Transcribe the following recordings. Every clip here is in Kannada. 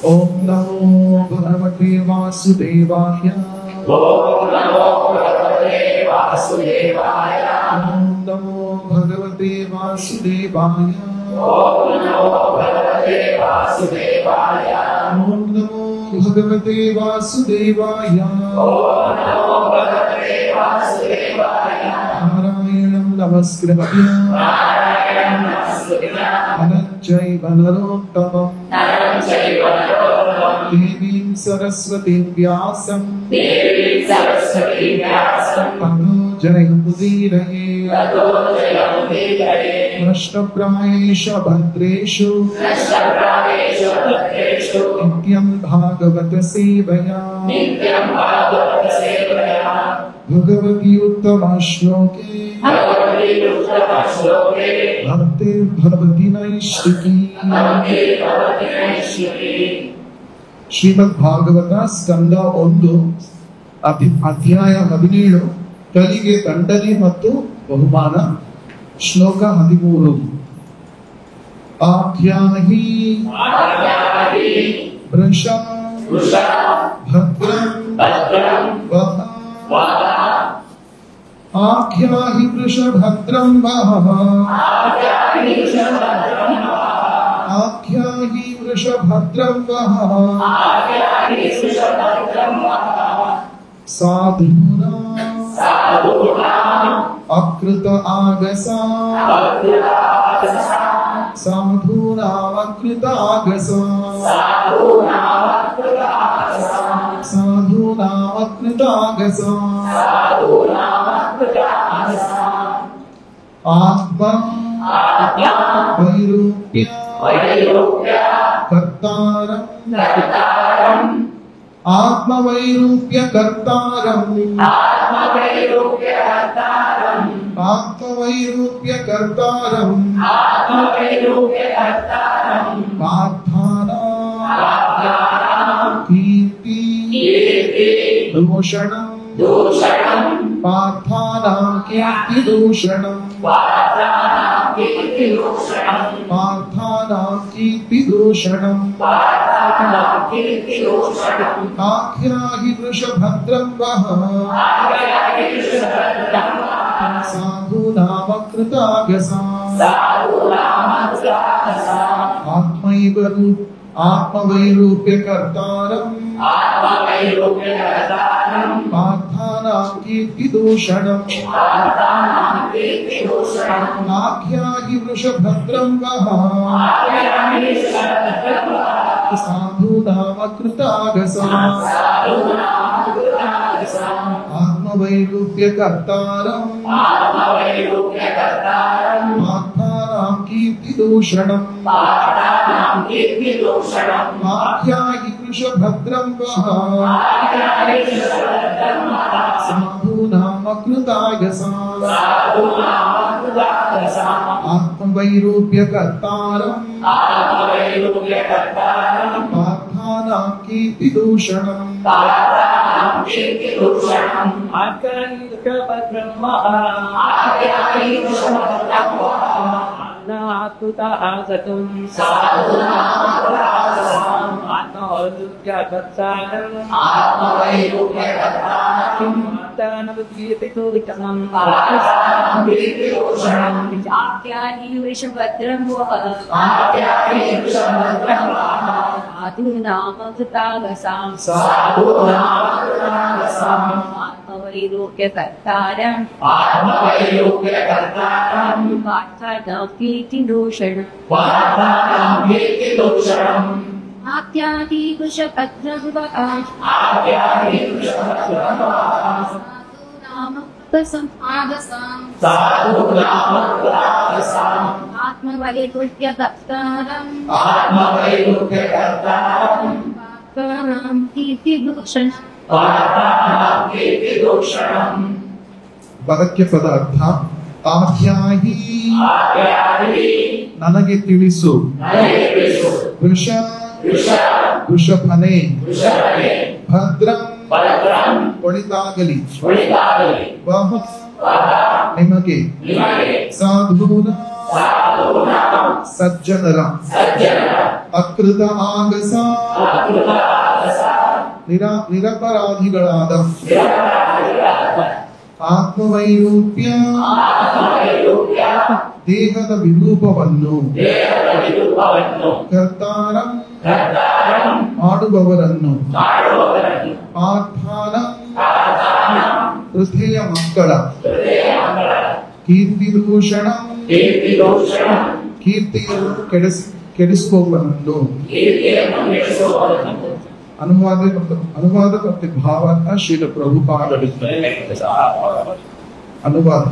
ओम नमो भगवते वासुदेवाय। ओम नमो भगवते वासुदेवाय। ओम नमो भगवते वासुदेवाय। ओम नमो भगवते वासुदेवाय। ओम नमो भगवते वासुदेवाय। ओम नमो भगवते वासुदेवाय। नारायणं नमस्कृत्य नारायणं नमस्कृत्य नरं चैव नरोत्तमं नरं चैव नरोत्तमं देवीं सरस्वतीं व्यासं देवीं सरस्वतीं व्यासं ततो जयमुदीरये। ततो जयमुदीरये। नष्टप्रायेषु भद्रेषु नष्टप्रायेषु भद्रेषु नित्यं भागवत सेवया नित्यं भागवत सेवया भगवती उत्तमा श्लोके भगवती उत्तम श्लोके भक्तिर्भवति नैष्ठिकी। भक्तिर्भवति नैष्ठिकी। ಶ್ರೀಮದ್ ಭಾಗವತ ಸ್ಕಂದ 1 ಅಧ್ಯಾಯ 17 ಕಲಿಗೆ ದಂಡನೆ ಮತ್ತು ಬಹುಮಾನ. ಶ್ಲೋಕ 13. ಆಖ್ಯಾಹಿ ವೃಷಂ ಭದ್ರಂ ವಹ ಆಖ್ಯಾಹಿ ವೃಷಭದ್ರಂ ವಹ आख्याहि वृषभद्रं वः साधूनां अकृत आगसां साधूनां अकृत आगसां साधूनां अकृत आगसां आत्मा वैरूप्य कर्तारं आत्मवैरूप्य कर्तारं आत्मवैरूप्य कर्तारं पार्थानां कीर्ति दूषणं पार्थानां कीर्ति दूषणं पार्थानां कीर्ति दूषणं आख्याहि वृषभद्रं वः साधूनामकृतागसां आत्मवैरूप्य कर्तारं पार्थानां कीर्ति दूषणं आख्याहि वृषभद्रं वः साधूनामकृतागसां आत्मवैरूप्य कर्तारं पार्थानां कीर्ति दूषणं आख्याहि वृषभद्रं वः साधूनामकृतागसां आत्मवैरूप्य कर्तारं पार्थानां कीर्ति दूषणं आत्मवैरूप्य कर्तारं पार्थानां कीर्ति दूषणं आख्याहि वृषभद्रं वः आत्मवैरूप्य कर्तारं पार्थानां कीर्ति दूषणं ಪದಕ್ಕೆ ಪದ ಅರ್ಥ. ಆಖ್ಯಾಹಿ ನನಗೆ ತಿಳಿಸು, ವೃಷಭನೇ ಭದ್ರಂ ಒಳಿತಾಗಲಿ, ಬಹು ನಿಮಗೆ, ಸಾಧೂನ ಸಜ್ಜನರ ಅಕೃತ ಆಗಸ ನಿರಪರಾಧಿಗಳಾದ ಆತ್ಮವೈರೂಪ್ಯ ದೇಹದ ವಿರೂಪವನ್ನು ಕರ್ತಾರಂ ಮಾಡುವವರನ್ನು ಪಾರ್ಥಾನ ಹೃದಯ ಮಕ್ಕಳ ಕೀರ್ತಿದೂಷಣ ಕೀರ್ತಿಯನ್ನು ಕೆಡಿಸುವವರನ್ನು ಅನುವಾದ ಮತ್ತು ಭಾವಾರ್ಥ ಶ್ರೀಲ ಪ್ರಭುಪಾದರಿದ್ದಾರೆ. ಅನುವಾದ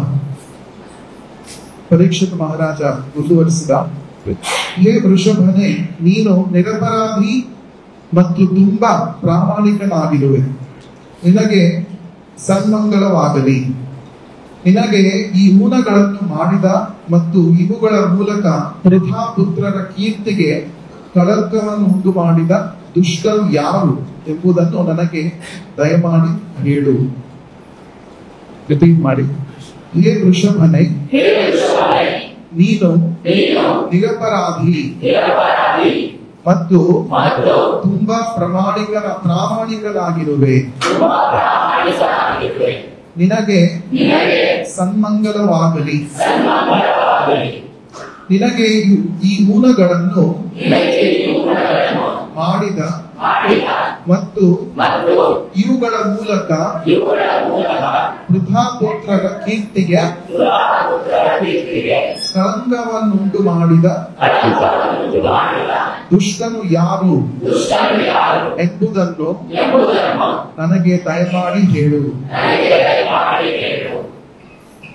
ಪರೀಕ್ಷಿತ ಮಹಾರಾಜ ಮುಂದುವರಿಸಿದ, ಹೇ ವೃಷಭನೇ, ನೀನು ನಿರಪರಾಧಿ ಮತ್ತು ತುಂಬಾ ಪ್ರಾಮಾಣಿಕನಾಗಿರುವೆ. ನಿನಗೆ ಸನ್ಮಂಗಲವಾಗಲಿ. ನಿನಗೆ ಈ ಊನಗಳನ್ನು ಮಾಡಿದ ಮತ್ತು ಇವುಗಳ ಮೂಲಕ ಪ್ರಧಾಪುತ್ರರ ಕೀರ್ತಿಗೆ ಕಳಂಕವನ್ನು ಉಂಟು ಮಾಡಿದ ದುಷ್ಟರು ಯಾರು ಎಂಬುದನ್ನು ನನಗೆ ದಯಮಾಡಿ ಹೇಳು. ರಿಪೀಟ್ ಮಾಡಿ. ಹೇ ವೃಷಭನೇ, ನೀನು ನಿರಪರಾಧಿ ಮತ್ತು ತುಂಬಾ ಪ್ರಾಮಾಣಿಕರಾಗಿರುವೆ. ನಿನಗೆ ಸನ್ಮಂಗಲವಾಗಲಿ. ನಿನಗೆ ಈ ಊನಗಳನ್ನು ಮಾಡಿದ ಮತ್ತು ಇವುಗಳ ಮೂಲಕ ಪ್ರಧಾಪುತ್ರರ ಕೀರ್ತಿಗೆ ಕಳಂಕವನ್ನುಂಟು ಮಾಡಿದ ದುಷ್ಟನು ಯಾರು ಎಂಬುದನ್ನು ನನಗೆ ದಯಮಾಡಿ ಹೇಳು.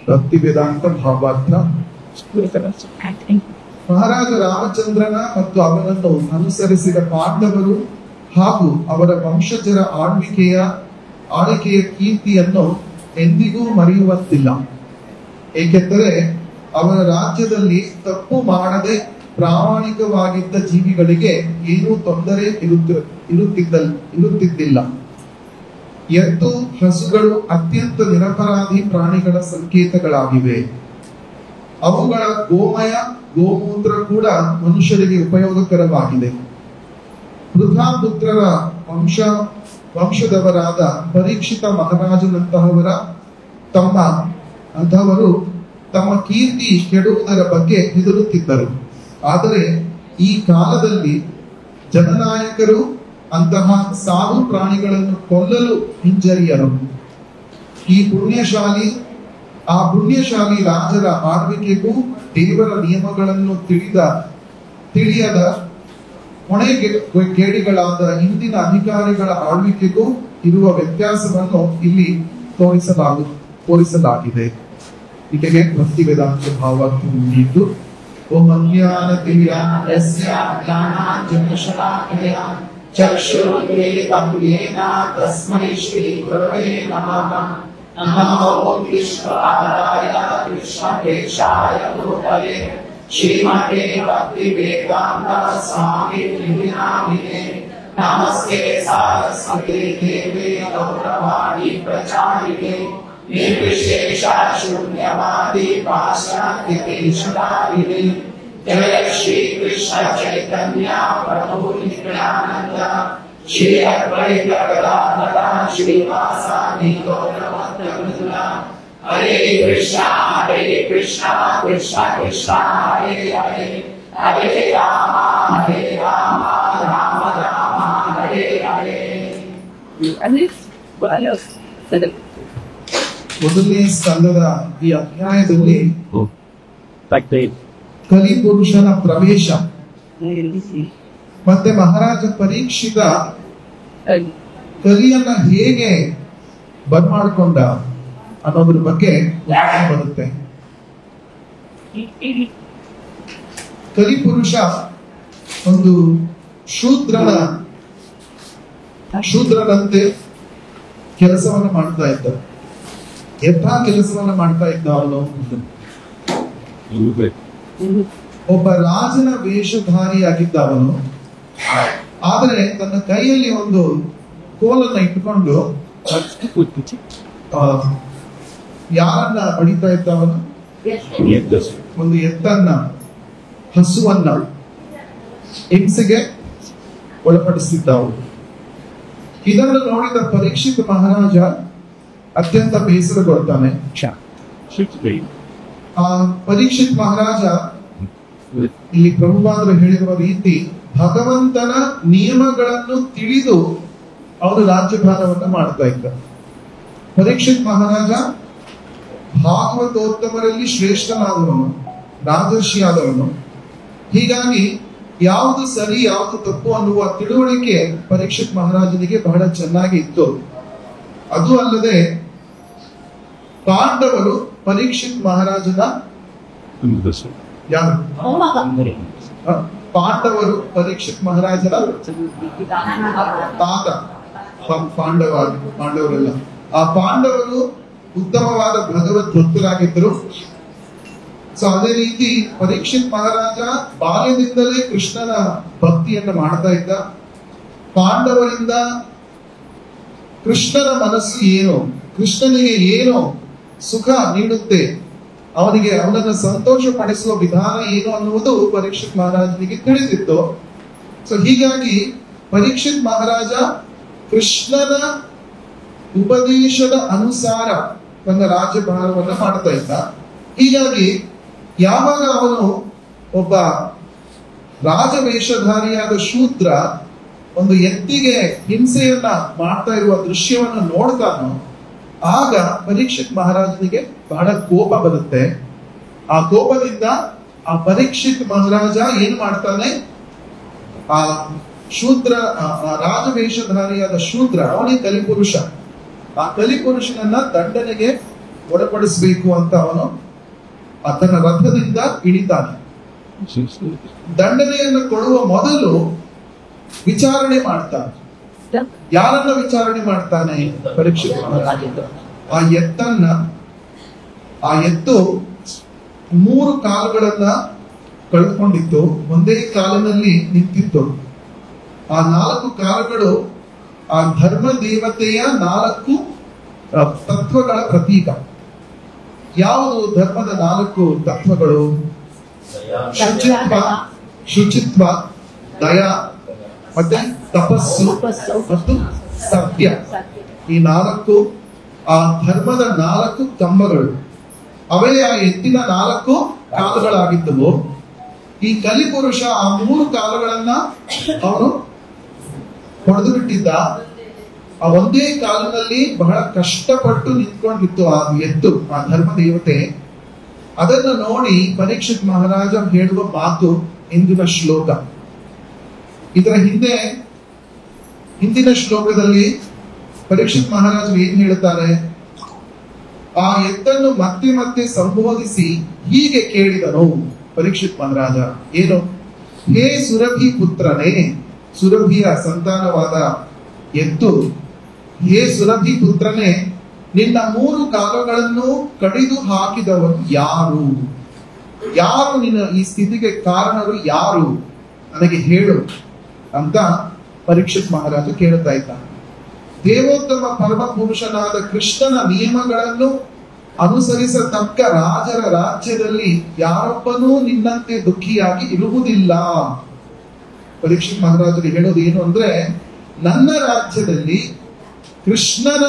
ಭಕ್ತಿ ವೇದಾಂತ ಭಾವಾರ್ಥ. ಮಹಾರಾಜ ರಾಮಚಂದ್ರನ ಮತ್ತು ಅವರನ್ನು ಅನುಸರಿಸಿದ ಪಾಂಡವರು ಹಾಗೂ ಅವರ ವಂಶಜರ ಆಳ್ವಿಕೆಯ ಕೀರ್ತಿಯನ್ನು ಎಂದಿಗೂ ಮರೆಯುವಂತಿಲ್ಲ. ಏಕೆಂದರೆ ಅವರ ರಾಜ್ಯದಲ್ಲಿ ತಪ್ಪು ಮಾಡದೆ ಪ್ರಾಮಾಣಿಕವಾಗಿದ್ದ ಜೀವಿಗಳಿಗೆ ಏನೂ ತೊಂದರೆ ಇರುತ್ತಿದ್ದಿಲ್ಲ. ಎತ್ತು, ಹಸುಗಳು ಅತ್ಯಂತ ನಿರಪರಾಧಿ ಪ್ರಾಣಿಗಳ ಸಂಕೇತಗಳಾಗಿವೆ. ಅವುಗಳ ಗೋಮೂತ್ರ ಕೂಡ ಮನುಷ್ಯರಿಗೆ ಉಪಯೋಗಕರವಾಗಿದೆ. ಪ್ರಧಾಪುತ್ರರ ವಂಶದವರಾದ ಪರೀಕ್ಷಿತ ಮಹಾರಾಜನಂತಹವರು ತಮ್ಮ ಕೀರ್ತಿ ಕೆಡುವುದರ ಬಗ್ಗೆ ಹೆದರುತ್ತಿದ್ದರು. ಆದರೆ ಈ ಕಾಲದಲ್ಲಿ ಜನನಾಯಕರು ಅಂತಹ ಸಾಧು ಪ್ರಾಣಿಗಳನ್ನು ಕೊಲ್ಲಲು ಹಿಂಜರಿಯರು. ಆ ಪುಣ್ಯಶಾಲಿ ರಾಜರ ಆಳ್ವಿಕೆಗೂ ದೇವರ ನಿಯಮಗಳನ್ನು ತಿಳಿಯದ ಹೊಣೆಗೇಡಿಗಳಾದ ಇಂದಿನ ಅಧಿಕಾರಿಗಳ ಆಳ್ವಿಕೆಗೂ ಇರುವ ವ್ಯತ್ಯಾಸವನ್ನು ಇಲ್ಲಿ ತೋರಿಸಲಾಗಿದೆ. ಹೀಗೆ ಭಕ್ತಿ ವೇದಾಂತ ಭಾವಾರ್ಥ ಮುಗಿಯಿತು. ಓಂ ಚಕ್ಷುರುನ್ಮಿಲಿತಂ ತಸ್ಮೈ ಶ್ರೀ ಗುರವೇ ನಮಃ. ನಮೋ ವಿಶ್ವಾಯ ಕೃಷ್ಣಕೇಶಾಯ ಭೂತಲೆ ಶ್ರೀಮತೆ ಭಕ್ತಿ ವೇದಾಂತ ಸ್ವಾಮಿ ನಾಮಿನೇ. ನಮಸ್ತೆ ಸಾರಸ್ವತಿ ದೇವಿ ಗೌರವಾಣಿ ಪ್ರಚಾರಿಣೆ ನಿರ್ವಿಶೇಷ ಶೂನ್ಯವಾದಿ ಪಾಶ್ಚಾತ್ಯೇಶಾರಿಣೆ. ಜಯ ಶ್ರೀ ಕೃಷ್ಣ ಚೈತನ್ಯ ಪ್ರಭು ನಿತ್ಯಾನಂದ ಶ್ರೀ ಅದ್ವೈತ ಗದಾಧರ ಶ್ರೀವಾಸಾದಿ ಗೌರಭಕ್ತವೃಂದ. ಹರೇ ಕೃಷ್ಣ ಕೃಷ್ಣ ಕೃಷ್ಣ ಹರೇ ಹರೇ ಹರೇ ರಾಮ ರಾಮ ರಾಮ ಹರೇ ಹರೇ. ಮೊದಲನೇ ಸ್ಕಂದದ ಈ ಅಧ್ಯಾಯದಲ್ಲಿ ಕಲಿಪುರುಷನ ಪ್ರವೇಶ ಮತ್ತೆ ಮಹಾರಾಜ ಪರೀಕ್ಷಿತ ಕಲಿಯನ್ನ ಹೇಗೆ ಬರ್ಮಾಡ್ಕೊಂಡ ಅನ್ನೋದ್ರ ಬಗ್ಗೆ ಬರುತ್ತೆ. ಕಲಿಪುರುಷ ಒಂದು ಶೂದ್ರನಂತೆ ಕೆಲಸವನ್ನು ಮಾಡ್ತಾ ಇದ್ದ. ಎಂಥ ಕೆಲಸವನ್ನ ಮಾಡ್ತಾ ಇದ್ದ ಅವನು? ಒಬ್ಬ ರಾಜನ ವೇಷಧಾರಿಯಾಗಿದ್ದ ಅವನು. ಆದರೆ ತನ್ನ ಕೈಯಲ್ಲಿ ಒಂದು ಕೋಲನ್ನ ಇಟ್ಟುಕೊಂಡು ಯಾರನ್ನ ಹೊಡಿತಾ ಇದ್ದ ಅವನು? ಒಂದು ಎತ್ತನ್ನ, ಹಸುವನ್ನ. ಹಿಂಸೆಗೆ ಒಳಪಡಿಸಿದ್ದವು. ಇದನ್ನು ನೋಡಿದ ಪರೀಕ್ಷಿತ್ ಮಹಾರಾಜ ಅತ್ಯಂತ ಬೇಸರಗೊಳ್ತಾನೆ. ಆ ಪರೀಕ್ಷಿತ್ ಮಹಾರಾಜ ಇಲ್ಲಿ ಪ್ರಭುಪಾದರು ಹೇಳಿರುವ ರೀತಿ ಭಗವಂತನ ನಿಯಮಗಳನ್ನು ತಿಳಿದು ಅವರು ರಾಜ್ಯಭಾರವನ್ನು ಮಾಡ್ತಾ ಇದ್ದ. ಪರೀಕ್ಷಿತ್ ಮಹಾರಾಜ ಭಾಗವತೋತ್ತಮರಲ್ಲಿ ಶ್ರೇಷ್ಠನಾದವನು, ರಾಜರ್ಷಿಯಾದವನು. ಹೀಗಾಗಿ ಯಾವುದು ಸರಿ ಯಾವುದು ತಪ್ಪು ಅನ್ನುವ ತಿಳುವಳಿಕೆ ಪರೀಕ್ಷಿತ್ ಮಹಾರಾಜನಿಗೆ ಬಹಳ ಚೆನ್ನಾಗಿ ಇತ್ತು. ಅದು ಅಲ್ಲದೆ ಪಾಂಡವರು ಪರೀಕ್ಷಿತ್ ಮಹಾರಾಜನ ಯಾರು? ಪಾಂಡವರು ಪರೀಕ್ಷಿತ್ ಮಹಾರಾಜನ ತಾತ. ಪಾಂಡವರೆಲ್ಲ ಆ ಪಾಂಡವರು ಉತ್ತಮವಾದ ಭಗವದ್ ಭಕ್ತರಾಗಿದ್ದರು. ಸೊ ಅದೇ ರೀತಿ ಪರೀಕ್ಷಿತ್ ಮಹಾರಾಜ ಬಾಲ್ಯದಿಂದಲೇ ಕೃಷ್ಣನ ಭಕ್ತಿಯನ್ನು ಮಾಡ್ತಾ ಇದ್ದ. ಪಾಂಡವರಿಂದ ಕೃಷ್ಣನ ಮನಸ್ಸು ಏನು, ಕೃಷ್ಣನಿಗೆ ಏನು ಸುಖ ನೀಡುತ್ತೆ, ಅವನನ್ನು ಸಂತೋಷ ಪಡಿಸುವ ವಿಧಾನ ಏನು ಅನ್ನುವುದು ಪರೀಕ್ಷಿತ್ ಮಹಾರಾಜನಿಗೆ ತಿಳಿದಿತ್ತು. ಸೊ ಹೀಗಾಗಿ ಪರೀಕ್ಷಿತ್ ಮಹಾರಾಜ ಕೃಷ್ಣನ ಉಪದೇಶದ ಅನುಸಾರ ತನ್ನ ರಾಜ್ಯಭಾರವನ್ನು ಮಾಡ್ತಾ ಇದ್ದ. ಹೀಗಾಗಿ ಯಾವಾಗ ಅವನು ಒಬ್ಬ ರಾಜವೇಷಧಾರಿಯಾದ ಶೂದ್ರ ಒಂದು ಎತ್ತಿಗೆ ಹಿಂಸೆಯನ್ನ ಮಾಡ್ತಾ ಇರುವ ದೃಶ್ಯವನ್ನು ನೋಡ್ತಾನೋ ಆಗ ಪರೀಕ್ಷಿತ್ ಮಹಾರಾಜನಿಗೆ ಬಹಳ ಕೋಪ ಬರುತ್ತೆ. ಆ ಕೋಪದಿಂದ ಆ ಪರೀಕ್ಷಿತ್ ಮಹಾರಾಜ ಏನ್ ಮಾಡ್ತಾನೆ, ಆ ಶೂದ್ರ ರಾಜವೇಷಧಾರಿಯಾದ ಶೂದ್ರ ಅವನೇ ಕಲಿಪುರುಷ. ಆ ಕಲಿಪುರುಷನನ್ನ ದಂಡನೆಗೆ ಒಳಪಡಿಸಬೇಕು ಅಂತ ಅವನು ತನ್ನ ರಥದಿಂದ ಇಳಿತಾನೆ. ದಂಡನೆಯನ್ನು ಕೊಡುವ ಮೊದಲು ವಿಚಾರಣೆ ಮಾಡ್ತಾನೆ. ಯಾರನ್ನ ವಿಚಾರಣೆ ಮಾಡ್ತಾನೆ? ಪರೀಕ್ಷಿತ್ ಮಹಾರಾಜ. ಆ ಎತ್ತು 3 ಕಾಲುಗಳನ್ನ ಕಳೆದುಕೊಂಡಿತ್ತು, ಒಂದೇ ಕಾಲಿನಲ್ಲಿ ನಿಂತಿತ್ತು. ಆ 4 ಕಾಲುಗಳು ಆ ಧರ್ಮ ದೇವತೆಯ 4 ತತ್ವಗಳ ಪ್ರತೀಕ. ಯಾವುದು ಧರ್ಮದ 4 ತತ್ವಗಳು? ಶುಚಿತ್ವ, ದಯಾ, ಮತ್ತೆ ತಪಸ್ಸು ಮತ್ತು ಸತ್ಯ. ಈ 4 ಆ ಧರ್ಮದ 4 ಕಂಬಗಳು. ಅವೇ ಆ ಎತ್ತಿನ 4 ಕಾಲುಗಳಾಗಿದ್ದವು. ಈ ಕಲಿಪುರುಷ ಆ 3 ಕಾಲುಗಳನ್ನ ಅವನು ಹೊಡೆದು ಬಿಟ್ಟಿದ್ದ. ಆ ಒಂದೇ ಕಾಲಿನಲ್ಲಿ ಬಹಳ ಕಷ್ಟಪಟ್ಟು ನಿಂತ್ಕೊಂಡಿತ್ತು ಆ ಎತ್ತು, ಆ ಧರ್ಮ ದೇವತೆ. ಅದನ್ನು ನೋಡಿ ಪರೀಕ್ಷಿತ್ ಮಹಾರಾಜ ಹೇಳುವ ಮಾತು ಇಂದಿನ ಶ್ಲೋಕ. ಇದರ ಹಿಂದಿನ ಶ್ಲೋಕದಲ್ಲಿ ಪರೀಕ್ಷಿತ್ ಮಹಾರಾಜರು ಏನ್ ಹೇಳ್ತಾರೆ? ಆ ಎತ್ತನ್ನು ಮತ್ತೆ ಮತ್ತೆ ಸಂಬೋಧಿಸಿ ಹೀಗೆ ಕೇಳಿದನು ಪರೀಕ್ಷಿತ್ ಮಹಾರಾಜ. ಏನು? ಹೇ ಸುರಭಿ ಪುತ್ರನೇ, ಸುರಭಿಯ ಸಂತಾನವಾದ ಎತ್ತು, ಹೇ ಸುರಭಿ ಪುತ್ರನೇ, ನಿನ್ನ 3 ಕಾಲುಗಳನ್ನು ಕಡಿದು ಹಾಕಿದವನು ಯಾರು? ಯಾರು ನಿನ್ನ ಈ ಸ್ಥಿತಿಗೆ ಕಾರಣರು ಯಾರು? ನನಗೆ ಹೇಳು ಅಂತ ಪರೀಕ್ಷಿತ್ ಮಹಾರಾಜ ಕೇಳುತ್ತಾ ಇದ್ದಾನೆ. ದೇವೋತ್ತಮ ಪರಮ ಪುರುಷನಾದ ಕೃಷ್ಣನ ನಿಯಮಗಳನ್ನು ಅನುಸರಿಸತಕ್ಕ ರಾಜರ ರಾಜ್ಯದಲ್ಲಿ ಯಾರೊಬ್ಬನೂ ನಿನ್ನಂತೆ ದುಃಖಿಯಾಗಿ ಇರುವುದಿಲ್ಲ. ಪರೀಕ್ಷಿತ್ ಮಹಾರಾಜರು ಹೇಳೋದು ಏನು ಅಂದ್ರೆ, ನನ್ನ ರಾಜ್ಯದಲ್ಲಿ ಕೃಷ್ಣನ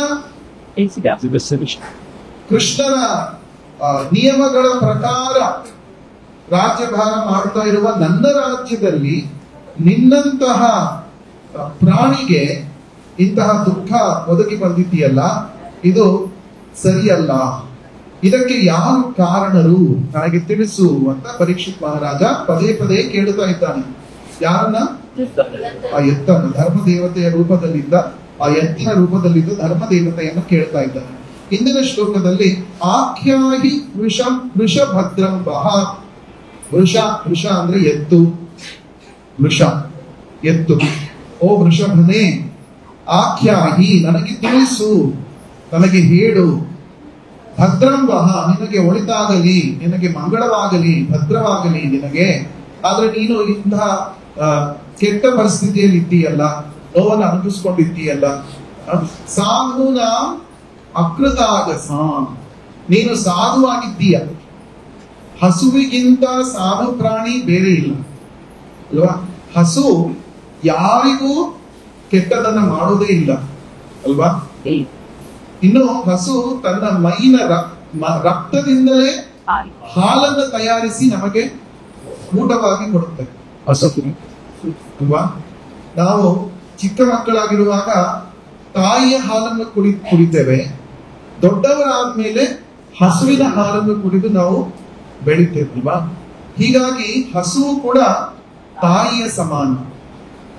ನಿಯಮಗಳ ಪ್ರಕಾರ ರಾಜ್ಯಭಾರ ಮಾಡ್ತಾ ಇರುವ ನನ್ನ ರಾಜ್ಯದಲ್ಲಿ ನಿನ್ನಂತಹ ಪ್ರಾಣಿಗೆ ಇಂತಹ ದುಃಖ ಒದಗಿ ಬಂದಿದೆಯಲ್ಲ, ಇದು ಸರಿಯಲ್ಲ. ಇದಕ್ಕೆ ಯಾರು ಕಾರಣರು ನನಗೆ ತಿಳಿಸು ಅಂತ ಪರೀಕ್ಷಿತ್ ಮಹಾರಾಜ ಪದೇ ಪದೇ ಕೇಳುತ್ತಾ ಇದ್ದಾನೆ. ಯಾರನ್ನ? ಆ ಎತ್ತನ್ನು, ಧರ್ಮ ದೇವತೆಯ ರೂಪದಲ್ಲಿದ್ದ ಆ ಎತ್ತಿನ ರೂಪದಲ್ಲಿದ್ದ ಧರ್ಮ ದೇವತೆಯನ್ನು ಕೇಳ್ತಾ ಇದ್ದಾನೆ. ಹಿಂದಿನ ಶ್ಲೋಕದಲ್ಲಿ ಆಖ್ಯಾಹಿ ವೃಷಭದ್ರಂ ಬಹ. ವೃಷ ಅಂದ್ರೆ ಎತ್ತು. ಎತ್ತು. ಓ ವೃಷಭನೇ, ಆಖ್ಯಾಹಿ ನನಗೆ ತಿಳಿಸು, ನನಗೆ ಹೇಳು. ಭದ್ರಂ ವಹ, ನಿನಗೆ ಒಳಿತಾಗಲಿ, ನಿನಗೆ ಮಂಗಳವಾಗಲಿ, ಭದ್ರವಾಗಲಿ ನಿನಗೆ. ಆದ್ರೆ ನೀನು ಇಂತಹ ಕೆಟ್ಟ ಪರಿಸ್ಥಿತಿಯಲ್ಲಿ ಇದ್ದೀಯಲ್ಲ, ನೋವನ್ನು ಅನುಭವಿಸ್ಕೊಂಡಿದ್ದೀಯಲ್ಲ. ಸಾಧುನ ಅಕೃತಾಗಸ, ನೀನು ಸಾಧುವಾಗಿದ್ದೀಯ. ಹಸುವಿಗಿಂತ ಸಾಧು ಪ್ರಾಣಿ ಬೇರೆ ಇಲ್ಲ ಅಲ್ವಾ? ಹಸು ಯಾರಿಗೂ ಕೆಟ್ಟದನ್ನ ಮಾಡೋದೇ ಇಲ್ಲ ಅಲ್ವಾ? ಇನ್ನು ಹಸು ತನ್ನ ಮೈನ ರಕ್ತದಿಂದಲೇ ಹಾಲನ್ನು ತಯಾರಿಸಿ ನಮಗೆ ಊಟವಾಗಿ ಕೊಡುತ್ತೆ ಅಲ್ವಾ? ನಾವು ಚಿಕ್ಕ ಮಕ್ಕಳಾಗಿರುವಾಗ ತಾಯಿಯ ಹಾಲನ್ನು ಕುಡಿತೇವೆ. ದೊಡ್ಡವರಾದ್ಮೇಲೆ ಹಸುವಿನ ಹಾಲನ್ನು ಕುಡಿದು ನಾವು ಬೆಳಿತೇವೆ ಅಲ್ವಾ? ಹೀಗಾಗಿ ಹಸು ಕೂಡ ತಾಯಿಯ ಸಮಾನ.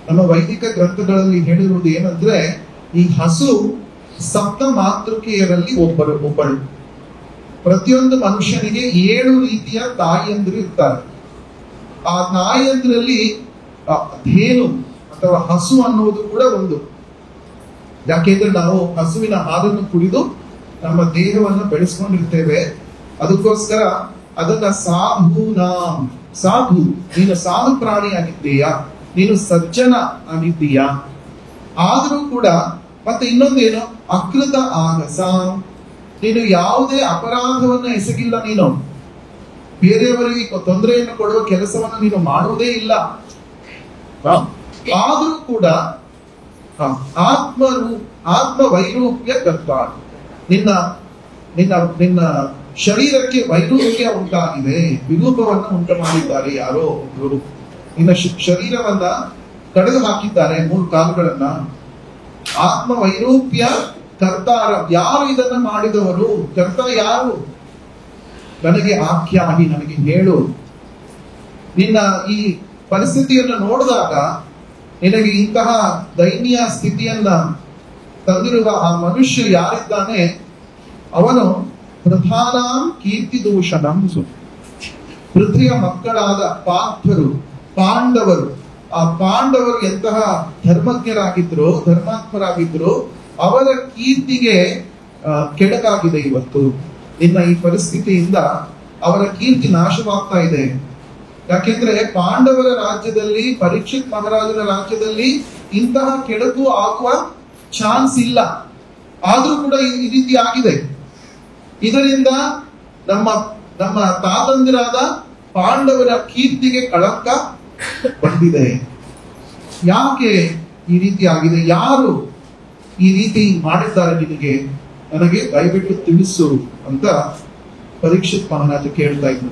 ನಮ್ಮ ವೈದಿಕ ಗ್ರಂಥಗಳಲ್ಲಿ ಹೇಳಿರುವುದು ಏನಂದ್ರೆ, ಈ ಹಸು ಸಪ್ತ ಮಾತೃಕೆಯರಲ್ಲಿ ಒಬ್ಬಳು. ಪ್ರತಿಯೊಂದು ಮನುಷ್ಯನಿಗೆ 7 ರೀತಿಯ ತಾಯಿಯಂದಿರು ಇರ್ತಾರೆ. ಆ ತಾಯಿಯಂದಿರಲ್ಲಿ ಧೇನು ಅಥವಾ ಹಸು ಅನ್ನುವುದು ಕೂಡ ಒಂದು. ಯಾಕೆಂದ್ರೆ ನಾವು ಹಸುವಿನ ಹಾಲನ್ನು ಕುಡಿದು ನಮ್ಮ ದೇಹವನ್ನು ಬೆಳೆಸ್ಕೊಂಡಿರ್ತೇವೆ. ಅದಕ್ಕೋಸ್ಕರ ಅದನ್ನ ಸಾಧು, ನೀನು ಸಾಧು ಪ್ರಾಣಿಯಾಗಿದ್ದೀಯಾ, ನೀನು ಸಜ್ಜನ ಆಗಿದ್ದೀಯಾ. ಆದರೂ ಕೂಡ ಮತ್ತೆ ಇನ್ನೊಂದೇನು, ಅಕೃತ ಆಗಸ, ನೀನು ಯಾವುದೇ ಅಪರಾಧವನ್ನು ಎಸಗಿಲ್ಲ. ನೀನು ಬೇರೆಯವರಿಗೆ ತೊಂದರೆಯನ್ನು ಕೊಡುವ ಕೆಲಸವನ್ನು ನೀನು ಮಾಡುವುದೇ ಇಲ್ಲ. ಆದರೂ ಕೂಡ ಆತ್ಮ ವೈರೂಪ್ಯ ಕರ್ತ, ನಿನ್ನ ನಿನ್ನ ನಿನ್ನ ಶರೀರಕ್ಕೆ ವೈರೂಪ್ಯ ಉಂಟಾಗಿದೆ, ವಿರೂಪವನ್ನು ಉಂಟು ಮಾಡಿದ್ದಾರೆ ಯಾರೋ ಒಬ್ಬರು. ನಿನ್ನ ಶರೀರವನ್ನ ಕಡಿದು ಹಾಕಿದ್ದಾರೆ, 3 ಕಾಲುಗಳನ್ನ. ಆತ್ಮ ವೈರೂಪ್ಯ ಕರ್ತಾರ, ಯಾರು ಇದನ್ನ ಮಾಡಿದವರು? ಕರ್ತ ಯಾರು? ನನಗೆ ಆಖ್ಯಾಹಿ, ನನಗೆ ಹೇಳು. ನಿನ್ನ ಈ ಪರಿಸ್ಥಿತಿಯನ್ನು ನೋಡಿದಾಗ ನಿನಗೆ ಇಂತಹ ದೈನ್ಯ ಸ್ಥಿತಿಯನ್ನ ತಂದಿರುವ ಆ ಮನುಷ್ಯ ಯಾರಿದ್ದಾನೆ, ಅವನು ಪ್ರಧಾನ ಕೀರ್ತಿ ದೂಷಣಂ. ಪೃಥ್ವಿಯ ಮಕ್ಕಳಾದ ಪಾಂಡವರು, ಆ ಪಾಂಡವರು ಎಂತಹ ಧರ್ಮಾತ್ಮರಾಗಿದ್ರು, ಅವರ ಕೀರ್ತಿಗೆ ಕೆಡಕಾಗಿದೆ ಇವತ್ತು. ನಿನ್ನ ಈ ಪರಿಸ್ಥಿತಿಯಿಂದ ಅವರ ಕೀರ್ತಿ ನಾಶವಾಗ್ತಾ ಇದೆ. ಯಾಕೆಂದ್ರೆ ಪಾಂಡವರ ರಾಜ್ಯದಲ್ಲಿ, ಪರೀಕ್ಷಿತ್ ಮಹಾರಾಜನ ರಾಜ್ಯದಲ್ಲಿ ಇಂತಹ ಕೆಡಕು ಆಗುವ ಚಾನ್ಸ್ ಇಲ್ಲ. ಆದ್ರೂ ಕೂಡ ಈ ರೀತಿ ಆಗಿದೆ. ಇದರಿಂದ ನಮ್ಮ ತಾತಂದಿರಾದ ಪಾಂಡವರ ಕೀರ್ತಿಗೆ ಕಳಂಕ ಬಂದಿದೆ. ಯಾಕೆ ಈ ರೀತಿ ಆಗಿದೆ? ಯಾರು ಈ ರೀತಿ ಮಾಡಿದ್ದಾರೆ ನಿನಗೆ? ನನಗೆ ದಯವಿಟ್ಟು ತಿಳಿಸು ಅಂತ ಪರೀಕ್ಷಿತ್ ಮಹಾರಾಜ ಕೇಳ್ತಾ ಇದ್ರು.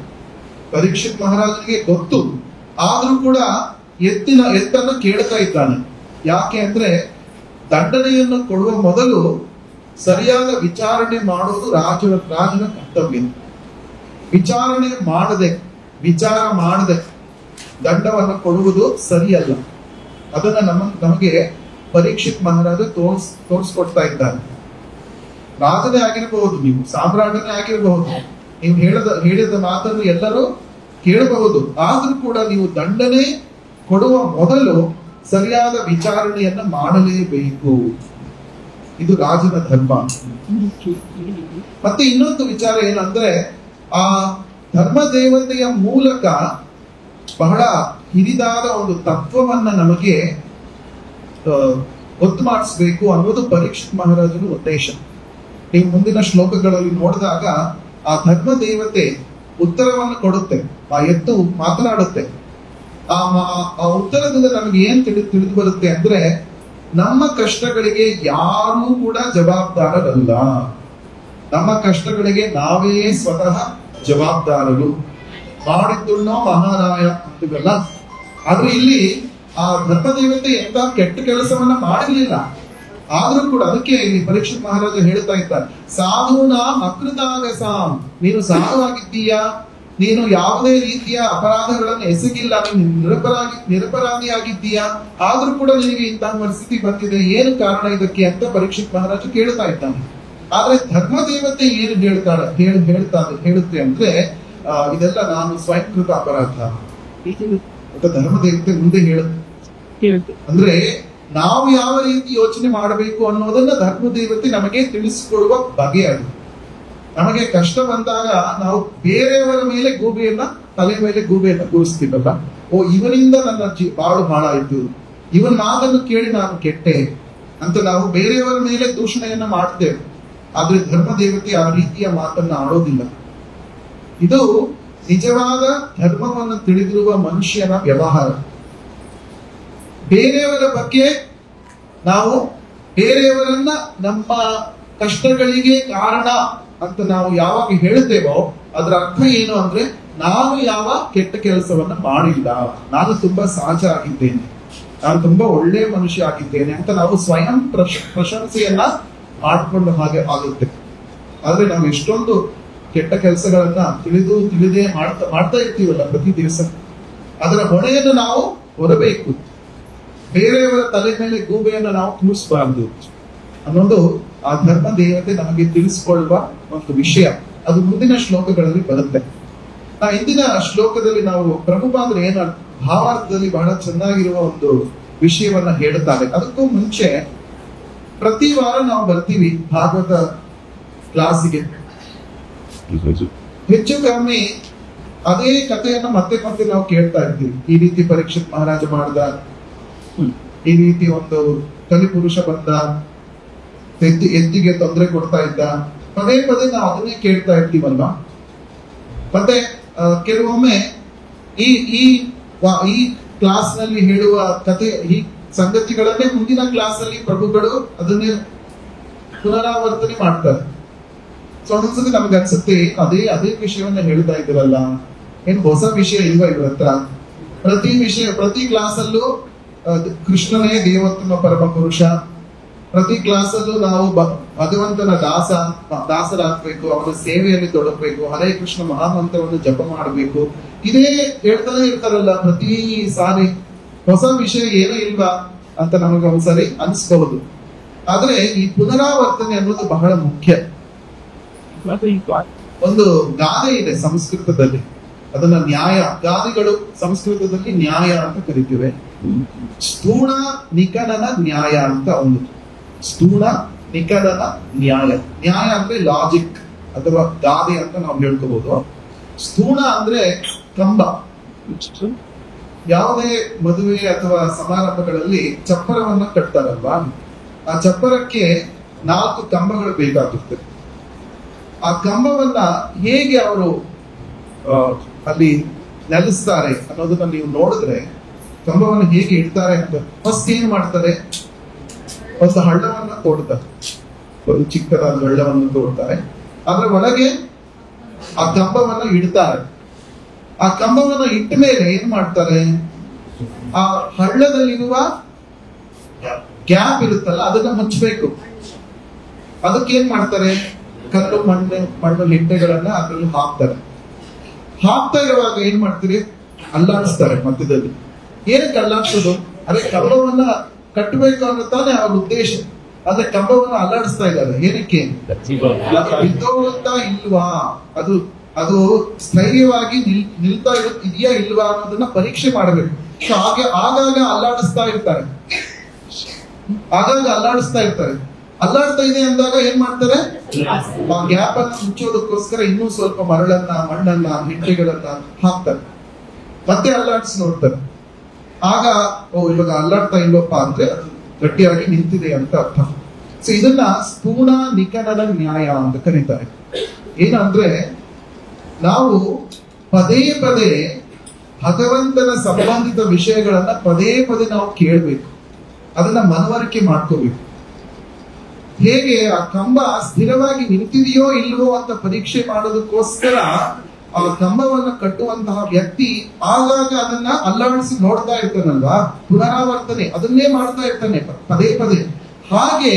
ಪರೀಕ್ಷಿತ್ ಮಹಾರಾಜನಿಗೆ ಗೊತ್ತು, ಆದ್ರೂ ಕೂಡ ಎತ್ತನ್ನು ಕೇಳ್ತಾ ಇದ್ದಾನೆ. ಯಾಕೆ ಅಂದ್ರೆ ದಂಡನೆಯನ್ನು ಕೊಡುವ ಮೊದಲು ಸರಿಯಾದ ವಿಚಾರಣೆ ಮಾಡೋದು ರಾಜನ ಕರ್ತವ್ಯ. ವಿಚಾರ ಮಾಡದೆ ದಂಡವನ್ನು ಕೊಡುವುದು ಸರಿಯಲ್ಲ. ಅದನ್ನ ನಮಗೆ ಪರೀಕ್ಷಿತ್ ಮಹಾರಾಜ ತೋರಿಸ್ಕೊಡ್ತಾ ಇದ್ದಾರೆ. ರಾಜನೇ ಆಗಿರಬಹುದು, ನೀವು ಸಾಮ್ರಾಟನೇ ಆಗಿರಬಹುದು, ನೀವು ಹೇಳಿದ ಮಾತನ್ನು ಎಲ್ಲರೂ ಕೇಳಬಹುದು. ಆದ್ರೂ ಕೂಡ ನೀವು ದಂಡನೆ ಕೊಡುವ ಮೊದಲು ಸರಿಯಾದ ವಿಚಾರಣೆಯನ್ನ ಮಾಡಲೇಬೇಕು. ಇದು ರಾಜನ ಧರ್ಮ. ಮತ್ತೆ ಇನ್ನೊಂದು ವಿಚಾರ ಏನಂದ್ರೆ, ಆ ಧರ್ಮ ದೇವತೆಯ ಮೂಲಕ ಬಹಳ ಹಿರಿದಾದ ಒಂದು ತತ್ವವನ್ನ ನಮಗೆ ಗೊತ್ತು ಮಾಡಿಸ್ಬೇಕು ಅನ್ನೋದು ಪರೀಕ್ಷಿತ್ ಮಹಾರಾಜನ ಉದ್ದೇಶ. ನೀವು ಮುಂದಿನ ಶ್ಲೋಕಗಳಲ್ಲಿ ನೋಡಿದಾಗ ಆ ಧರ್ಮ ದೇವತೆ ಉತ್ತರವನ್ನು ಕೊಡುತ್ತೆ, ಆ ಎತ್ತು ಮಾತನಾಡುತ್ತೆ. ಆ ಉತ್ತರದಿಂದ ನಮಗೆ ಏನ್ ತಿಳಿದು ಬರುತ್ತೆ ಅಂದ್ರೆ, ನಮ್ಮ ಕಷ್ಟಗಳಿಗೆ ಯಾರೂ ಕೂಡ ಜವಾಬ್ದಾರರಲ್ಲ. ನಮ್ಮ ಕಷ್ಟಗಳಿಗೆ ನಾವೇ ಸ್ವತಃ ಜವಾಬ್ದಾರರು. ಮಾಡಿದ್ದುಣ್ಣೋ ಮಹಾರಾಯ ಅಂತೀವಲ್ಲ, ಆದ್ರೆ ಇಲ್ಲಿ ಆ ಧರ್ಮದೇವತೆ ಎಂತ ಕೆಟ್ಟ ಕೆಲಸವನ್ನ ಮಾಡಿರ್ಲಿಲ್ಲ. ಆದ್ರೂ ಕೂಡ ಅದಕ್ಕೆ ಇಲ್ಲಿ ಪರೀಕ್ಷಿತ್ ಮಹಾರಾಜ ಹೇಳ್ತಾ ಇದ್ದಾರೆ, ಸಾಧುನಾ ಅಕೃತಾಗಸಾಂ, ನೀನು ಸಾಧುವಾಗಿದ್ದೀಯಾ, ನೀನು ಯಾವುದೇ ರೀತಿಯ ಅಪರಾಧಗಳನ್ನು ಎಸಗಿಲ್ಲ, ನೀನು ನಿರಪರಾಧಿಯಾಗಿದ್ದೀಯಾ, ಆದ್ರೂ ಕೂಡ ನಿನಗೆ ಇಂತಹ ಪರಿಸ್ಥಿತಿ ಬಂದಿದೆ, ಏನು ಕಾರಣ ಇದಕ್ಕೆ ಅಂತ ಪರೀಕ್ಷಿತ್ ಮಹಾರಾಜ ಕೇಳ್ತಾ ಇದ್ದಾನೆ. ಆದ್ರೆ ಧರ್ಮದೇವತೆ ಏನು ಹೇಳುತ್ತೆ ಅಂದ್ರೆ, ಇದೆಲ್ಲ ನಾನು ಸ್ವಯಂಕೃತ ಅಪರಾಧ ಅಂತ ಧರ್ಮದೇವತೆ ಮುಂದೆ ಹೇಳುತ್ತೆ. ಅಂದ್ರೆ ನಾವು ಯಾವ ರೀತಿ ಯೋಚನೆ ಮಾಡಬೇಕು ಅನ್ನೋದನ್ನ ಧರ್ಮದೇವತೆ ನಮಗೆ ತಿಳಿಸಿಕೊಡುವ ಬಗೆ ಅದು. ನಮಗೆ ಕಷ್ಟ ಬಂದಾಗ ನಾವು ಬೇರೆಯವರ ಮೇಲೆ ತಲೆ ಮೇಲೆ ಗೂಬೆಯನ್ನ ಕೂರಿಸ್ತೀವಲ್ಲ, ಇವನಿಂದ ನನ್ನ ಬಾಳು ಹಾಳಾಯ್ತು, ಇವನ್ ಮಾತನ್ನು ಕೇಳಿ ನಾನು ಕೆಟ್ಟೆ ಅಂತ ನಾವು ಬೇರೆಯವರ ಮೇಲೆ ದೂಷಣೆಯನ್ನ ಮಾಡ್ತೇವೆ. ಆದ್ರೆ ಧರ್ಮದೇವತೆ ಆ ರೀತಿಯ ಮಾತನ್ನ ಆಡೋದಿಲ್ಲ. ಇದು ನಿಜವಾದ ಧರ್ಮವನ್ನು ತಿಳಿದಿರುವ ಮನುಷ್ಯನ ವ್ಯವಹಾರ. ಬೇರೆಯವರ ಬಗ್ಗೆ ನಾವು ಬೇರೆಯವರನ್ನ ನಮ್ಮ ಕಷ್ಟಗಳಿಗೆ ಕಾರಣ ಅಂತ ನಾವು ಯಾವಾಗ ಹೇಳ್ತೇವೋ ಅದರ ಅರ್ಥ ಏನು ಅಂದ್ರೆ ನಾನು ಯಾವ ಕೆಟ್ಟ ಕೆಲಸವನ್ನ ಮಾಡಿಲ್ಲ, ನಾನು ತುಂಬಾ ಸಹಜ ಆಗಿದ್ದೇನೆ, ನಾನು ತುಂಬಾ ಒಳ್ಳೆ ಮನುಷ್ಯ ಆಗಿದ್ದೇನೆ ಅಂತ ನಾವು ಸ್ವಯಂ ಪ್ರಶಂಸೆಯನ್ನ ಮಾಡ್ಕೊಂಡು ಹಾಗೆ ಆಗುತ್ತೆ. ಆದ್ರೆ ನಾವು ಎಷ್ಟೊಂದು ಕೆಟ್ಟ ಕೆಲಸಗಳನ್ನ ತಿಳಿದೇ ಮಾಡ್ತಾ ಇರ್ತೀವಲ್ಲ ಪ್ರತಿ ದಿವಸ, ಅದರ ಹೊಣೆಯನ್ನು ನಾವು ಹೊರಬೇಕು. ಬೇರೆಯವರ ತಲೆ ಮೇಲೆ ಗೂಬೆಯನ್ನು ನಾವು ಕೂರಿಸಬಾರದು ಅನ್ನೋದು ಆ ಧರ್ಮ ದೇವತೆ ನಮಗೆ ತಿಳಿಸಿಕೊಳ್ಳುವ ಒಂದು ವಿಷಯ. ಅದು ಮುಂದಿನ ಶ್ಲೋಕಗಳಲ್ಲಿ ಬರುತ್ತೆ. ಇಂದಿನ ಶ್ಲೋಕದಲ್ಲಿ ನಾವು ಪ್ರಭುಪಾದರು ಏನ ಭಾವಾರ್ಥದಲ್ಲಿ ಬಹಳ ಚೆನ್ನಾಗಿರುವ ಒಂದು ವಿಷಯವನ್ನ ಹೇಳುತ್ತಾರೆ. ಅದಕ್ಕೂ ಮುಂಚೆ ಪ್ರತಿ ವಾರ ನಾವು ಬರ್ತೀವಿ ಭಾಗವತ ಕ್ಲಾಸಿಗೆ. ಹೆಚ್ಚು ಕಮ್ಮಿ ಅದೇ ಕಥೆಯನ್ನ ಮತ್ತೆ ಮತ್ತೆ ನಾವು ಕೇಳ್ತಾ ಇರ್ತೀವಿ. ಈ ರೀತಿ ಪರೀಕ್ಷಿತ್ ಮಹಾರಾಜ ಮಾಡ್ದ, ಈ ರೀತಿ ಒಂದು ಕಲಿಪುರುಷ ಬಂದ, ಎತ್ತಿಗೆ ತೊಂದರೆ ಕೊಡ್ತಾ ಇದ್ದ, ಪದೇ ಪದೇ ನಾವು ಅದನ್ನೇ ಕೇಳ್ತಾ ಇರ್ತೀವಲ್ವಾ. ಮತ್ತೆ ಕೆಲವೊಮ್ಮೆ ಈ ಕ್ಲಾಸ್ ನಲ್ಲಿ ಹೇಳುವ ಕಥೆ, ಈ ಸಂಗತಿಗಳನ್ನೇ ಮುಂದಿನ ಕ್ಲಾಸ್ ಅಲ್ಲಿ ಪ್ರಭುಗಳು ಅದನ್ನೇ ಪುನರಾವರ್ತನೆ ಮಾಡ್ತಾರೆ. ಸೊ ಒಂದೊಂದ್ಸತಿ ನಮ್ಗೆ ಅನ್ಸುತ್ತೆ ಅದೇ ವಿಷಯವನ್ನ ಹೇಳ್ತಾ ಇದ್ರಲ್ಲ, ಏನ್ ಹೊಸ ವಿಷಯ ಇಲ್ವಾ ಇವ್ರ ಹತ್ರ. ಪ್ರತಿ ಕ್ಲಾಸ್ ಅಲ್ಲೂ ಕೃಷ್ಣನೇ ದೇವೋತ್ತಮ ಪರಮ ಪುರುಷ, ಪ್ರತಿ ಕ್ಲಾಸ್ ಅಲ್ಲೂ ನಾವು ಭಗವಂತನ ದಾಸರಾಗಬೇಕು, ಅವನ ಸೇವೆಯಲ್ಲಿ ತೊಡಗಬೇಕು, ಹರೇ ಕೃಷ್ಣ ಮಹಾಮಂತ್ರವನ್ನು ಜಪ ಮಾಡಬೇಕು, ಇದೇ ಹೇಳ್ತಾನೆ ಇರ್ತಾರಲ್ಲ ಪ್ರತಿ ಸಾರಿ. ಹೊಸ ವಿಷಯ ಏನೂ ಇಲ್ವಾ ಅಂತ ನಮಗೆ ಒಂದ್ಸರಿ ಅನಿಸ್ಬಹುದು. ಆದ್ರೆ ಈ ಪುನರಾವರ್ತನೆ ಅನ್ನೋದು ಬಹಳ ಮುಖ್ಯ. ಒಂದು ಗಾದೆ ಇದೆ ಸಂಸ್ಕೃತದಲ್ಲಿ, ಅದನ್ನ ನ್ಯಾಯ, ಗಾದೆಗಳು ಸಂಸ್ಕೃತದಲ್ಲಿ ನ್ಯಾಯ ಅಂತ ಕರಿತೀವಿ. ಸ್ಥೂಣ ನಿಕಲನ ನ್ಯಾಯ ಅಂತ ಒಂದು. ಸ್ಥೂಣ ನಿಕಲನ ನ್ಯಾಯ. ನ್ಯಾಯ ಅಂದ್ರೆ ಲಾಜಿಕ್ ಅಥವಾ ಗಾದೆ ಅಂತ ನಾವು ಹೇಳ್ಕೋಬಹುದು. ಸ್ಥೂಣ ಅಂದ್ರೆ ಕಂಬ. ಯಾವುದೇ ಮದುವೆ ಅಥವಾ ಸಮಾರಂಭಗಳಲ್ಲಿ ಚಪ್ಪರವನ್ನ ಕಟ್ತಾರಲ್ವಾ, ಆ ಚಪ್ಪರಕ್ಕೆ 4 ಕಂಬಗಳು ಬೇಕಾಗುತ್ತೆ. ಆ ಕಂಬವನ್ನ ಹೇಗೆ ಅವರು ಅಲ್ಲಿ ನೆಲೆಸ್ತಾರೆ ಅನ್ನೋದನ್ನ ನೀವು ನೋಡಿದ್ರೆ, ಕಂಬವನ್ನು ಹೇಗೆ ಇಡ್ತಾರೆ ಅಂತ ಫಸ್ಟ್ ಏನ್ ಮಾಡ್ತಾರೆ, ಒಂದು ಹಳ್ಳವನ್ನ ತೋಡ್ತಾರೆ, ಒಂದು ಚಿಕ್ಕದಾದ ಹಳ್ಳವನ್ನು ತೋಡ್ತಾರೆ, ಅದರ ಒಳಗೆ ಆ ಕಂಬವನ್ನ ಇಡ್ತಾರೆ. ಆ ಕಂಬವನ್ನ ಇಟ್ಟ ಮೇಲೆ ಏನ್ ಮಾಡ್ತಾರೆ, ಆ ಹಳ್ಳದಲ್ಲಿರುವ ಗ್ಯಾಪ್ ಇರುತ್ತಲ್ಲ ಅದನ್ನ ಮುಚ್ಚಬೇಕು. ಅದಕ್ಕೆ ಏನ್ ಮಾಡ್ತಾರೆ, ಕಲ್ಲು ಮಣ್ಣು ಲಿಂಟೆಗಳನ್ನ ಅದರಲ್ಲಿ ಹಾಕ್ತಾ ಇರುವಾಗ ಏನ್ ಮಾಡ್ತೀರಿ, ಅಲ್ಲಾಡಿಸ್ತಾರೆ ಮಧ್ಯದಲ್ಲಿ. ಏನಕ್ಕೆ ಅಲ್ಲಾಡಿಸೋದು, ಅದೇ ಕಂಬವನ್ನ ಕಟ್ಟಬೇಕು ಅನ್ನೋ ತಾನೇ ಅವ್ರ ಉದ್ದೇಶ. ಆದ್ರೆ ಕಂಬವನ್ನ ಅಲ್ಲಾಡಿಸ್ತಾ ಇದ್ದಾರೆ, ಏನಕ್ಕೆ, ಬಿದ್ದೋಗುತ್ತಾ ಇಲ್ವಾ, ಅದು ಸ್ಥೈರ್ಯವಾಗಿ ನಿಲ್ತಾ ಇದೆಯಾ ಇಲ್ವಾ ಅನ್ನೋದನ್ನ ಪರೀಕ್ಷೆ ಮಾಡಬೇಕು. ಆಗಾಗ ಅಲ್ಲಾಡಿಸ್ತಾ ಇರ್ತಾರೆ. ಅಲ್ಲಾಡ್ತಾ ಇದೆ ಅಂದಾಗ ಏನ್ ಮಾಡ್ತಾರೆ, ಆ ಗ್ಯಾಪ್ ಅನ್ನ ಮುಚ್ಚೋದಕ್ಕೋಸ್ಕರ ಇನ್ನೂ ಸ್ವಲ್ಪ ಮಣ್ಣನ್ನ ಹಿಂಟೆಗಳನ್ನ ಹಾಕ್ತಾರೆ, ಮತ್ತೆ ಅಲ್ಲಾಡಿಸಿ ನೋಡ್ತಾರೆ. ಆಗ ಇವಾಗ ಅಲ್ಲಾಡ್ತಾ ಇಲ್ವಪ್ಪ ಅಂದ್ರೆ ಅದು ಗಟ್ಟಿಯಾಗಿ ನಿಂತಿದೆ ಅಂತ ಅರ್ಥ. ಸೊ ಇದನ್ನ ಸ್ಥೂಣ ನಿಕಲನ ನ್ಯಾಯ ಅಂತ ಕರೀತಾರೆ. ಏನಂದ್ರೆ ನಾವು ಪದೇ ಪದೇ ಭಗವಂತನ ಸಂಬಂಧಿತ ವಿಷಯಗಳನ್ನ ಪದೇ ಪದೇ ನಾವು ಕೇಳಬೇಕು, ಅದನ್ನ ಮನವರಿಕೆ ಮಾಡ್ಕೋಬೇಕು. ಹೇಗೆ ಆ ಕಂಬ ಸ್ಥಿರವಾಗಿ ನಿಂತಿದೆಯೋ ಇಲ್ವೋ ಅಂತ ಪರೀಕ್ಷೆ ಮಾಡೋದಕ್ಕೋಸ್ಕರ ಆ ಕಂಬವನ್ನ ಕಟ್ಟುವಂತಹ ವ್ಯಕ್ತಿ ಆಗಾಗ ಅದನ್ನ ಅಲ್ಲಾಡಿಸಿ ನೋಡ್ತಾ ಇರ್ತಾನಲ್ವಾ, ಪುನರಾವರ್ತನೆ ಅದನ್ನೇ ಮಾಡ್ತಾ ಇರ್ತಾನೆ ಪದೇ ಪದೇ. ಹಾಗೆ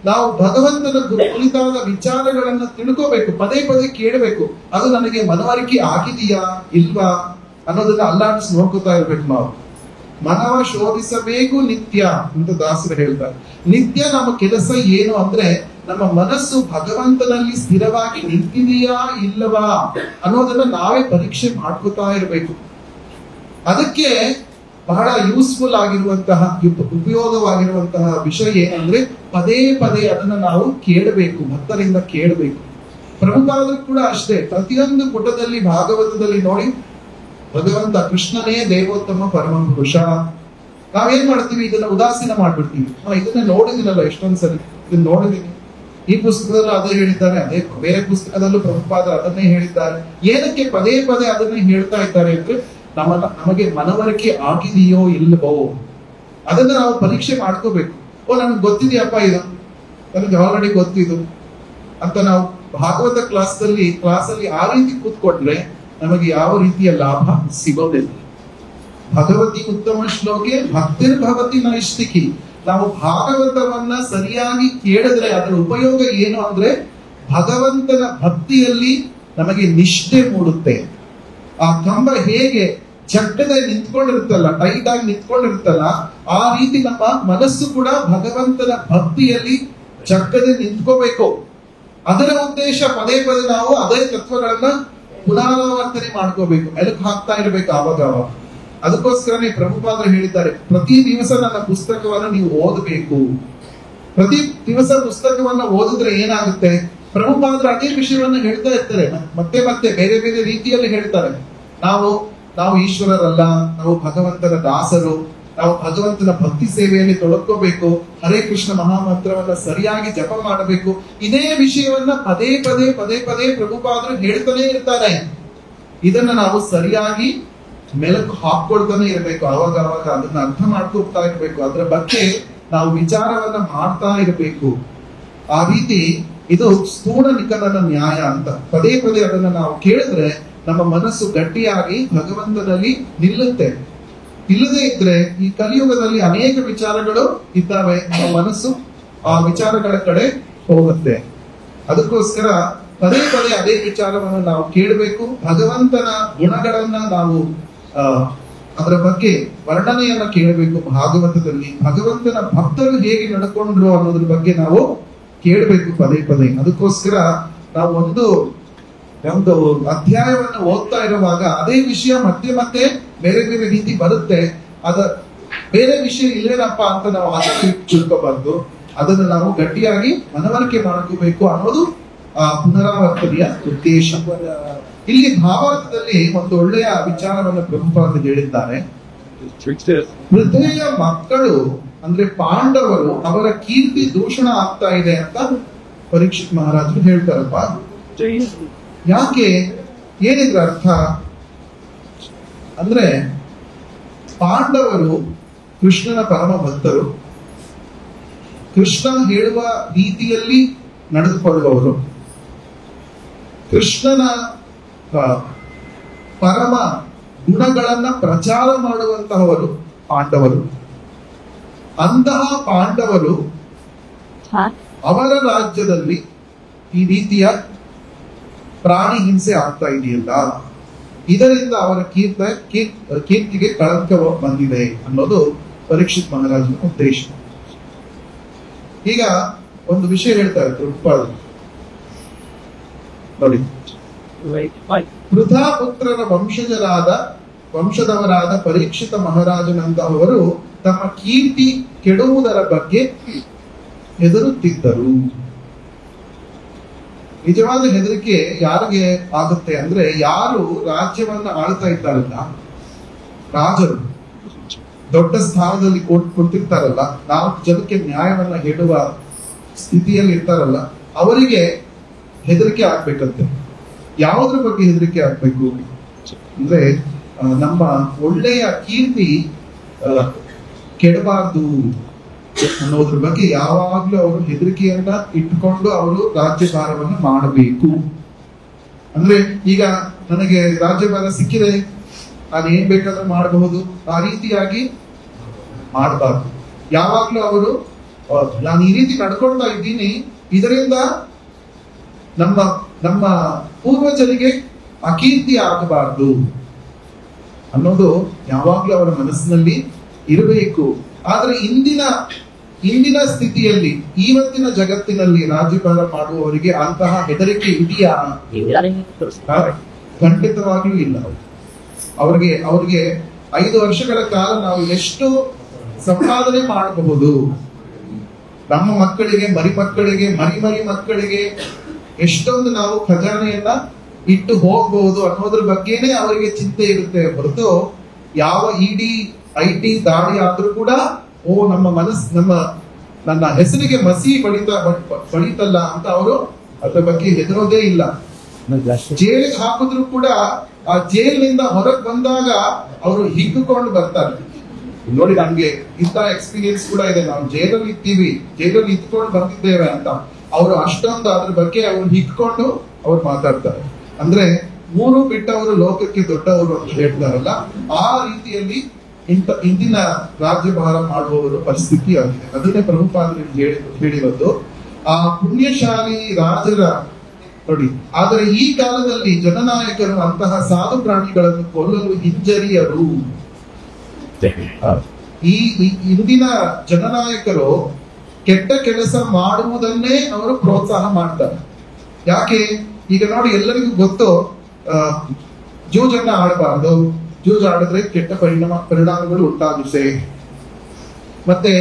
ನಾವು ಭಗವಂತನ ಕುರಿತಾದ ವಿಚಾರಗಳನ್ನ ತಿಳ್ಕೋಬೇಕು, ಪದೇ ಪದೇ ಕೇಳಬೇಕು. ಅದು ನನಗೆ ಮನವರಿಕೆ ಆಗಿದೆಯಾ ಇಲ್ವಾ ಅನ್ನೋದನ್ನ ಅಲ್ಲಾಡಿಸಿ ನೋಡ್ಕೋತಾ ಇರ್ಬೇಕು. ನಾವು ಮನವ ಶೋಧಿಸಬೇಕು ನಿತ್ಯ ಅಂತ ದಾಸರು ಹೇಳ್ತಾರೆ. ನಿತ್ಯ ನಮ್ಮ ಕೆಲಸ ಏನು ಅಂದ್ರೆ ನಮ್ಮ ಮನಸ್ಸು ಭಗವಂತನಲ್ಲಿ ಸ್ಥಿರವಾಗಿ ನಿಂತಿದೆಯಾ ಇಲ್ಲವಾ ಅನ್ನೋದನ್ನ ನಾವೇ ಪರೀಕ್ಷೆ ಮಾಡ್ಕೋತಾ ಇರಬೇಕು. ಅದಕ್ಕೆ ಬಹಳ ಯೂಸ್ಫುಲ್ ಆಗಿರುವಂತಹ ಉಪಯೋಗವಾಗಿರುವಂತಹ ವಿಷಯ ಏನಂದ್ರೆ ಪದೇ ಪದೇ ಅದನ್ನ ನಾವು ಕೇಳಬೇಕು, ಭಕ್ತರಿಂದ ಕೇಳಬೇಕು. ಪ್ರಭುಪಾದರು ಕೂಡ ಅಷ್ಟೇ, ಪ್ರತಿಯೊಂದು ಪುಟದಲ್ಲಿ ಭಾಗವತದಲ್ಲಿ ನೋಡಿ ಭಗವಂತ ಕೃಷ್ಣನೇ ದೇವೋತ್ತಮ ಪರಮ ಪುರುಷ. ನಾವೇನ್ ಮಾಡ್ತೀವಿ, ಇದನ್ನ ಉದಾಸೀನ ಮಾಡ್ಬಿಡ್ತೀವಿ. ಇದನ್ನ ನೋಡಿದಿನಲ್ಲ ಎಷ್ಟೊಂದ್ಸರಿ, ಇದನ್ನ ನೋಡಿದೀನಿ, ಈ ಪುಸ್ತಕದಲ್ಲೂ ಅದೇ ಹೇಳಿದ್ದಾರೆ, ಅದೇ ಬೇರೆ ಪುಸ್ತಕದಲ್ಲೂ ಪ್ರಭುಪಾದ ಅದನ್ನೇ ಹೇಳಿದ್ದಾರೆ. ಏನಕ್ಕೆ ಪದೇ ಪದೇ ಅದನ್ನೇ ಹೇಳ್ತಾ ಇದ್ದಾರೆ ಅಂದ್ರೆ ನಮಗೆ ಮನವರಿಕೆ ಆಗಿದೆಯೋ ಇಲ್ಲವೋ ಅದನ್ನ ನಾವು ಪರೀಕ್ಷೆ ಮಾಡ್ಕೋಬೇಕು. ನನಗೆ ಗೊತ್ತಿದೆಯಪ್ಪ, ಇದು ನನಗೆ ಆಲ್ರೆಡಿ ಗೊತ್ತಿದು ಅಂತ ನಾವು ಭಾಗವತ ಕ್ಲಾಸಲ್ಲಿ ಆ ರೀತಿ ಕೂತ್ಕೊಂಡ್ರೆ ನಮಗೆ ಯಾವ ರೀತಿಯ ಲಾಭ ಸಿಗೋದಿಲ್ಲ. ಭಗವತಿ ಉತ್ತಮ ಶ್ಲೋಕೆ ಭಕ್ತಿರ್ಭವತಿ ನೈಷ್ಠಿಕಿ. ನಾವು ಭಾಗವತವನ್ನ ಸರಿಯಾಗಿ ಕೇಳಿದ್ರೆ ಅದರ ಉಪಯೋಗ ಏನು ಅಂದ್ರೆ ಭಗವಂತನ ಭಕ್ತಿಯಲ್ಲಿ ನಮಗೆ ನಿಷ್ಠೆ ಮೂಡುತ್ತೆ. ಆ ಕಂಬ ಹೇಗೆ ಜಗ್ಗದೆ ನಿಂತ್ಕೊಂಡಿರುತ್ತಲ್ಲ, ಟೈಟ್ ಆಗಿ ನಿಂತ್ಕೊಂಡಿರುತ್ತಲ್ಲ, ಆ ರೀತಿ ನಮ್ಮ ಮನಸ್ಸು ಕೂಡ ಭಗವಂತನ ಭಕ್ತಿಯಲ್ಲಿ ಜಗ್ಗದೆ ನಿಂತ್ಕೋಬೇಕು. ಅದರ ಉದ್ದೇಶ ಪದೇ ಪದೇ ನಾವು ಅದೇ ತತ್ವಗಳನ್ನ ಪುನರಾವರ್ತನೆ ಮಾಡ್ಕೋಬೇಕು, ಮೆಲುಕು ಹಾಕ್ತಾ ಇರ್ಬೇಕು ಆವಾಗ. ಅದಕ್ಕೋಸ್ಕರನೇ ಪ್ರಭುಪಾದರು ಹೇಳಿದ್ದಾರೆ, ಪ್ರತಿ ದಿವಸ ನನ್ನ ಪುಸ್ತಕವನ್ನು ನೀವು ಓದಬೇಕು. ಪ್ರತಿ ದಿವಸ ಪುಸ್ತಕವನ್ನ ಓದಿದ್ರೆ ಏನಾಗುತ್ತೆ, ಪ್ರಭುಪಾದರು ಅದೇ ವಿಷಯವನ್ನ ಹೇಳ್ತಾ ಇರ್ತಾರೆ, ಮತ್ತೆ ಮತ್ತೆ ಬೇರೆ ಬೇರೆ ರೀತಿಯಲ್ಲಿ ಹೇಳ್ತಾರೆ. ನಾವು ಈಶ್ವರರಲ್ಲ, ನಾವು ಭಗವಂತನ ದಾಸರು, ನಾವು ಭಗವಂತನ ಭಕ್ತಿ ಸೇವೆಯಲ್ಲಿ ತೊಡಕೋಬೇಕು, ಹರೇ ಕೃಷ್ಣ ಮಹಾಮಂತ್ರವನ್ನ ಸರಿಯಾಗಿ ಜಪ ಮಾಡಬೇಕು. ಇದೇ ವಿಷಯವನ್ನ ಪದೇ ಪದೇ ಪದೇ ಪದೇ ಪ್ರಭುಪಾದರು ಹೇಳ್ತಾನೆ ಇರ್ತಾರೆ. ಇದನ್ನ ನಾವು ಸರಿಯಾಗಿ ಮೆಲುಕು ಹಾಕೊಳ್ತಾನೆ ಇರಬೇಕು. ಅವಾಗ ಅದನ್ನ ಅರ್ಥ ಮಾಡ್ಕೊಳ್ತಾ ಇರ್ಬೇಕು, ಅದರ ಬಗ್ಗೆ ನಾವು ವಿಚಾರವನ್ನ ಮಾಡ್ತಾ ಇರಬೇಕು. ಆ ರೀತಿ ಇದು ಸ್ಥೂಲ ನಿಕಲನ ನ್ಯಾಯ ಅಂತ ಪದೇ ಪದೇ ಅದನ್ನ ನಾವು ಕೇಳಿದ್ರೆ ನಮ್ಮ ಮನಸ್ಸು ಗಟ್ಟಿಯಾಗಿ ಭಗವಂತನಲ್ಲಿ ನಿಲ್ಲುತ್ತೆ. ಇಲ್ಲದೆ ಇದ್ರೆ ಈ ಕಲಿಯುಗದಲ್ಲಿ ಅನೇಕ ವಿಚಾರಗಳು ಇದ್ದಾವೆ, ನಮ್ಮ ಮನಸ್ಸು ಆ ವಿಚಾರಗಳ ಕಡೆ ಹೋಗುತ್ತೆ. ಅದಕ್ಕೋಸ್ಕರ ಪದೇ ಪದೇ ಅದೇ ವಿಚಾರವನ್ನು ನಾವು ಕೇಳಬೇಕು. ಭಗವಂತನ ಗುಣಗಳನ್ನ ನಾವು ಅದರ ಬಗ್ಗೆ ವರ್ಣನೆಯನ್ನ ಕೇಳಬೇಕು. ಭಾಗವತದಲ್ಲಿ ಭಗವಂತನ ಭಕ್ತರು ಹೇಗೆ ನಡ್ಕೊಂಡ್ರು ಅನ್ನೋದ್ರ ಬಗ್ಗೆ ನಾವು ಕೇಳಬೇಕು ಪದೇ ಪದೇ. ಅದಕ್ಕೋಸ್ಕರ ನಾವು ಒಂದು ಅಧ್ಯಾಯವನ್ನು ಓದ್ತಾ ಇರುವಾಗ ಅದೇ ವಿಷಯ ಮತ್ತೆ ಮತ್ತೆ ಬೇರೆ ಬೇರೆ ರೀತಿ ಬರುತ್ತೆ. ಬೇರೆ ವಿಷಯ ಇಲ್ಲೇನಪ್ಪ ಅಂತ ನಾವು ಆಸಕ್ತಿ ತಿಳ್ಕೋಬಾರ್ದು, ಅದನ್ನು ನಾವು ಗಟ್ಟಿಯಾಗಿ ಮನವರಿಕೆ ಮಾಡ್ಕೋಬೇಕು ಅನ್ನೋದು ಆ ಪುನರಾವರ್ತನೆಯ ಉದ್ದೇಶ. ಇಲ್ಲಿ ಭಾವಾರ್ಥದಲ್ಲಿ ಒಂದು ಒಳ್ಳೆಯ ವಿಚಾರವನ್ನು ಪ್ರಭುಪಾದರು ಹೇಳಿದ್ದಾರೆ. ಪೃಥ್ವಿಯ ಮಕ್ಕಳು ಅಂದ್ರೆ ಪಾಂಡವರು, ಅವರ ಕೀರ್ತಿ ದೂಷಣ ಆಗ್ತಾ ಇದೆ ಅಂತ ಪರೀಕ್ಷಿತ್ ಮಹಾರಾಜರು ಹೇಳ್ತಾರಪ್ಪ. ಯಾಕೆ, ಏನಿದ್ರ ಅರ್ಥ ಅಂದ್ರೆ ಪಾಂಡವರು ಕೃಷ್ಣನ ಪರಮ ಭಕ್ತರು, ಕೃಷ್ಣ ಹೇಳುವ ರೀತಿಯಲ್ಲಿ ನಡೆದುಕೊಳ್ಳುವವರು, ಕೃಷ್ಣನ ಪರಮ ಗುಣಗಳನ್ನ ಪ್ರಚಾರ ಮಾಡುವಂತಹವರು ಪಾಂಡವರು. ಅಂತಹ ಪಾಂಡವರು ಅವರ ರಾಜ್ಯದಲ್ಲಿ ಈ ರೀತಿಯ ಪ್ರಾಣಿ ಹಿಂಸೆ ಆಗ್ತಾ ಇದೆಯಲ್ಲ, ಇದರಿಂದ ಅವರ ಕೀರ್ತಿಗೆ ಕಳಂಕ ಬಂದಿದೆ ಅನ್ನೋದು ಪರೀಕ್ಷಿತ್ ಮಹಾರಾಜನ ಉದ್ದೇಶ. ಈಗ ಒಂದು ವಿಷಯ ಹೇಳ್ತಾರೆ ಪ್ರಭುಪಾದರು ನೋಡಿ. ಪೃಥಾಪುತ್ರರ ವಂಶದವರಾದ ಪರೀಕ್ಷಿತ ಮಹಾರಾಜನಂತಹವರು ತಮ್ಮ ಕೀರ್ತಿ ಕೆಡುವುದರ ಬಗ್ಗೆ ಹೆದರುತ್ತಿದ್ದರು. ನಿಜವಾದ ಹೆದರಿಕೆ ಯಾರಿಗೆ ಆಗುತ್ತೆ ಅಂದ್ರೆ, ಯಾರು ರಾಜ್ಯವನ್ನ ಆಳ್ತಾ ಇದ್ದಾರಲ್ಲ, ರಾಜರು ದೊಡ್ಡ ಸ್ಥಾನದಲ್ಲಿ ಕೊಡ್ತಿರ್ತಾರಲ್ಲ, 4 ಜನಕ್ಕೆ ನ್ಯಾಯವನ್ನ ಹೇಳುವ ಸ್ಥಿತಿಯಲ್ಲಿ ಇರ್ತಾರಲ್ಲ, ಅವರಿಗೆ ಹೆದರಿಕೆ ಆಗ್ಬೇಕಂತೆ. ಯಾವುದ್ರ ಬಗ್ಗೆ ಹೆದರಿಕೆ ಆಗ್ಬೇಕು ಅಂದ್ರೆ, ನಮ್ಮ ಒಳ್ಳೆಯ ಕೀರ್ತಿ ಕೆಡಬಾರ್ದು ಅನ್ನೋದ್ರ ಬಗ್ಗೆ ಯಾವಾಗ್ಲೂ ಅವರು ಹೆದರಿಕೆಯನ್ನ ಇಟ್ಕೊಂಡು ಅವರು ರಾಜ್ಯಭಾರವನ್ನು ಮಾಡಬೇಕು. ಅಂದ್ರೆ ಈಗ ನನಗೆ ರಾಜ್ಯಭಾರ ಸಿಕ್ಕಿದೆ, ನಾನು ಏನ್ ಬೇಕಾದ್ರೂ ಮಾಡಬಹುದು, ಆ ರೀತಿಯಾಗಿ ಮಾಡಬಾರ್ದು. ಯಾವಾಗ್ಲೂ ಅವರು ನಾನು ಈ ರೀತಿ ನಡ್ಕೊಳ್ತಾ ಇದ್ದೀನಿ, ಇದರಿಂದ ನಮ್ಮ ಪೂರ್ವಜರಿಗೆ ಅಕೀರ್ತಿ ಆಗಬಾರ್ದು ಅನ್ನೋದು ಯಾವಾಗ್ಲೂ ಅವರ ಮನಸ್ಸಿನಲ್ಲಿ ಇರಬೇಕು. ಆದ್ರೆ ಇಂದಿನ ಸ್ಥಿತಿಯಲ್ಲಿ, ಇವತ್ತಿನ ಜಗತ್ತಿನಲ್ಲಿ ರಾಜ್ಯಭಾರ ಮಾಡುವವರಿಗೆ ಅಂತಹ ಹೆದರಿಕೆ ಇದೆಯಾ? ಖಂಡಿತವಾಗ್ಲೂ ಇಲ್ಲ. ಅವ್ರಿಗೆ 5 ವರ್ಷಗಳ ಕಾಲ ನಾವು ಎಷ್ಟು ಸಂಪಾದನೆ ಮಾಡಬಹುದು, ನಮ್ಮ ಮಕ್ಕಳಿಗೆ, ಮರಿ ಮಕ್ಕಳಿಗೆ ಎಷ್ಟೊಂದು ನಾವು ಖಜಾನೆಯನ್ನ ಇಟ್ಟು ಹೋಗಬಹುದು ಅನ್ನೋದ್ರ ಬಗ್ಗೆನೇ ಅವರಿಗೆ ಚಿಂತೆ ಇರುತ್ತೆ ಹೊರತು, ಯಾವ ಇಡಿ IT ದಾಳಿ ಆದ್ರೂ ಕೂಡ ನನ್ನ ಹೆಸರಿಗೆ ಮಸಿ ಬಳಿತಲ್ಲ ಅಂತ ಅವರು ಅದ್ರ ಬಗ್ಗೆ ಹೆದರೋದೇ ಇಲ್ಲ. ಜೈಲಿಗೆ ಹಾಕಿದ್ರು ಕೂಡ ಆ ಜೈಲಿನಿಂದ ಹೊರಗೆ ಬಂದಾಗ ಅವರು ಹಿಗ್ಗಿಕೊಂಡು ಬರ್ತಾರೆ. ನೋಡಿ, ನಮ್ಗೆ ಇಂಥ ಎಕ್ಸ್ಪೀರಿಯನ್ಸ್ ಕೂಡ ಇದೆ. ನಾವು ಜೈಲಲ್ಲಿ ಇದ್ದೀವಿ, ಜೈಲಲ್ಲಿ ಇದ್ಕೊಂಡು ಬಂದಿದ್ದೇವೆ ಅಂತ ಅವರು ಅಷ್ಟೊಂದು ಅದ್ರ ಬಗ್ಗೆ ಅವ್ರು ಹಿಡ್ಕೊಂಡು ಅವ್ರು ಮಾತಾಡ್ತಾರೆ. ಅಂದ್ರೆ ಮೂರು ಬಿಟ್ಟವರು ಲೋಕಕ್ಕೆ ದೊಡ್ಡವರು ಅಂತ ಹೇಳ್ತಾರಲ್ಲ, ಆ ರೀತಿಯಲ್ಲಿ ಇಂದಿನ ರಾಜ್ಯಭಾರ ಮಾಡುವವರು ಪರಿಸ್ಥಿತಿ ಆಗಿದೆ. ಅದನ್ನೇ ಪ್ರಭುಪಾದರು ಹೇಳಿರೋದು. ಆ ಪುಣ್ಯಶಾಲಿ ರಾಜರ ನೋಡಿ, ಆದರೆ ಈ ಕಾಲದಲ್ಲಿ ಜನನಾಯಕರು ಅಂತಹ ಸಾಧು ಪ್ರಾಣಿಗಳನ್ನು ಕೊಲ್ಲಲು ಹಿಂಜರಿಯರು. ಈ ಇಂದಿನ ಜನನಾಯಕರು ಕೆಟ್ಟ ಕೆಲಸ ಮಾಡುವುದನ್ನೇ ಅವರು ಪ್ರೋತ್ಸಾಹ ಮಾಡ್ತಾರೆ. ಯಾಕೆ? ಈಗ ನೋಡಿ, ಎಲ್ಲರಿಗೂ ಗೊತ್ತು, ಜೂಜನ್ನ ಆಡಬಾರ್ದು, ಜೂಜ್ ಆಡಿದ್ರೆ ಕೆಟ್ಟ ಪರಿಣಾಮಗಳು ಉಂಟಾಗುತ್ತೆ. ಮತ್ತೆ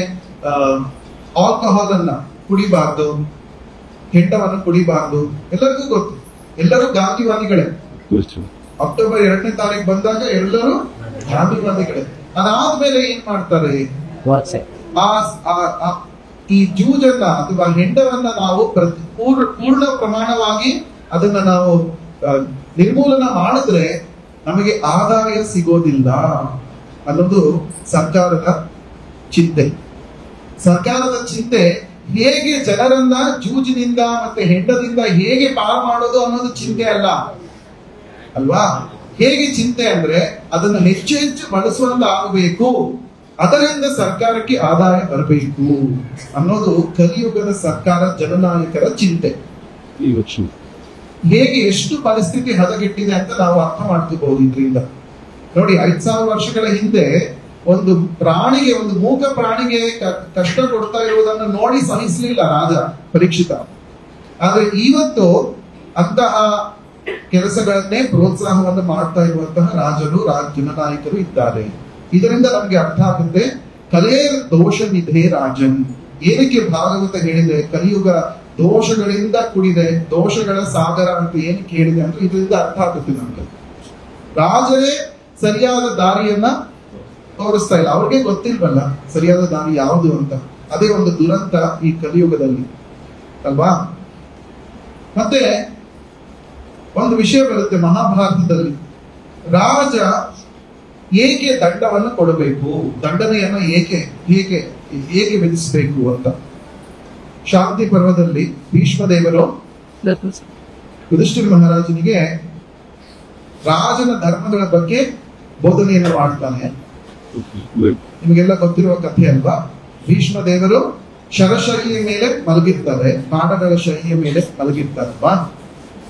ಆಲ್ಕೋಹಾಲ್ ಅನ್ನ ಕುಡಿಬಾರ್ದು, ಹೆಂಡವನ್ನು ಕುಡಿಬಾರ್ದು, ಎಲ್ಲರಿಗೂ ಗೊತ್ತು. ಎಲ್ಲರೂ ಗಾಂಧಿವಾದಿಗಳೇ. ಅಕ್ಟೋಬರ್ 2ನೇ ತಾರೀಕು ಬಂದಾಗ ಎಲ್ಲರೂ ಗಾಂಧಿವಾದಿಗಳೇ. ಅದಾದ್ಮೇಲೆ ಏನ್ ಮಾಡ್ತಾರೆ? ಈ ಜೂಜನ್ನ ಅಥವಾ ಹೆಂಡವನ್ನ ನಾವು ಪೂರ್ಣ ಪ್ರಮಾಣವಾಗಿ ಅದನ್ನ ನಾವು ನಿರ್ಮೂಲನ ಮಾಡಿದ್ರೆ ನಮಗೆ ಆದಾಯ ಸಿಗೋದಿಲ್ಲ ಅನ್ನೋದು ಸರ್ಕಾರದ ಚಿಂತೆ. ಸರ್ಕಾರದ ಚಿಂತೆ ಹೇಗೆ ಜನರನ್ನ ಜೂಜಿನಿಂದ ಮತ್ತೆ ಹೆಂಡದಿಂದ ಹೇಗೆ ಪಾರು ಮಾಡೋದು ಅನ್ನೋದು ಚಿಂತೆ ಅಲ್ಲ ಅಲ್ವಾ? ಹೇಗೆ ಚಿಂತೆ ಅಂದ್ರೆ ಅದನ್ನು ಹೆಚ್ಚು ಹೆಚ್ಚು ಬಳಸುವಂತಾಗಬೇಕು, ಅದರಿಂದ ಸರ್ಕಾರಕ್ಕೆ ಆದಾಯ ಬರಬೇಕು ಅನ್ನೋದು ಕಲಿಯುಗದ ಸರ್ಕಾರ ಜನನಾಯಕರ ಚಿಂತೆ. ಹೇಗೆ ಎಷ್ಟು ಪರಿಸ್ಥಿತಿ ಹದಗೆಟ್ಟಿದೆ ಅಂತ ನಾವು ಅರ್ಥ ಮಾಡ್ಕೋಬಹುದು ಇದರಿಂದ. ನೋಡಿ, 5000 ವರ್ಷಗಳ ಹಿಂದೆ ಒಂದು ಪ್ರಾಣಿಗೆ, ಒಂದು ಮೂಕ ಪ್ರಾಣಿಗೆ ಕಷ್ಟ ಕೊಡ್ತಾ ಇರುವುದನ್ನು ನೋಡಿ ಸಹಿಸಲಿಲ್ಲ ರಾಜ ಪರೀಕ್ಷಿತ. ಆದ್ರೆ ಇವತ್ತು ಅಂತಹ ಕೆಲಸಗಳನ್ನೇ ಪ್ರೋತ್ಸಾಹವನ್ನು ಮಾಡ್ತಾ ಇರುವಂತಹ ರಾಜರು, ಜನನಾಯಕರು ಇದ್ದಾರೆ. ಇದರಿಂದ ನಮ್ಗೆ ಅರ್ಥ ಆಗುತ್ತೆ, ಕಲೆ ದೋಷ ನಿಧೆ ರಾಜನ್. ಏನಕ್ಕೆ ಭಾಗವತ ಹೇಳಿದೆ ಕಲಿಯುಗ ದೋಷಗಳಿಂದ ಕೂಡಿದೆ, ದೋಷಗಳ ಸಾಗರ ಅಂತ ಏನಕ್ಕೆ ಹೇಳಿದೆ ಅಂದ್ರೆ ಇದರಿಂದ ಅರ್ಥ ಆಗುತ್ತೆ ನಮ್ಗೆ. ರಾಜರೇ ಸರಿಯಾದ ದಾರಿಯನ್ನ ತೋರಿಸ್ತಾ ಇಲ್ಲ, ಅವ್ರಿಗೆ ಗೊತ್ತಿಲ್ವಲ್ಲ ಸರಿಯಾದ ದಾರಿ ಯಾವುದು ಅಂತ. ಅದೇ ಒಂದು ದುರಂತ ಈ ಕಲಿಯುಗದಲ್ಲಿ ಅಲ್ವಾ? ಮತ್ತೆ ಒಂದು ವಿಷಯ ಬರುತ್ತೆ ಮಹಾಭಾರತದಲ್ಲಿ, ರಾಜ ಏಕೆ ದಂಡವನ್ನು ಕೊಡಬೇಕು, ದಂಡನೆಯನ್ನು ಹೇಗೆ ವಿಧಿಸಬೇಕು ಅಂತ. ಶಾಂತಿ ಪರ್ವದಲ್ಲಿ ಭೀಷ್ಮದೇವರು ಯುಧಿಷ್ಠಿರ ಮಹಾರಾಜನಿಗೆ ರಾಜನ ಧರ್ಮಗಳ ಬಗ್ಗೆ ಬೋಧನೆಯನ್ನು ಮಾಡ್ತಾನೆ. ನಿಮಗೆಲ್ಲ ಗೊತ್ತಿರುವ ಕಥೆ ಅಲ್ವಾ? ಭೀಷ್ಮದೇವರು ಶರಶೈಲಿಯ ಮೇಲೆ ಮಲಗಿರ್ತಾರೆ, ಪಾಂಡವರ ಶೈಲಿಯ ಮೇಲೆ ಮಲಗಿರ್ತಾರಲ್ವಾ?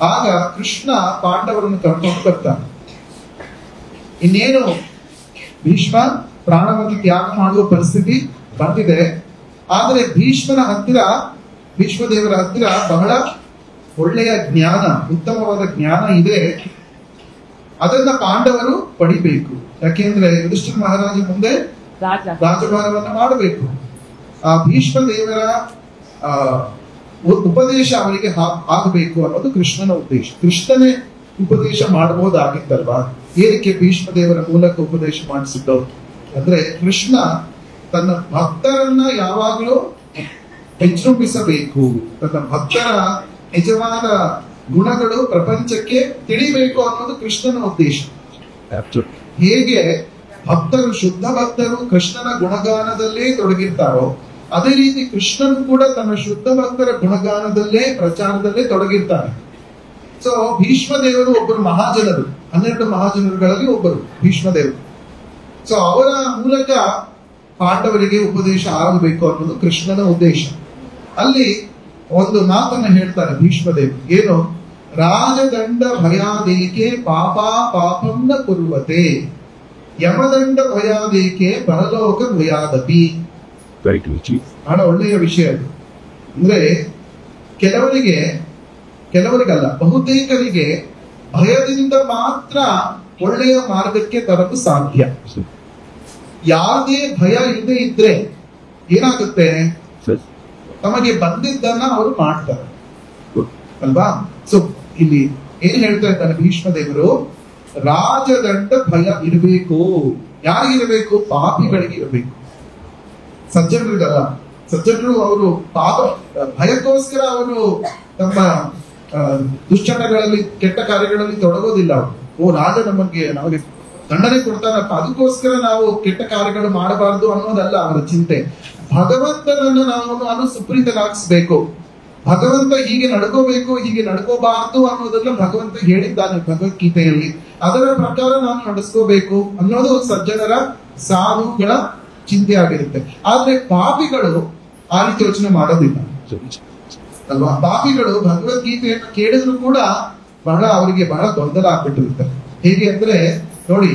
ಆಗ ಕೃಷ್ಣ ಪಾಂಡವರನ್ನು ಕರ್ಕೊಂಡು ಬರ್ತಾನೆ. ಇನ್ನೇನು ಭೀಷ್ಮ ಪ್ರಾಣವನ್ನು ತ್ಯಾಗ ಮಾಡುವ ಪರಿಸ್ಥಿತಿ ಬಂದಿದೆ. ಆದರೆ ಭೀಷ್ಮದೇವರ ಹತ್ತಿರ ಬಹಳ ಒಳ್ಳೆಯ ಜ್ಞಾನ, ಉತ್ತಮವಾದ ಜ್ಞಾನ ಇದೆ. ಅದನ್ನ ಪಾಂಡವರು ಪಡಿಬೇಕು. ಯಾಕೆಂದ್ರೆ ಯುಧಿಷ್ಠಿರ ಮಹಾರಾಜ ಮುಂದೆ ರಾಜಭಾರವನ್ನು ಮಾಡಬೇಕು. ಆ ಭೀಷ್ಮದೇವರ ಉಪದೇಶ ಅವರಿಗೆ ಆಗಬೇಕು ಅನ್ನೋದು ಕೃಷ್ಣನ ಉದ್ದೇಶ. ಕೃಷ್ಣನೇ ಉಪದೇಶ ಮಾಡಬಹುದಾಗಿತ್ತಲ್ವಾ? ಏನಕ್ಕೆ ಭೀಷ್ಮದೇವರ ಮೂಲಕ ಉಪದೇಶ ಮಾಡಿಸಿದ್ದವು ಅಂದ್ರೆ, ಕೃಷ್ಣ ತನ್ನ ಭಕ್ತರನ್ನ ಯಾವಾಗಲೂ ವಿಜೃಂಭಿಸಬೇಕು, ತನ್ನ ಭಕ್ತರ ನಿಜವಾದ ಗುಣಗಳು ಪ್ರಪಂಚಕ್ಕೆ ತಿಳಿಬೇಕು ಅನ್ನೋದು ಕೃಷ್ಣನ ಉದ್ದೇಶ. ಹೇಗೆ ಭಕ್ತರು, ಶುದ್ಧ ಭಕ್ತರು ಕೃಷ್ಣನ ಗುಣಗಾನದಲ್ಲೇ ತೊಡಗಿರ್ತಾರೋ, ಅದೇ ರೀತಿ ಕೃಷ್ಣನು ಕೂಡ ತನ್ನ ಶುದ್ಧ ಭಕ್ತರ ಗುಣಗಾನದಲ್ಲೇ, ಪ್ರಚಾರದಲ್ಲೇ ತೊಡಗಿರ್ತಾರೆ. ಸೊ ಭೀಷ್ಮದೇವರು ಒಬ್ಬರು ಮಹಾಜನರು, 12 ಮಹಾಜನರುಗಳಲ್ಲಿ ಒಬ್ಬರು ಭೀಷ್ಮದೇವರು. ಸೊ ಅವರ ಮೂಲಕ ಪಾಂಡವರಿಗೆ ಉಪದೇಶ ಆಗಬೇಕು ಅನ್ನೋದು ಕೃಷ್ಣನ ಉದ್ದೇಶ. ಅಲ್ಲಿ ಒಂದು ಮಾತನ್ನ ಹೇಳ್ತಾರೆ ಭೀಷ್ಮದೇವರು, ಏನು? ರಾಜದಂಡ ಭಯಾದೇಕೆ ಪಾಪಂನ ಕುರುವತೆ, ಯಮದಂಡ ಭಯಾದೇಕೆ ಪರಲೋಕ ಭಯಾದಪಿ. ಬಹಳ ಒಳ್ಳೆಯ ವಿಷಯ ಅದು. ಅಂದ್ರೆ ಕೆಲವರಿಗಲ್ಲ, ಬಹುತೇಕರಿಗೆ ಭಯದಿಂದ ಮಾತ್ರ ಒಳ್ಳೆಯ ಮಾರ್ಗಕ್ಕೆ ತರಲು ಸಾಧ್ಯ. ಯಾವುದೇ ಭಯ ಇಲ್ಲದೆ ಇದ್ರೆ ಏನಾಗುತ್ತೆ? ತಮಗೆ ಬಂದಿದ್ದನ್ನ ಅವರು ಮಾಡ್ತಾರೆ ಅಲ್ವಾ? ಸೊ ಇಲ್ಲಿ ಏನ್ ಹೇಳ್ತಾ ಇದ್ದಾನೆ ಭೀಷ್ಮದೇವರು? ರಾಜದಂಡ ಭಯ ಇರಬೇಕು. ಯಾರಿಗಿರಬೇಕು? ಪಾಪಿಗಳಿಗೆ ಇರಬೇಕು, ಸಜ್ಜನರಿಗಲ್ಲ. ಸಜ್ಜನರು ಅವರು ಭಯಕ್ಕೋಸ್ಕರ ಅವರು ತಮ್ಮ ದುಶ್ಚಟಗಳಲ್ಲಿ, ಕೆಟ್ಟ ಕಾರ್ಯಗಳಲ್ಲಿ ತೊಡಗೋದಿಲ್ಲ. ಅವರು ರಾಜ ನಮಗೆ ದಂಡನೆ ಕೊಡ್ತಾರಪ್ಪ. ಅದಕ್ಕೋಸ್ಕರ ನಾವು ಕೆಟ್ಟ ಕಾರ್ಯಗಳು ಮಾಡಬಾರದು ಅನ್ನೋದಲ್ಲ ಅವರ ಚಿಂತೆ. ಭಗವಂತನನ್ನು ನಾನು ಸುಪ್ರೀತನಾಗಿಸ್ಬೇಕು, ಭಗವಂತ ಹೀಗೆ ನಡ್ಕೋಬೇಕು, ಹೀಗೆ ನಡ್ಕೋಬಾರ್ದು ಅನ್ನೋದನ್ನ ಭಗವಂತ ಹೇಳಿದ್ದಾನೆ ಭಗವದ್ಗೀತೆಯಲ್ಲಿ. ಅದರ ಪ್ರಕಾರ ನಾನು ನಡೆಸ್ಕೋಬೇಕು ಅನ್ನೋದು ಸಜ್ಜನರ ಸಾಧುಗಳ ಚಿಂತೆ ಆಗಿರುತ್ತೆ. ಆದ್ರೆ ಪಾಪಿಗಳು ಆ ರೀತಿ ಯೋಚನೆ ಮಾಡೋದಿಲ್ಲ ಅಲ್ವಾ. ಪಾಪಿಗಳು ಭಗವದ್ಗೀತೆಯನ್ನು ಕೇಳಿದ್ರು ಕೂಡ ಅವರಿಗೆ ಬಹಳ ಗೊಂದಲ ಆಗ್ಬಿಟ್ಟಿರುತ್ತೆ. ಹೇಗೆ ಅಂದ್ರೆ ನೋಡಿ,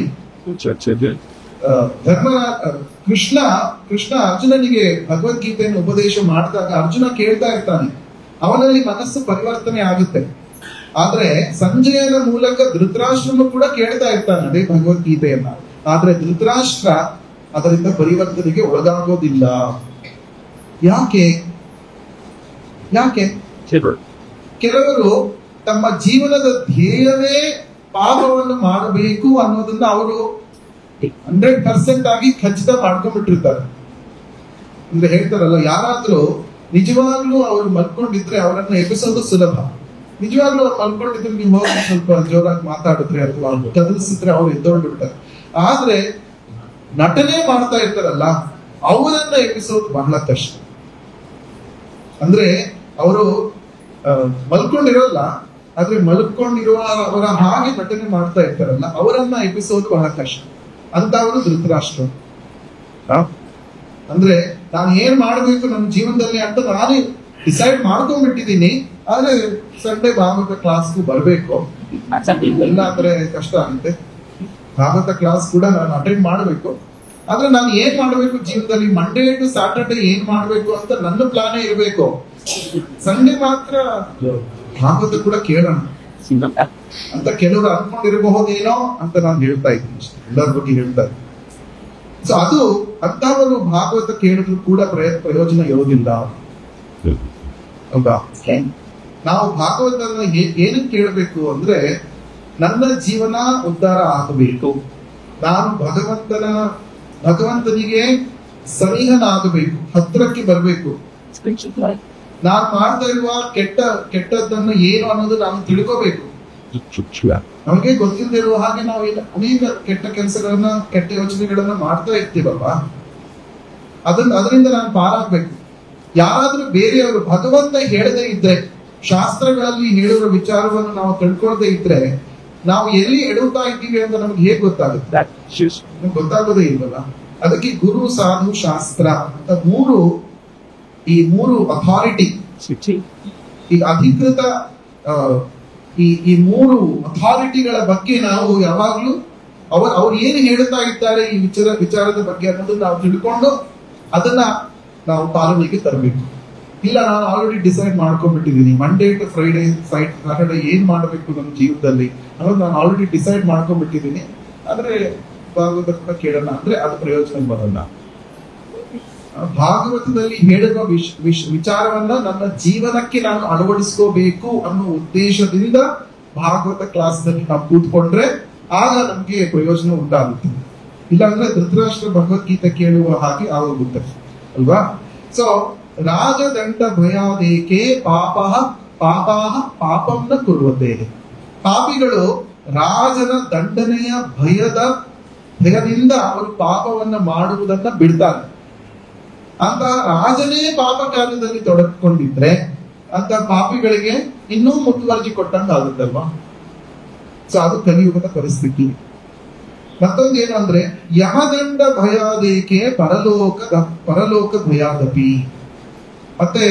ಕೃಷ್ಣ ಅರ್ಜುನನಿಗೆ ಭಗವದ್ಗೀತೆಯನ್ನು ಉಪದೇಶ ಮಾಡಿದಾಗ ಅರ್ಜುನ ಕೇಳ್ತಾ ಇರ್ತಾನೆ, ಅವನಲ್ಲಿ ಮನಸ್ಸು ಪರಿವರ್ತನೆ ಆಗುತ್ತೆ. ಆದ್ರೆ ಸಂಜಯನ ಮೂಲಕ ಧೃತರಾಷ್ಟ್ರನು ಕೂಡ ಕೇಳ್ತಾ ಇರ್ತಾನೆ ಅದೇ ಭಗವದ್ಗೀತೆಯನ್ನ. ಆದ್ರೆ ಧೃತರಾಷ್ಟ್ರ ಅದರಿಂದ ಪರಿವರ್ತನೆಗೆ ಒಳಗಾಗೋದಿಲ್ಲ. ಯಾಕೆ? ಕೆಲವರು ತಮ್ಮ ಜೀವನದ ಧ್ಯೇಯವೇ ಪಾಪವನ್ನು ಮಾಡಬೇಕು ಅನ್ನೋದನ್ನ ಅವರು 100% ಆಗಿ ಖಚಿತ ಮಾಡ್ಕೊಂಡ್ಬಿಟ್ಟಿರ್ತಾರೆ. ಅಂದ್ರೆ ಹೇಳ್ತಾರಲ್ಲ, ಯಾರಾದ್ರೂ ನಿಜವಾಗ್ಲೂ ಅವ್ರು ಮಲ್ಕೊಂಡಿದ್ರೆ ಅವರನ್ನ ಎಬ್ಬಿಸೋದು ಸುಲಭ. ನಿಜವಾಗ್ಲೂ ಅವ್ರು ಮಲ್ಕೊಂಡಿದ್ರೆ ನೀವು ಹೋಗಿ ಸ್ವಲ್ಪ ಜೋರಾಗಿ ಮಾತಾಡಿದ್ರೆ ಅಥವಾ ಕದಲಿಸಿದ್ರೆ ಅವ್ರು ಎದ್ದೋಳ್ಬಿಡ್ತಾರೆ. ಆದ್ರೆ ನಟನೆ ಮಾಡ್ತಾ ಇರ್ತಾರಲ್ಲ, ಅವರನ್ನ ಎಬ್ಬಿಸೋದು ಬಹಳ ಕಷ್ಟ. ಅಂದ್ರೆ ಅವರು ಮಲ್ಕೊಂಡಿರೋಲ್ಲ, ಆದ್ರೆ ಮಲ್ಕೊಂಡಿರುವ ಅವರ ಹಾಗೆ ನಟನೆ ಮಾಡ್ತಾ ಇರ್ತಾರಲ್ಲ, ಅವರನ್ನ ಎಬ್ಬಿಸೋದು ಬಹಳ ಕಷ್ಟ. ಅಂತ ಅವರು ಧೃತರಾಷ್ಟ್ರ. ಅಂದ್ರೆ ನಾನು ಏನ್ ಮಾಡ್ಬೇಕು ನನ್ನ ಜೀವನದಲ್ಲಿ ಅಂತ ನಾನೇ ಡಿಸೈಡ್ ಮಾಡ್ಕೊಂಡ್ಬಿಟ್ಟಿದ್ದೀನಿ. ಆದ್ರೆ ಸಂಡೇ ಭಾಗವತ ಕ್ಲಾಸ್ಗೂ ಬರ್ಬೇಕು, ಎಲ್ಲ ಅಂದ್ರೆ ಕಷ್ಟ ಆಗುತ್ತೆ. ಭಾಗವತ ಕ್ಲಾಸ್ ಕೂಡ ನಾನು ಅಟೆಂಡ್ ಮಾಡ್ಬೇಕು. ಆದ್ರೆ ನಾನು ಏನ್ ಮಾಡ್ಬೇಕು ಜೀವನದಲ್ಲಿ, ಮಂಡೇ ಟು ಸ್ಯಾಟರ್ಡೆ ಏನ್ ಮಾಡ್ಬೇಕು ಅಂತ ನನ್ನ ಪ್ಲಾನೇ ಇರ್ಬೇಕು. ಸಂಡೇ ಮಾತ್ರ ಭಾಗವತ ಕೂಡ ಕೇಳೋಣ ಅಂತ ಕೆಲವರು ಅನ್ಕೊಂಡಿರಬಹುದೇನೋ ಅಂತ ನಾನು ಹೇಳ್ತಾ ಇದ್ದೀನಿ, ಎಲ್ಲರ ಬಗ್ಗೆ ಹೇಳ್ತಾ ಇದ್ದೀನಿ. ಸೊ ಅದು ಅಂತವರು ಭಾಗವತ ಕೇಳಿದ್ರು ಕೂಡ ಪ್ರಯೋಜನ ಇರೋದಿಲ್ಲ. ಹೌದಾ? ನಾವು ಭಾಗವತನ ಏನಕ್ಕೆ ಕೇಳಬೇಕು ಅಂದ್ರೆ, ನನ್ನ ಜೀವನ ಉದ್ಧಾರ ಆಗಬೇಕು, ನಾನು ಭಗವಂತನಿಗೆ ಸನಿಹನಾಗಬೇಕು, ಹತ್ತಿರಕ್ಕೆ ಬರಬೇಕು, ನಾನು ಮಾಡ್ತಾ ಇರುವ ಕೆಟ್ಟದ್ದನ್ನು ಏನು ಅನ್ನೋದು ನಾನು ತಿಳ್ಕೋಬೇಕು. ನಮಗೆ ಗೊತ್ತಿಲ್ಲದೆ ಇರುವ ಹಾಗೆ ನಾವು ಅನೇಕ ಕೆಟ್ಟ ಕೆಲಸಗಳನ್ನ, ಕೆಟ್ಟ ಯೋಚನೆಗಳನ್ನ ಮಾಡ್ತಾ ಇರ್ತೀವಲ್ವಾ, ಅದರಿಂದ ನಾನು ಪಾರಾಗ್ಬೇಕು. ಯಾರಾದ್ರೂ ಬೇರೆಯವರು ಭಗವಂತ ಹೇಳದೇ ಇದ್ರೆ, ಶಾಸ್ತ್ರಗಳಲ್ಲಿ ಹೇಳಿರುವ ವಿಚಾರವನ್ನು ನಾವು ತಿಳ್ಕೊಳ್ದೇ ಇದ್ರೆ, ನಾವು ಎಲ್ಲಿ ಎಡುತ್ತಾ ಇದ್ದೀವಿ ಅಂತ ನಮ್ಗೆ ಹೇಗೆ ಗೊತ್ತಾಗುತ್ತೆ? ಗೊತ್ತಾಗೋದೇ ಇಲ್ವಲ್ಲ. ಅದಕ್ಕೆ ಗುರು, ಸಾಧು, ಶಾಸ್ತ್ರ ಅಂತ ಈ ಮೂರು ಅಥಾರಿಟಿ, ಈ ಅಧಿಕೃತ ಈ ಮೂರು ಅಥಾರಿಟಿಗಳ ಬಗ್ಗೆ ನಾವು ಯಾವಾಗ್ಲೂ ಅವ್ರು ಏನು ಹೇಳ್ತಾ ಇದ್ದಾರೆ ಈ ವಿಚಾರದ ಬಗ್ಗೆ ಅನ್ನೋದನ್ನ ನಾವು ತಿಳ್ಕೊಂಡು ಅದನ್ನ ನಾವು ಪಾಲನೆಗೆ ತರಬೇಕು. ಇಲ್ಲ, ನಾನು ಆಲ್ರೆಡಿ ಡಿಸೈಡ್ ಮಾಡ್ಕೊಂಡ್ಬಿಟ್ಟಿದ್ದೀನಿ, ಮಂಡೇ ಟು ಫ್ರೈಡೆ ಸ್ಯಾಟರ್ಡೆ ಏನ್ ಮಾಡಬೇಕು ನಮ್ಮ ಜೀವನದಲ್ಲಿ ಅನ್ನೋದು ನಾನು ಆಲ್ರೆಡಿ ಡಿಸೈಡ್ ಮಾಡ್ಕೊಂಡ್ಬಿಟ್ಟಿದ್ದೀನಿ. ಆದ್ರೆ ಭಾಗವತ ಕೂಡ ಕೇಳೋಣ ಅಂದ್ರೆ ಅದು ಪ್ರಯೋಜನ ಬರಲ್ಲ. ಭಾಗವತದಲ್ಲಿ ಹೇಳಿರುವ ವಿಚಾರವನ್ನ ನನ್ನ ಜೀವನಕ್ಕೆ ನಾನು ಅಳವಡಿಸ್ಕೋಬೇಕು ಅನ್ನೋ ಉದ್ದೇಶದಿಂದ ಭಾಗವತ ಕ್ಲಾಸ್ ನಲ್ಲಿ ನಾವು ಕೂತ್ಕೊಂಡ್ರೆ ಆಗ ನಮ್ಗೆ ಪ್ರಯೋಜನ ಉಂಟಾಗುತ್ತೆ. ಇಲ್ಲಾಂದ್ರೆ ಧೃತರಾಷ್ಟ್ರ ಭಗವದ್ಗೀತೆ ಕೇಳುವ ಹಾಗೆ ಆಗೋಗುತ್ತೆ ಅಲ್ವಾ. ಸೊ ರಾಜದಂಡ ಭಯಾದೇಕೆ ಪಾಪಂನ ಕೊಡುವುದೇ. ಪಾಪಿಗಳು ರಾಜನ ದಂಡನೆಯ ಭಯದಿಂದ ಅವರು ಪಾಪವನ್ನ ಮಾಡುವುದನ್ನ ಬಿಡ್ತಾರೆ. ಅಂತ ರಾಜನೇ ಪಾಪ ಕಾರ್ಯದಲ್ಲಿ ತೊಡಗಿಕೊಂಡಿದ್ರೆ ಅಂತ ಪಾಪಿಗಳಿಗೆ ಇನ್ನೂ ಮುತುವರ್ಜಿ ಕೊಟ್ಟಂಗ ಆಗುತ್ತಲ್ವಾ. ಸೊ ಅದು ಕಲಿಯುಗದ ಪರಿಸ್ಥಿತಿ. ಮತ್ತೊಂದೇನು ಅಂದ್ರೆ, ಯಮದಂಡ ಭಯಾದೇಕೆ ಪರಲೋಕ ಭಯಾದಪಿ. ಮತ್ತೆ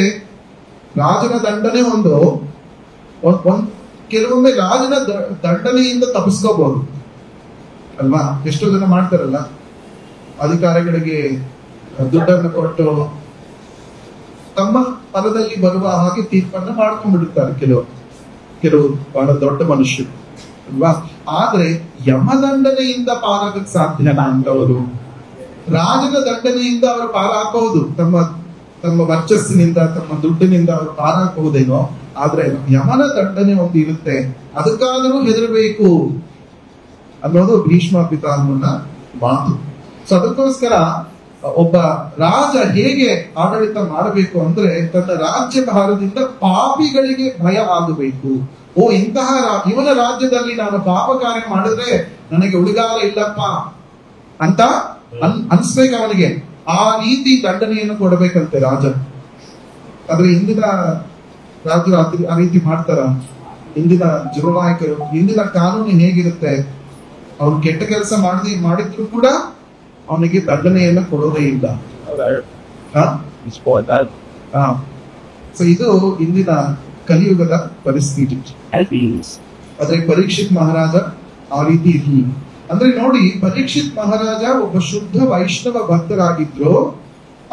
ರಾಜನ ದಂಡನೆ ಕೆಲವೊಮ್ಮೆ ರಾಜನ ದಂಡನೆಯಿಂದ ತಪ್ಪಿಸ್ಕೋಬಹುದು ಅಲ್ವಾ. ಎಷ್ಟೋ ಜನ ಮಾಡ್ತಾರಲ್ಲ, ಅಧಿಕಾರಿಗಳಿಗೆ ದುಡ್ಡನ್ನು ಕೊಟ್ಟು ತಮ್ಮ ಪದದಲ್ಲಿ ಬರುವ ಹಾಗೆ ತೀರ್ಪನ್ನ ಮಾಡ್ಕೊಂಡ್ಬಿಡುತ್ತಾರೆ ಕೆಲವು ಬಹಳ ದೊಡ್ಡ ಮನುಷ್ಯರು ಅಲ್ವಾ. ಆದ್ರೆ ಯಮದಂಡನೆಯಿಂದ ಪಾರಾಗಕ್ಕೆ ಸಾಧ್ಯ ಅಂತವರು. ರಾಜನ ದಂಡನೆಯಿಂದ ಅವರು ಪಾರಾಗಬಹುದು, ತಮ್ಮ ವರ್ಚಸ್ಸಿನಿಂದ, ತಮ್ಮ ದುಡ್ಡಿನಿಂದ ಅವರು ಪಾರಾಗಬಹುದೇನೋ. ಆದ್ರೆ ಯಮನ ದಂಡನೆ ಒಂದು ಇರುತ್ತೆ, ಅದಕ್ಕಾದರೂ ಹೆದರಬೇಕು ಅನ್ನೋದು ಭೀಷ್ಮ ಪಿತಾಮಹನ ಮಾತು. ಸೊ ಅದಕ್ಕೋಸ್ಕರ ಒಬ್ಬ ರಾಜ ಹೇಗೆ ಆಡಳಿತ ಮಾಡಬೇಕು ಅಂದ್ರೆ, ತನ್ನ ರಾಜ್ಯಭಾರದಿಂದ ಪಾಪಿಗಳಿಗೆ ಭಯ ಆಗಬೇಕು, ಓ ಇಂತಹ ಇವನ ರಾಜ್ಯದಲ್ಲಿ ನಾನು ಪಾಪ ಕಾರ್ಯ ಮಾಡಿದ್ರೆ ನನಗೆ ಉಳಿಗಾಲ ಇಲ್ಲಪ್ಪ ಅಂತ ಅನ್ಸ್ಬೇಕು ಅವನಿಗೆ. ಆ ರೀತಿ ದಂಡನೆಯನ್ನು ಕೊಡಬೇಕಂತೆ ರಾಜ. ಆದ್ರೆ ಇಂದಿನ ರಾಜರು ಆ ರೀತಿ ಮಾಡ್ತಾರ? ಇಂದಿನ ಜನನಾಯಕರು, ಇಂದಿನ ಕಾನೂನು ಹೇಗಿರುತ್ತೆ? ಅವ್ನು ಕೆಟ್ಟ ಕೆಲಸ ಮಾಡಿದ್ರು ಕೂಡ ಅವನಿಗೆ ದಂಡನೆಯನ್ನು ಕೊಡೋದೇ ಇಲ್ಲ. ಸೊ ಇದು ಇಂದಿನ ಕಲಿಯುಗದ ಪರಿಸ್ಥಿತಿ. ಆದ್ರೆ ಪರೀಕ್ಷಿತ್ ಮಹಾರಾಜ ಆ ರೀತಿ ಇರಲಿಲ್ಲ. ಅಂದ್ರೆ ನೋಡಿ, ಪರೀಕ್ಷಿತ್ ಮಹಾರಾಜ ಒಬ್ಬ ಶುದ್ಧ ವೈಷ್ಣವ ಭಕ್ತರಾಗಿದ್ರು.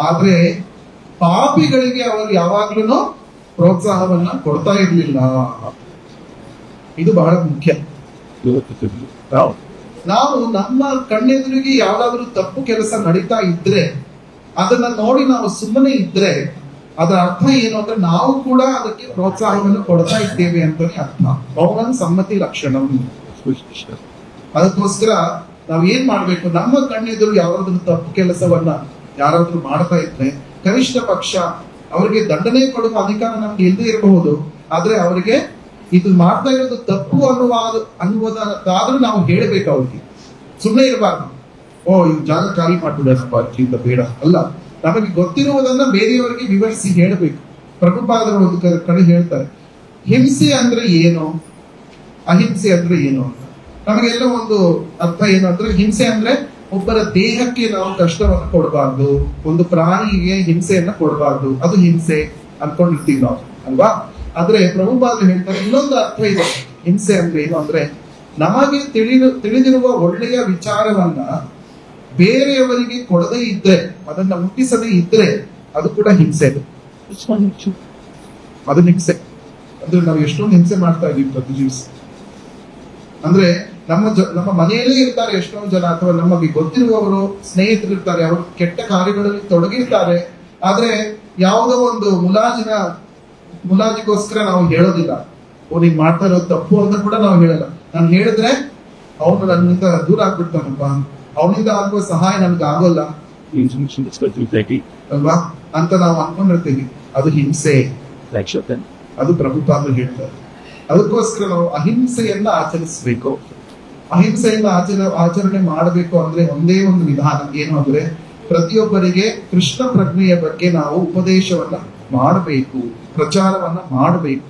ಆದ್ರೆ ಪಾಪಿಗಳಿಗೆ ಅವರು ಯಾವಾಗ್ಲೂ ಪ್ರೋತ್ಸಾಹವನ್ನ ಕೊಡ್ತಾ ಇರ್ಲಿಲ್ಲ. ಇದು ಬಹಳ ಮುಖ್ಯ. ನಾವು ನಮ್ಮ ಕಣ್ಣೆದುರಿಗೆ ಯಾವ್ದಾದ್ರು ತಪ್ಪು ಕೆಲಸ ನಡೀತಾ ಇದ್ರೆ ಅದನ್ನ ನೋಡಿ ನಾವು ಸುಮ್ಮನೆ ಇದ್ರೆ ಅದರ ಅರ್ಥ ಏನು ಅಂದ್ರೆ ನಾವು ಕೂಡ ಅದಕ್ಕೆ ಪ್ರೋತ್ಸಾಹವನ್ನು ಕೊಡ್ತಾ ಇದ್ದೇವೆ ಅಂತಾನೆ ಅರ್ಥ. ಮೌನಂ ಸಮ್ಮತಿ ಲಕ್ಷಣ. ಅದಕ್ಕೋಸ್ಕರ ನಾವ್ ಏನ್ ಮಾಡ್ಬೇಕು, ನಮ್ಮ ಕಣ್ಣೆದುರು ಯಾವ್ದಾದ್ರು ತಪ್ಪು ಕೆಲಸವನ್ನ ಯಾರಾದ್ರೂ ಮಾಡ್ತಾ ಇದ್ರೆ ಕನಿಷ್ಠ ಪಕ್ಷ ಅವರಿಗೆ ದಂಡನೆ ಕೊಡುವ ಅಧಿಕಾರ ನಮ್ಗೆ ಇಲ್ಲದೆ ಇರಬಹುದು. ಆದ್ರೆ ಅವರಿಗೆ ಇದು ಮಾಡ್ತಾ ಇರೋದು ತಪ್ಪು ಅನ್ನುವುದಾದ್ರೂ ನಾವು ಹೇಳ್ಬೇಕು ಅವ್ರಿಗೆ. ಸುಮ್ಮನೆ ಇರಬಾರ್ದು, ಓ ಈ ಜಾಗ ಖಾಲಿ ಮಾಡ್ಬಿಡಪ್ಪ ಇಂದ ಬೇಡ ಅಲ್ಲ. ನಮಗೆ ಗೊತ್ತಿರುವುದನ್ನ ಬೇರೆಯವರಿಗೆ ವಿವರಿಸಿ ಹೇಳಬೇಕು. ಪ್ರಭುಪಾದರು ಒಂದು ಕಡೆ ಹೇಳ್ತಾರೆ, ಹಿಂಸೆ ಅಂದ್ರೆ ಏನು, ಅಹಿಂಸೆ ಅಂದ್ರೆ ಏನು ಅಂತ. ನಮಗೆಲ್ಲ ಒಂದು ಅರ್ಥ ಏನು ಅಂದ್ರೆ, ಹಿಂಸೆ ಅಂದ್ರೆ ಒಬ್ಬರ ದೇಹಕ್ಕೆ ನಾವು ಕಷ್ಟವನ್ನು ಕೊಡಬಾರ್ದು, ಒಂದು ಪ್ರಾಣಿಗೆ ಹಿಂಸೆಯನ್ನ ಕೊಡಬಾರ್ದು, ಅದು ಹಿಂಸೆ ಅನ್ಕೊಂಡಿರ್ತೀವಿ ನಾವು ಅಲ್ವಾ. ಆದ್ರೆ ಪ್ರಭುಪಾದರು ಹೇಳ್ತಾರೆ ಇನ್ನೊಂದು ಅರ್ಥ ಇದೆ. ಹಿಂಸೆ ಅಂದ್ರೆ ಏನು ಅಂದ್ರೆ, ನಮಗೆ ತಿಳಿದಿರುವ ಒಳ್ಳೆಯ ವಿಚಾರವನ್ನ ಬೇರೆಯವರಿಗೆ ಕೊಡದೇ ಇದ್ರೆ, ಅದನ್ನ ಮುಟ್ಟಿಸದೇ ಇದ್ರೆ ಅದು ಕೂಡ ಹಿಂಸೆ. ಅದು ಹಿಂಸೆ ಅಂದ್ರೆ ನಾವು ಎಷ್ಟೊಂದು ಹಿಂಸೆ ಮಾಡ್ತಾ ಇದೀವಿ ಪ್ರತಿ ದಿವಸ. ಅಂದ್ರೆ ನಮ್ಮ ಮನೆಯಲ್ಲೇ ಇರ್ತಾರೆ ಎಷ್ಟೊಂದು ಜನ, ಅಥವಾ ನಮಗೆ ಗೊತ್ತಿರುವವರು ಸ್ನೇಹಿತರು ಇರ್ತಾರೆ, ಅವರು ಕೆಟ್ಟ ಕಾರ್ಯಗಳಲ್ಲಿ ತೊಡಗಿರ್ತಾರೆ. ಆದ್ರೆ ಯಾವುದೋ ಒಂದು ಮುಲಾಜಿಗೋಸ್ಕರ ನಾವು ಹೇಳೋದಿಲ್ಲ. ಓ ನೀನ್ ಮಾಡ್ತಾ ಇರೋದು ತಪ್ಪು ಅಂತ ಕೂಡ ನಾವು ಹೇಳಲ್ಲ. ನಾನು ಹೇಳಿದ್ರೆ ಅವನು ನನ್ನಿಂದ ದೂರ ಆಗ್ಬಿಡ್ತಾನಪ್ಪ, ಅವನಿಂದ ಆಗುವ ಸಹಾಯ ನನ್ಗೆ ಆಗೋಲ್ಲ ಅಲ್ವಾ ಅಂತ ನಾವು ಅನ್ಕೊಂಡಿರ್ತೀವಿ. ಅದು ಹಿಂಸೆ. ಅದು ಪ್ರಭುಪಾದರು ಹೇಳ್ತಾರೆ. ಅದಕ್ಕೋಸ್ಕರ ನಾವು ಅಹಿಂಸೆಯನ್ನ ಆಚರಿಸಬೇಕು. ಅಹಿಂಸೆಯನ್ನ ಆಚರಣೆ ಮಾಡಬೇಕು ಅಂದ್ರೆ ಒಂದೇ ಒಂದು ವಿಧಾನ, ಏನು ಅಂದ್ರೆ ಪ್ರತಿಯೊಬ್ಬರಿಗೆ ಕೃಷ್ಣ ಪ್ರಜ್ಞೆಯ ಬಗ್ಗೆ ನಾವು ಉಪದೇಶವನ್ನ ಮಾಡಬೇಕು, ಪ್ರಚಾರವನ್ನ ಮಾಡಬೇಕು.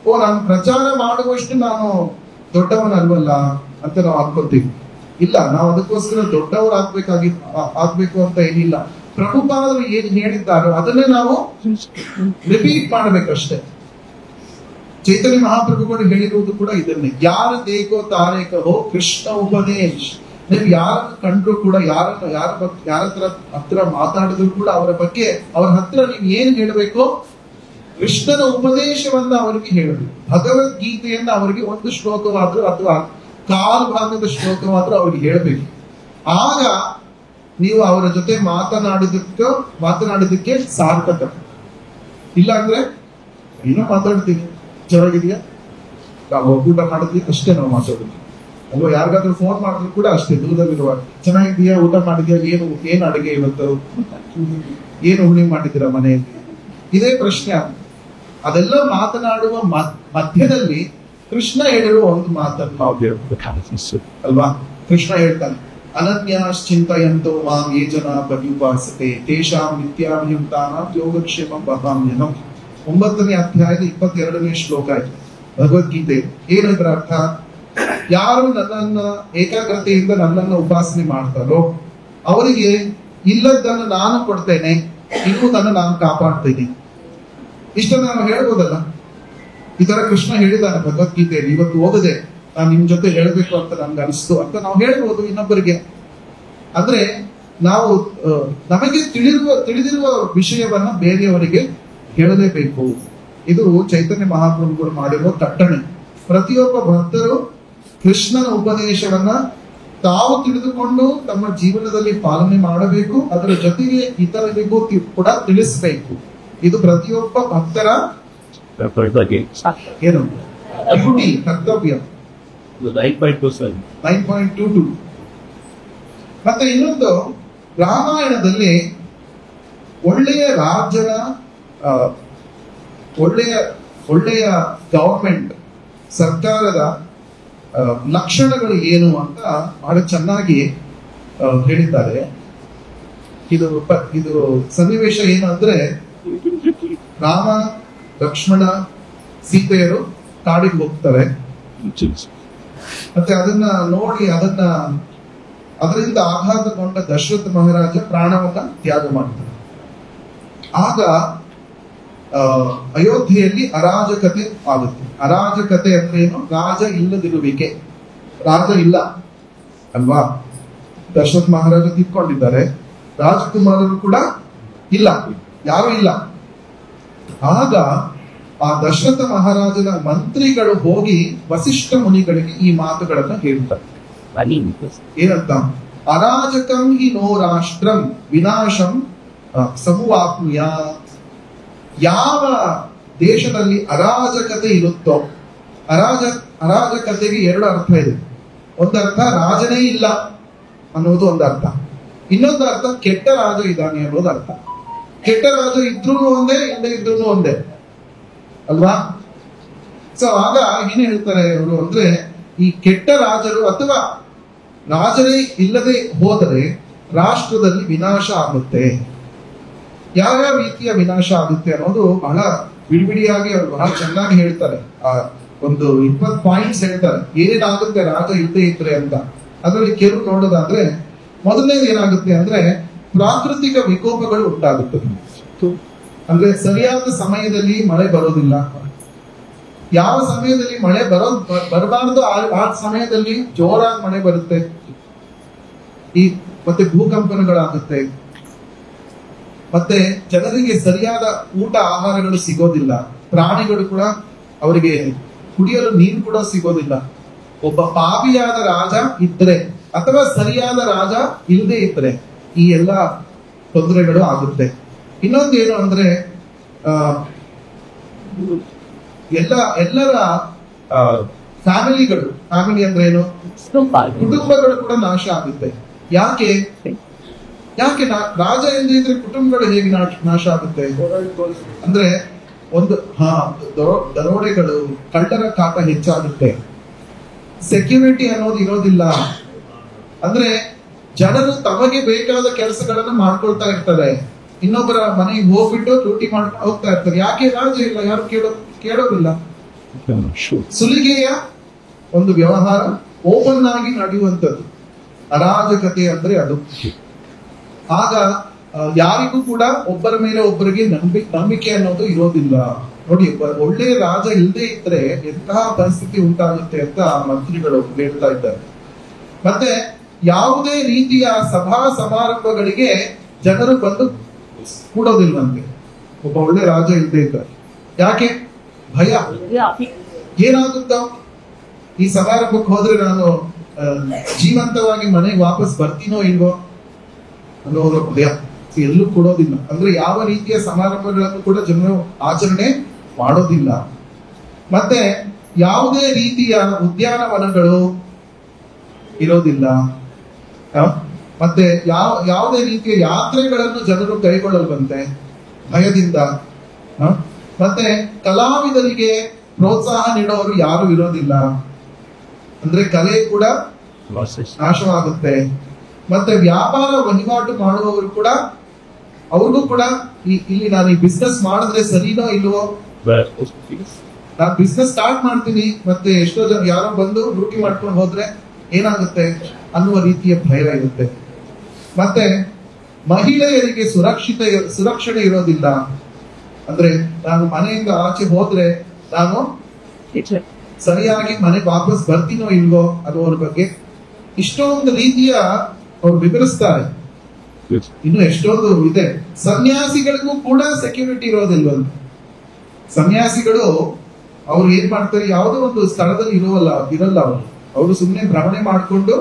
ಓ ನಾನು ಪ್ರಚಾರ ಮಾಡುವಷ್ಟು ನಾನು ದೊಡ್ಡವನಲ್ವಲ್ಲ ಅಂತ ನಾವು ಅನ್ಕೊತೀವಿ. ಇಲ್ಲ, ನಾವು ಅದಕ್ಕೋಸ್ಕರ ಆಗ್ಬೇಕು ಅಂತ ಏನಿಲ್ಲ. ಪ್ರಭುಪಾದರು ಏನ್ ಹೇಳಿದ್ದಾರೋ ಅದನ್ನೇ ನಾವು ರಿಪೀಟ್ ಮಾಡಬೇಕಷ್ಟೇ. ಚೈತನ್ಯ ಮಹಾಪ್ರಭುಗಳು ಹೇಳಿರುವುದು ಕೂಡ ಇದನ್ನೇ, ಯಾರ ದೇಕೋ ತಾರೇ ಕಹೋ ಕೃಷ್ಣ ಉಪದೇಶ್. ನೀವು ಯಾರನ್ನು ಕಂಡ್ರು ಕೂಡ, ಯಾರ ಹತ್ರ ಮಾತಾಡಿದ್ರು ಕೂಡ ಅವರ ಬಗ್ಗೆ, ಅವರ ಹತ್ರ ನೀವು ಏನ್ ಹೇಳಬೇಕು, ಕೃಷ್ಣನ ಉಪದೇಶವನ್ನ ಅವರಿಗೆ ಹೇಳಬೇಕು. ಭಗವದ್ಗೀತೆಯನ್ನ ಅವರಿಗೆ ಒಂದು ಶ್ಲೋಕವಾದ್ರೂ ಅಥವಾ ಕಾಲು ಭಾಗದ ಶ್ಲೋಕವಾದ್ರೂ ಅವ್ರಿಗೆ ಹೇಳಬೇಕು. ಆಗ ನೀವು ಅವರ ಜೊತೆ ಮಾತನಾಡಿದಕ್ಕೆ ಸಾರ್ಥಕ. ಇಲ್ಲ ಅಂದ್ರೆ ಏನೋ ಮಾತಾಡ್ತೀವಿ, ಚೆನ್ನಾಗಿದೆಯಾ, ನಾವು ಊಟ ಮಾಡಿದ್ವಿ ಅಷ್ಟೇ ನಾವು ಮಾತಾಡೋದು ಅಲ್ವಾ. ಯಾರಿಗಾದ್ರೂ ಫೋನ್ ಮಾಡಿದ್ರು ಕೂಡ ಅಷ್ಟೇ, ದೂರದಲ್ಲಿರುವಾಗ ಚೆನ್ನಾಗಿದೆಯಾ, ಊಟ ಮಾಡಿದ್ಯಾ, ಏನು ಅಡುಗೆ ಇವತ್ತು, ಏನು ಹುಳಿ ಮಾಡಿದ್ದೀರಾ ಮನೆಯಲ್ಲಿ, ಇದೇ ಪ್ರಶ್ನೆ. ಅದೆಲ್ಲ ಮಾತನಾಡುವ ಮಧ್ಯದಲ್ಲಿ ಕೃಷ್ಣ ಹೇಳಿರುವ ಒಂದು ಮಾತನ್ನು ಅಲ್ವಾ. ಕೃಷ್ಣ ಹೇಳ್ತಾನೆ, ಅನನ್ಯಾಶ್ಚಿಂತಯಂತೋ ಮಾಂ ಯೇ ಜನಾ ಪರ್ಯುಪಾಸತೆ ತೇಷಾಂ ನಿತ್ಯಾಭಿಯುಕ್ತಾನಾಂ ಯೋಗಕ್ಷೇಮಂ ವಹಾಮ್ಯಹಂ. 9ನೇ ಅಧ್ಯಾಯದ 22ನೇ ಶ್ಲೋಕ ಆಯ್ತು ಭಗವದ್ಗೀತೆ. ಏನಂದ್ರ ಅರ್ಥ, ಯಾರು ನನ್ನನ್ನ ಏಕಾಗ್ರತೆಯಿಂದ ನನ್ನನ್ನು ಉಪಾಸನೆ ಮಾಡ್ತಾರೋ ಅವರಿಗೆ ಇಲ್ಲದನ್ನು ನಾನು ಕೊಡ್ತೇನೆ, ಇರುವುದನ್ನು ನಾನು ಕಾಪಾಡ್ತೇನೆ. ಇಷ್ಟನ್ನು ನಾವು ಹೇಳ್ಬೋದಲ್ಲ. ಈ ತರ ಕೃಷ್ಣ ಹೇಳಿದಾನೆ ಭಗವದ್ಗೀತೆಯಲ್ಲಿ. ಇವತ್ತು ಓದದೆ ನಾನು ನಿಮ್ ಜೊತೆ ಹೇಳ್ಬೇಕು ಅಂತ ನನ್ಗೆ ಅನಿಸ್ತು ಅಂತ ನಾವು ಹೇಳ್ಬೋದು ಇನ್ನೊಬ್ಬರಿಗೆ. ಅಂದ್ರೆ ನಾವು ನಮಗೆ ತಿಳಿದಿರುವ ವಿಷಯವನ್ನ ಬೇರೆಯವರಿಗೆ ಹೇಳಲೇಬೇಕು. ಇದು ಚೈತನ್ಯ ಮಹಾಪ್ರಭುಗಳು ಮಾಡಿರುವ ಕಟ್ಟಣೆ. ಪ್ರತಿಯೊಬ್ಬ ಭಕ್ತರು ಕೃಷ್ಣನ ಉಪದೇಶವನ್ನ ತಾವು ತಿಳಿದುಕೊಂಡು ತಮ್ಮ ಜೀವನದಲ್ಲಿ ಪಾಲನೆ ಮಾಡಬೇಕು. ಅದರ ಜೊತೆಗೆ ಇತರರಿಗೂ ಕೂಡ ತಿಳಿಸಬೇಕು. ಇದು ಪ್ರತಿಯೊಬ್ಬ ಭಕ್ತರ ಏನು ಡ್ಯೂಟಿ, ಕರ್ತವ್ಯ. 9.22. ಮತ್ತೆ ಇನ್ನೊಂದು, ರಾಮಾಯಣದಲ್ಲಿ ಒಳ್ಳೆಯ ರಾಜ್ಯದ ಒಳ್ಳೆಯ ಗವರ್ಮೆಂಟ್ ಸರ್ಕಾರದ ಲಕ್ಷಣಗಳು ಏನು ಅಂತ ಬಹಳ ಚೆನ್ನಾಗಿ ಹೇಳಿದ್ದಾರೆ. ಇದು ಸನ್ನಿವೇಶ ಏನು ಅಂದ್ರೆ, ರಾಮ ಲಕ್ಷ್ಮಣ ಸೀತೆಯರು ಕಾಡಿಗೆ ಹೋಗ್ತಾರೆ. ಮತ್ತೆ ಅದನ್ನ ನೋಡಿ ಅದರಿಂದ ಆಘಾತಗೊಂಡ ದಶರಥ ಮಹಾರಾಜ ಪ್ರಾಣವನ್ನ ತ್ಯಾಗ ಮಾಡ್ತಾರೆ. ಆಗ ಅಯೋಧ್ಯೆಯಲ್ಲಿ ಅರಾಜಕತೆ ಆಗುತ್ತೆ. ಅರಾಜಕತೆ ಅಂದ್ರೆ ಏನು? ರಾಜ ಇಲ್ಲದಿರುವಿಕೆ. ರಾಜ ಇಲ್ಲ ಅಲ್ವಾ? ದಶರಥ ಮಹಾರಾಜ ತಿಳ್ಕೊಂಡಿದ್ದಾರೆ, ರಾಜಕುಮಾರರು ಕೂಡ ಇಲ್ಲ, ಯಾರು ಇಲ್ಲ. ಆಗ ಆ ದಶರಥ ಮಹಾರಾಜನ ಮಂತ್ರಿಗಳು ಹೋಗಿ ವಸಿಷ್ಠ ಮುನಿಗಳಿಗೆ ಈ ಮಾತುಗಳನ್ನ ಹೇಳ್ತಾರೆ. ಏನಂತ? ಅರಾಜಕಂ ಹಿ ನೋ ರಾಷ್ಟ್ರಂ ವಿನಾಶಂ ಸಮುವಾಪ್ನುಯ. ಯಾವ ದೇಶದಲ್ಲಿ ಅರಾಜಕತೆ ಇರುತ್ತೋ, ಅರಾಜಕತೆಗೆ ಎರಡು ಅರ್ಥ ಇದೆ. ಒಂದರ್ಥ ರಾಜನೇ ಇಲ್ಲ ಅನ್ನೋದು ಒಂದು ಅರ್ಥ, ಇನ್ನೊಂದು ಅರ್ಥ ಕೆಟ್ಟ ರಾಜ ಇದ್ದಾನೆ ಅನ್ನೋದು ಅರ್ಥ. ಕೆಟ್ಟ ರಾಜ ಇದ್ರೂ ಒಂದೇ, ಇಲ್ಲದೆ ಇದ್ರೂ ಒಂದೇ ಅಲ್ವಾ? ಸೊ ಆಗ ಏನ್ ಹೇಳ್ತಾರೆ ಅವರು ಅಂದ್ರೆ, ಈ ಕೆಟ್ಟ ರಾಜರು ಅಥವಾ ರಾಜರೇ ಇಲ್ಲದೆ ಹೋದರೆ ರಾಷ್ಟ್ರದಲ್ಲಿ ವಿನಾಶ ಆಗುತ್ತೆ. ಯಾವ್ಯಾವ ರೀತಿಯ ವಿನಾಶ ಆಗುತ್ತೆ ಅನ್ನೋದು ಬಹಳ ಬಿಡಿಬಿಡಿಯಾಗಿ ಅವರು ಬಹಳ ಚೆನ್ನಾಗಿ ಹೇಳ್ತಾರೆ. ಒಂದು 20 ಪಾಯಿಂಟ್ಸ್ ಹೇಳ್ತಾರೆ ಏನೇನಾಗುತ್ತೆ ರಾಜ ಇಲ್ಲದೆ ಇದ್ರೆ ಅಂತ. ಅದರಲ್ಲಿ ಕೆಲವು ನೋಡೋದಾದ್ರೆ, ಮೊದಲನೇದು ಏನಾಗುತ್ತೆ ಅಂದ್ರೆ ಪ್ರಾಕೃತಿಕ ವಿಕೋಪಗಳು ಉಂಟಾಗುತ್ತದೆ. ಅಂದ್ರೆ ಸರಿಯಾದ ಸಮಯದಲ್ಲಿ ಮಳೆ ಬರೋದಿಲ್ಲ. ಯಾವ ಸಮಯದಲ್ಲಿ ಮಳೆ ಬರಬಾರದು ಆ ಸಮಯದಲ್ಲಿ ಜೋರಾಗಿ ಮಳೆ ಬರುತ್ತೆ. ಮತ್ತೆ ಭೂಕಂಪನಗಳಾಗುತ್ತೆ. ಮತ್ತೆ ಜನರಿಗೆ ಸರಿಯಾದ ಊಟ ಆಹಾರಗಳು ಸಿಗೋದಿಲ್ಲ. ಪ್ರಾಣಿಗಳು ಕೂಡ ಅವರಿಗೆ ಕುಡಿಯಲು ನೀರು ಕೂಡ ಸಿಗೋದಿಲ್ಲ. ಒಬ್ಬ ಪಾಪಿಯಾದ ರಾಜ ಇದ್ರೆ ಅಥವಾ ಸರಿಯಾದ ರಾಜ ಇಲ್ಲದೆ ಇದ್ರೆ ಈ ಎಲ್ಲ ತೊಂದರೆಗಳು ಆಗುತ್ತೆ. ಇನ್ನೊಂದೇನು ಅಂದ್ರೆ ಎಲ್ಲರ ಫ್ಯಾಮಿಲಿ ಅಂದ್ರೆ ಏನು? ಕುಟುಂಬಗಳು ಕೂಡ ನಾಶ ಆಗುತ್ತೆ. ಯಾಕೆ ರಾಜ ಇಲ್ಲದೆ ಕುಟುಂಬಗಳು ಹೇಗೆ ನಾಶ ಆಗುತ್ತೆ ಅಂದ್ರೆ, ಒಂದು ದರೋಡೆಗಳು, ಕಳ್ಳರ ಕಾಟ ಹೆಚ್ಚಾಗುತ್ತೆ. ಸೆಕ್ಯೂರಿಟಿ ಅನ್ನೋದು ಇರೋದಿಲ್ಲ. ಅಂದ್ರೆ ಜನರು ತಮಗೆ ಬೇಕಾದ ಕೆಲಸಗಳನ್ನ ಮಾಡ್ಕೊಳ್ತಾ ಇರ್ತಾರೆ. ಇನ್ನೊಬ್ಬರ ಮನೆಗೆ ಹೋಗ್ಬಿಟ್ಟು ಡ್ಯೂಟಿ ಮಾಡ್ಕೊಂಡು ಹೋಗ್ತಾ ಇರ್ತಾರೆ. ಯಾಕೆ? ರಾಜ ಇಲ್ಲ, ಯಾರು ಕೇಳೋದಿಲ್ಲ. ಸುಲಿಗೆಯ ಒಂದು ವ್ಯವಹಾರ ಓಪನ್ ಆಗಿ ನಡೆಯುವಂಥದ್ದು. ಅರಾಜಕತೆ ಅಂದ್ರೆ ಅದು. ಆಗ ಯಾರಿಗೂ ಕೂಡ ಒಬ್ಬರ ಮೇಲೆ ಒಬ್ಬರಿಗೆ ನಂಬಿಕೆ ಅನ್ನೋದು ಇರೋದಿಲ್ಲ. ನೋಡಿ, ಒಳ್ಳೆಯ ರಾಜ ಇಲ್ಲದೆ ಇದ್ರೆ ಎಂತಹ ಪರಿಸ್ಥಿತಿ ಉಂಟಾಗುತ್ತೆ ಅಂತ ಮಂತ್ರಿಗಳು ಹೇಳ್ತಾ ಇದ್ದಾರೆ. ಮತ್ತೆ ಯಾವುದೇ ರೀತಿಯ ಸಭಾ ಸಮಾರಂಭಗಳಿಗೆ ಜನರು ಬಂದು ಕೂಡೋದಿಲ್ವಂತೆ ಒಬ್ಬ ಒಳ್ಳೆ ರಾಜ ಇಲ್ಲದೆ ಇದ್ದಾರೆ. ಯಾಕೆ? ಭಯ. ಏನಾಗುತ್ತೋ ಈ ಸಮಾರಂಭಕ್ಕೆ ಹೋದ್ರೆ ನಾನು ಜೀವಂತವಾಗಿ ಮನೆಗೆ ವಾಪಸ್ ಬರ್ತೀನೋ ಇಲ್ವೋ ಅನ್ನೋದು ಭಯ. ಎಲ್ಲೂ ಕೊಡೋದಿಲ್ಲ. ಅಂದ್ರೆ ಯಾವ ರೀತಿಯ ಸಮಾರಂಭಗಳನ್ನು ಕೂಡ ಜನರು ಆಚರಣೆ ಮಾಡೋದಿಲ್ಲ. ಮತ್ತೆ ಯಾವುದೇ ರೀತಿಯ ಉದ್ಯಾನವನಗಳು ಇರೋದಿಲ್ಲ. ಮತ್ತೆ ಯಾವುದೇ ರೀತಿಯ ಯಾತ್ರೆಗಳನ್ನು ಜನರು ಕೈಗೊಳ್ಳಲ್ವಂತೆ ಭಯದಿಂದ. ಮತ್ತೆ ಕಲಾವಿದರಿಗೆ ಪ್ರೋತ್ಸಾಹ ನೀಡೋರು ಯಾರು ಇರೋದಿಲ್ಲ. ಅಂದ್ರೆ ಕಲೆ ಕೂಡ ನಾಶವಾಗುತ್ತೆ. ಮತ್ತೆ ವ್ಯಾಪಾರ ವಹಿವಾಟು ಮಾಡುವವರು ಕೂಡ, ಅವ್ರಿಗೂ ಕೂಡ ಇಲ್ಲಿ ನಾನು ಈ ಬಿಸ್ನೆಸ್ ಮಾಡಿದ್ರೆ ಸರಿನೋ ಇಲ್ವೋ, ನಾನು ಬಿಸ್ನೆಸ್ ಸ್ಟಾರ್ಟ್ ಮಾಡ್ತೀನಿ ಮತ್ತೆ ಎಷ್ಟೋ ಜನ ಯಾರೋ ಬಂದು ಲೂಟಿ ಮಾಡ್ಕೊಂಡು ಹೋದ್ರೆ ಏನಾಗುತ್ತೆ ಅನ್ನುವ ರೀತಿಯ ಭಯ ಇರುತ್ತೆ. ಮತ್ತೆ ಮಹಿಳೆಯರಿಗೆ ಸುರಕ್ಷಣೆ ಇರೋದಿಲ್ಲ. ಅಂದ್ರೆ ನಾನು ಮನೆಯಿಂದ ಆಚೆ ಹೋದ್ರೆ ನಾನು ಸರಿಯಾಗಿ ಮನೆಗೆ ವಾಪಸ್ ಬರ್ತೀನೋ ಇಲ್ವೋ ಅನ್ನೋರ ಬಗ್ಗೆ ಇಷ್ಟೊಂದು ರೀತಿಯ ಅವ್ರು ವಿವರಿಸ್ತಾರೆ. ಇನ್ನು ಎಷ್ಟೊಂದು ಇದೆ. ಸನ್ಯಾಸಿಗಳಿಗೂ ಕೂಡ ಸೆಕ್ಯೂರಿಟಿ ಇರೋದಿಲ್ವಂತ. ಸನ್ಯಾಸಿಗಳು ಅವ್ರು ಏನ್ ಮಾಡ್ತಾರೆ, ಯಾವುದೋ ಒಂದು ಸ್ಥಳದಲ್ಲಿ ಇರಲ್ಲ ಅವರು ಸುಮ್ಮನೆ ಭ್ರಮಣೆ ಮಾಡಿಕೊಂಡು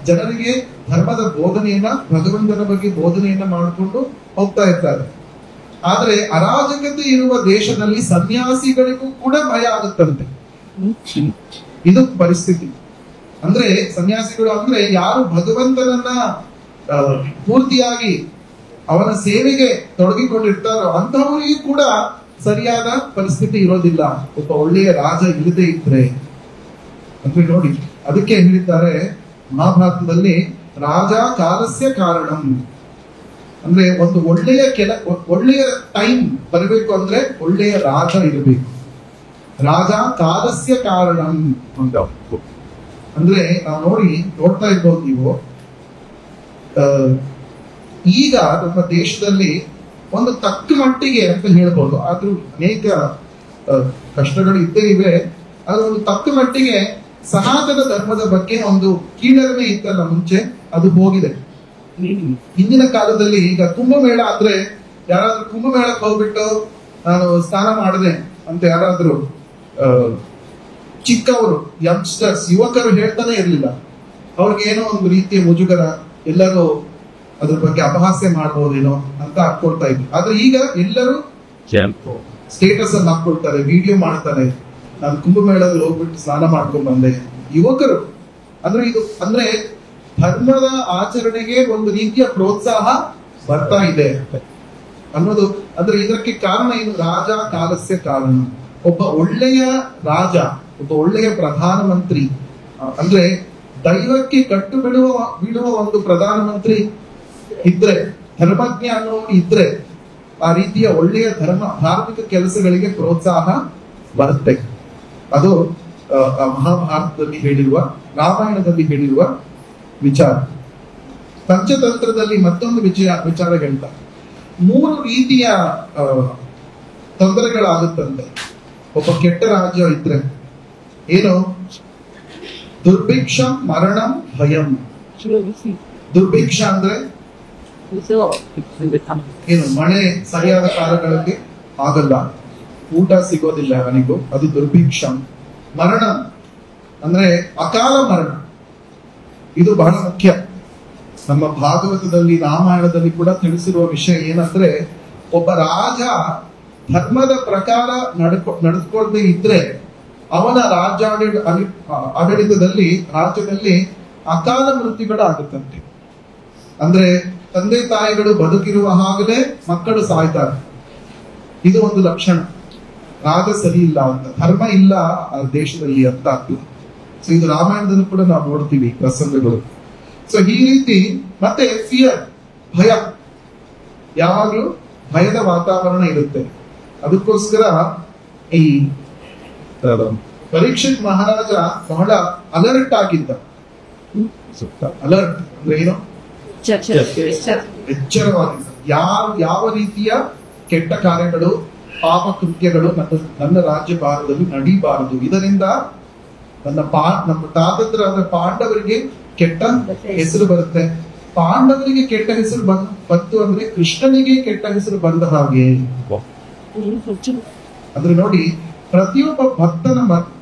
ಜನರಿಗೆ ಧರ್ಮದ ಬೋಧನೆಯನ್ನ, ಭಗವಂತನ ಬಗ್ಗೆ ಬೋಧನೆಯನ್ನ ಮಾಡಿಕೊಂಡು ಹೋಗ್ತಾ ಇರ್ತಾರೆ. ಆದ್ರೆ ಅರಾಜಕತೆ ಇರುವ ದೇಶದಲ್ಲಿ ಸನ್ಯಾಸಿಗಳಿಗೂ ಕೂಡ ಭಯ ಆಗುತ್ತಂತೆ. ಇದು ಪರಿಸ್ಥಿತಿ. ಅಂದ್ರೆ ಸನ್ಯಾಸಿಗಳು ಅಂದ್ರೆ ಯಾರು ಭಗವಂತನನ್ನ ಪೂರ್ತಿಯಾಗಿ ಅವನ ಸೇವೆಗೆ ತೊಡಗಿಕೊಂಡಿರ್ತಾರೋ ಅಂತಹವರಿಗೂ ಕೂಡ ಸರಿಯಾದ ಪರಿಸ್ಥಿತಿ ಇರೋದಿಲ್ಲ ಒಬ್ಬ ಒಳ್ಳೆಯ ರಾಜ ಇಲ್ಲದೆ ಇದ್ರೆ. ಅಂದ್ರೆ ನೋಡಿ, ಅದಕ್ಕೆ ಹೇಳಿದ್ದಾರೆ ಮಹಾಭಾರತದಲ್ಲಿ ರಾಜ ಕಾಲಸ್ಯ ಕಾರಣಂ. ಅಂದ್ರೆ ಒಂದು ಒಳ್ಳೆಯ ಟೈಮ್ ಬರಬೇಕು ಅಂದ್ರೆ ಒಳ್ಳೆಯ ರಾಜ ಇರಬೇಕು. ರಾಜ ಕಾಲಸ್ಯ ಕಾರಣಂ ಅಂತ. ಅಂದ್ರೆ ನಾವು ನೋಡ್ತಾ ಇರ್ಬೋದು ನೀವು, ಈಗ ನಮ್ಮ ದೇಶದಲ್ಲಿ ಒಂದು ತಕ್ಕ ಮಟ್ಟಿಗೆ ಅಂತ ಹೇಳ್ಬೋದು, ಆದ್ರೂ ಅನೇಕ ಕಷ್ಟಗಳು ಇದ್ದೇ ಇವೆ. ಅದು ಒಂದು ತಕ್ಕ ಮಟ್ಟಿಗೆ ಸನಾತನ ಧರ್ಮದ ಬಗ್ಗೆ ಒಂದು ಕೀಳರಿಮೆ ಇತ್ತಲ್ಲ ಮುಂಚೆ, ಅದು ಹೋಗಿದೆ. ಹಿಂದಿನ ಕಾಲದಲ್ಲಿ ಈಗ ಕುಂಭಮೇಳ ಆದ್ರೆ ಯಾರಾದ್ರೂ ಕುಂಭಮೇಳಕ್ಕೆ ಹೋಗ್ಬಿಟ್ಟು ನಾನು ಸ್ನಾನ ಮಾಡಿದೆ ಅಂತ ಯಾರಾದ್ರೂ ಚಿಕ್ಕವರು, ಯಂಗ್ಸ್ಟರ್ಸ್, ಯುವಕರು ಹೇಳ್ತಾನೆ ಇರ್ಲಿಲ್ಲ. ಅವ್ರಿಗೆ ಏನೋ ಒಂದು ರೀತಿಯ ಮುಜುಗರ, ಎಲ್ಲರೂ ಅದ್ರ ಬಗ್ಗೆ ಅಪಹಾಸ್ಯ ಮಾಡ್ಬೋದೇನೋ ಅಂತ ಹಾಕೊಳ್ತಾ ಇದ್ರು. ಆದ್ರೆ ಈಗ ಎಲ್ಲರೂ ಸ್ಟೇಟಸ್ ಅಲ್ಲಿ ಹಾಕೊಳ್ತಾರೆ, ವಿಡಿಯೋ ಮಾಡ್ತಾರೆ, ನಾನು ಕುಂಭಮೇಳದಲ್ಲಿ ಹೋಗ್ಬಿಟ್ಟು ಸ್ನಾನ ಮಾಡ್ಕೊಂಡ್ ಬಂದೆ. ಯುವಕರು ಅಂದ್ರೆ ಧರ್ಮದ ಆಚರಣೆಗೆ ಒಂದು ರೀತಿಯ ಪ್ರೋತ್ಸಾಹ ಬರ್ತಾ ಇದೆ ಅನ್ನೋದು. ಅಂದ್ರೆ ಇದಕ್ಕೆ ಕಾರಣ ಏನು? ರಾಜ ಕಾಲಸ್ಯ ಕಾರಣ. ಒಬ್ಬ ಒಳ್ಳೆಯ ರಾಜ, ಒಬ್ಬ ಒಳ್ಳೆಯ ಪ್ರಧಾನಮಂತ್ರಿ, ಅಂದ್ರೆ ದೈವಕ್ಕೆ ಕಟ್ಟು ಬಿಡುವ ಒಂದು ಪ್ರಧಾನಮಂತ್ರಿ ಇದ್ರೆ, ಧರ್ಮಜ್ಞ ಅನ್ನೋರು ಇದ್ರೆ, ಆ ರೀತಿಯ ಒಳ್ಳೆಯ ಧಾರ್ಮಿಕ ಕೆಲಸಗಳಿಗೆ ಪ್ರೋತ್ಸಾಹ ಬರುತ್ತೆ. ಅದು ಮಹಾಭಾರತದಲ್ಲಿ ಹೇಳಿರುವ, ರಾಮಾಯಣದಲ್ಲಿ ಹೇಳಿರುವ ವಿಚಾರ. ಪಂಚತಂತ್ರದಲ್ಲಿ ಮತ್ತೊಂದು ವಿಚಾರ ಹೇಳ್ತಾರೆ. 3 ರೀತಿಯ ತೊಂದರೆಗಳಾಗುತ್ತಂತೆ ಒಬ್ಬ ಕೆಟ್ಟ ರಾಜ್ಯ ಇದ್ರೆ. ಏನು? ದುರ್ಭಿಕ್ಷ, ಮರಣಂ, ಭಯಂ. ದುರ್ಭಿಕ್ಷ ಅಂದ್ರೆ ಏನು? ಮಳೆ ಸರಿಯಾದ ಕಾಲಗಳಲ್ಲಿ ಆಗಲ್ಲ, ಊಟ ಸಿಗೋದಿಲ್ಲ ಅವನಿಗೂ, ಅದು ದುರ್ಭಿಕ್ಷ. ಮರಣ ಅಂದ್ರೆ ಅಕಾಲ ಮರಣ. ಇದು ಬಹಳ ಮುಖ್ಯ. ನಮ್ಮ ಭಾಗವತದಲ್ಲಿ, ರಾಮಾಯಣದಲ್ಲಿ ಕೂಡ ತಿಳಿಸಿರುವ ವಿಷಯ ಏನಂದ್ರೆ, ಒಬ್ಬ ರಾಜ ಧರ್ಮದ ಪ್ರಕಾರ ನಡೆದುಕೊಳ್ಳದೆ ಇದ್ರೆ ಅವನ ಆಡಳಿತದಲ್ಲಿ, ರಾಜ್ಯದಲ್ಲಿ ಅಕಾಲ ಮೃತ್ಯುಗಳಾಗುತ್ತಂತೆ. ಅಂದ್ರೆ ತಂದೆ ತಾಯಿಗಳು ಬದುಕಿರುವ ಹಾಗಲೇ ಮಕ್ಕಳು ಸಾಯ್ತಾರೆ. ಇದು ಒಂದು ಲಕ್ಷಣ. ರಾಜ ಸರಿ ಇಲ್ಲ ಅಂತ, ಧರ್ಮ ಇಲ್ಲ ಆ ದೇಶದಲ್ಲಿ ಅಂತ ಆಗ್ತದೆ. ಸೊ ಇದು ರಾಮಾಯಣದಲ್ಲೂ ಕೂಡ ನಾವು ನೋಡ್ತೀವಿ ಪ್ರಸಂಗಗಳು. ಸೊ ಈ ರೀತಿ. ಮತ್ತೆ ಫಿಯರ್, ಭಯ, ಯಾವಾಗ್ಲೂ ಭಯದ ವಾತಾವರಣ ಇರುತ್ತೆ. ಅದಕ್ಕೋಸ್ಕರ ಈ ಪರೀಕ್ಷಿತ್ ಮಹಾರಾಜ ಬಹಳ ಅಲರ್ಟ್ ಆಗಿದ್ದ. ಅಲರ್ಟ್ ಅಂದ್ರೆ ಏನು? ಎಚ್ಚರವಾಗಿದ್ದ. ಯಾವ ರೀತಿಯ ಕೆಟ್ಟ ಕಾರ್ಯಗಳು, ಪಾಪ ಕೃತ್ಯಗಳು ನನ್ನ ರಾಜ್ಯಭಾರದಲ್ಲಿ ನಡೀಬಾರದು. ಇದರಿಂದ ನಮ್ಮ ತಾತಂದ್ರ ಪಾಂಡವರಿಗೆ ಕೆಟ್ಟ ಹೆಸರು ಬರುತ್ತೆ. ಪಾಂಡವರಿಗೆ ಕೆಟ್ಟ ಹೆಸರು ಬಂತು ಅಂದ್ರೆ ಕೃಷ್ಣನಿಗೆ ಕೆಟ್ಟ ಹೆಸರು ಬಂದ ಹಾಗೆ. ಅಂದ್ರೆ ನೋಡಿ, ಪ್ರತಿಯೊಬ್ಬ ಭಕ್ತನ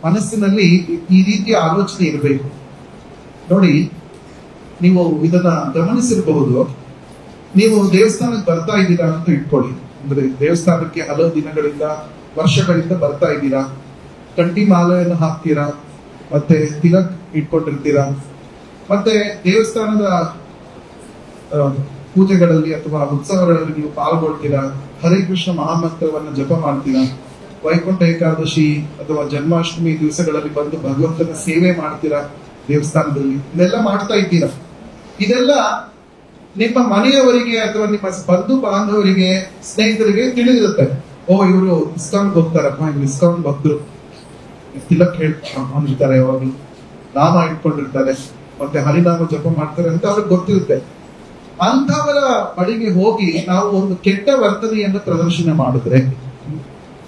ಮನಸ್ಸಿನಲ್ಲಿ ಈ ರೀತಿಯ ಆಲೋಚನೆ ಇರಬೇಕು. ನೋಡಿ, ನೀವು ಇದನ್ನ ಗಮನಿಸಿರಬಹುದು. ನೀವು ದೇವಸ್ಥಾನಕ್ಕೆ ಬರ್ತಾ ಇದ್ದೀರಾ ಅಂತ ಇಟ್ಕೊಳ್ಳಿ. ಅಂದ್ರೆ ದೇವಸ್ಥಾನಕ್ಕೆ ಹಲವು ದಿನಗಳಿಂದ, ವರ್ಷಗಳಿಂದ ಬರ್ತಾ ಇದ್ದೀರಾ. ಕಂಠಿ ಮಾಲೆಯನ್ನು ಹಾಕ್ತೀರಾ, ಮತ್ತೆ ತಿಲಕ್ ಇಟ್ಕೊಂಡಿರ್ತೀರಾ, ಮತ್ತೆ ದೇವಸ್ಥಾನದ ಪೂಜೆಗಳಲ್ಲಿ ಅಥವಾ ಉತ್ಸವಗಳಲ್ಲಿ ನೀವು ಪಾಲ್ಗೊಳ್ತೀರಾ. ಹರೇ ಕೃಷ್ಣ ಮಹಾಮಂತ್ರವನ್ನ ಜಪ ಮಾಡ್ತೀರಾ. ವೈಕುಂಠ ಏಕಾದಶಿ ಅಥವಾ ಜನ್ಮಾಷ್ಟಮಿ ದಿವಸಗಳಲ್ಲಿ ಬಂದು ಭಗವಂತನ ಸೇವೆ ಮಾಡ್ತೀರಾ ದೇವಸ್ಥಾನದಲ್ಲಿ. ಇದೆಲ್ಲ ಮಾಡ್ತಾ ಇದ್ದೀರಾ. ಇದೆಲ್ಲ ನಿಮ್ಮ ಮನೆಯವರಿಗೆ ಅಥವಾ ನಿಮ್ಮ ಬಂಧು ಬಾಂಧವರಿಗೆ, ಸ್ನೇಹಿತರಿಗೆ ತಿಳಿದಿರುತ್ತೆ. ಓ, ಇವರು ಇಸ್ಕಾನ್ ಹೋಗ್ತಾರಪ್ಪ, ಇವ್ರು ಇಸ್ಕಾನ್ ಭಕ್ತರು, ತಿಲಕ್ ಹೇಳ್ತಾರೆ, ಯಾವಾಗ್ಲೂ ನಾಮ ಇಟ್ಕೊಂಡಿರ್ತಾರೆ, ಮತ್ತೆ ಹರಿನಾಮ ಜಪ ಮಾಡ್ತಾರೆ ಅಂತ ಅವ್ರಿಗೆ ಗೊತ್ತಿರುತ್ತೆ. ಅಂಥವರ ಬಳಿಗೆ ಹೋಗಿ ನಾವು ಒಂದು ಕೆಟ್ಟ ವರ್ತನೆಯನ್ನು ಪ್ರದರ್ಶನ ಮಾಡಿದ್ರೆ,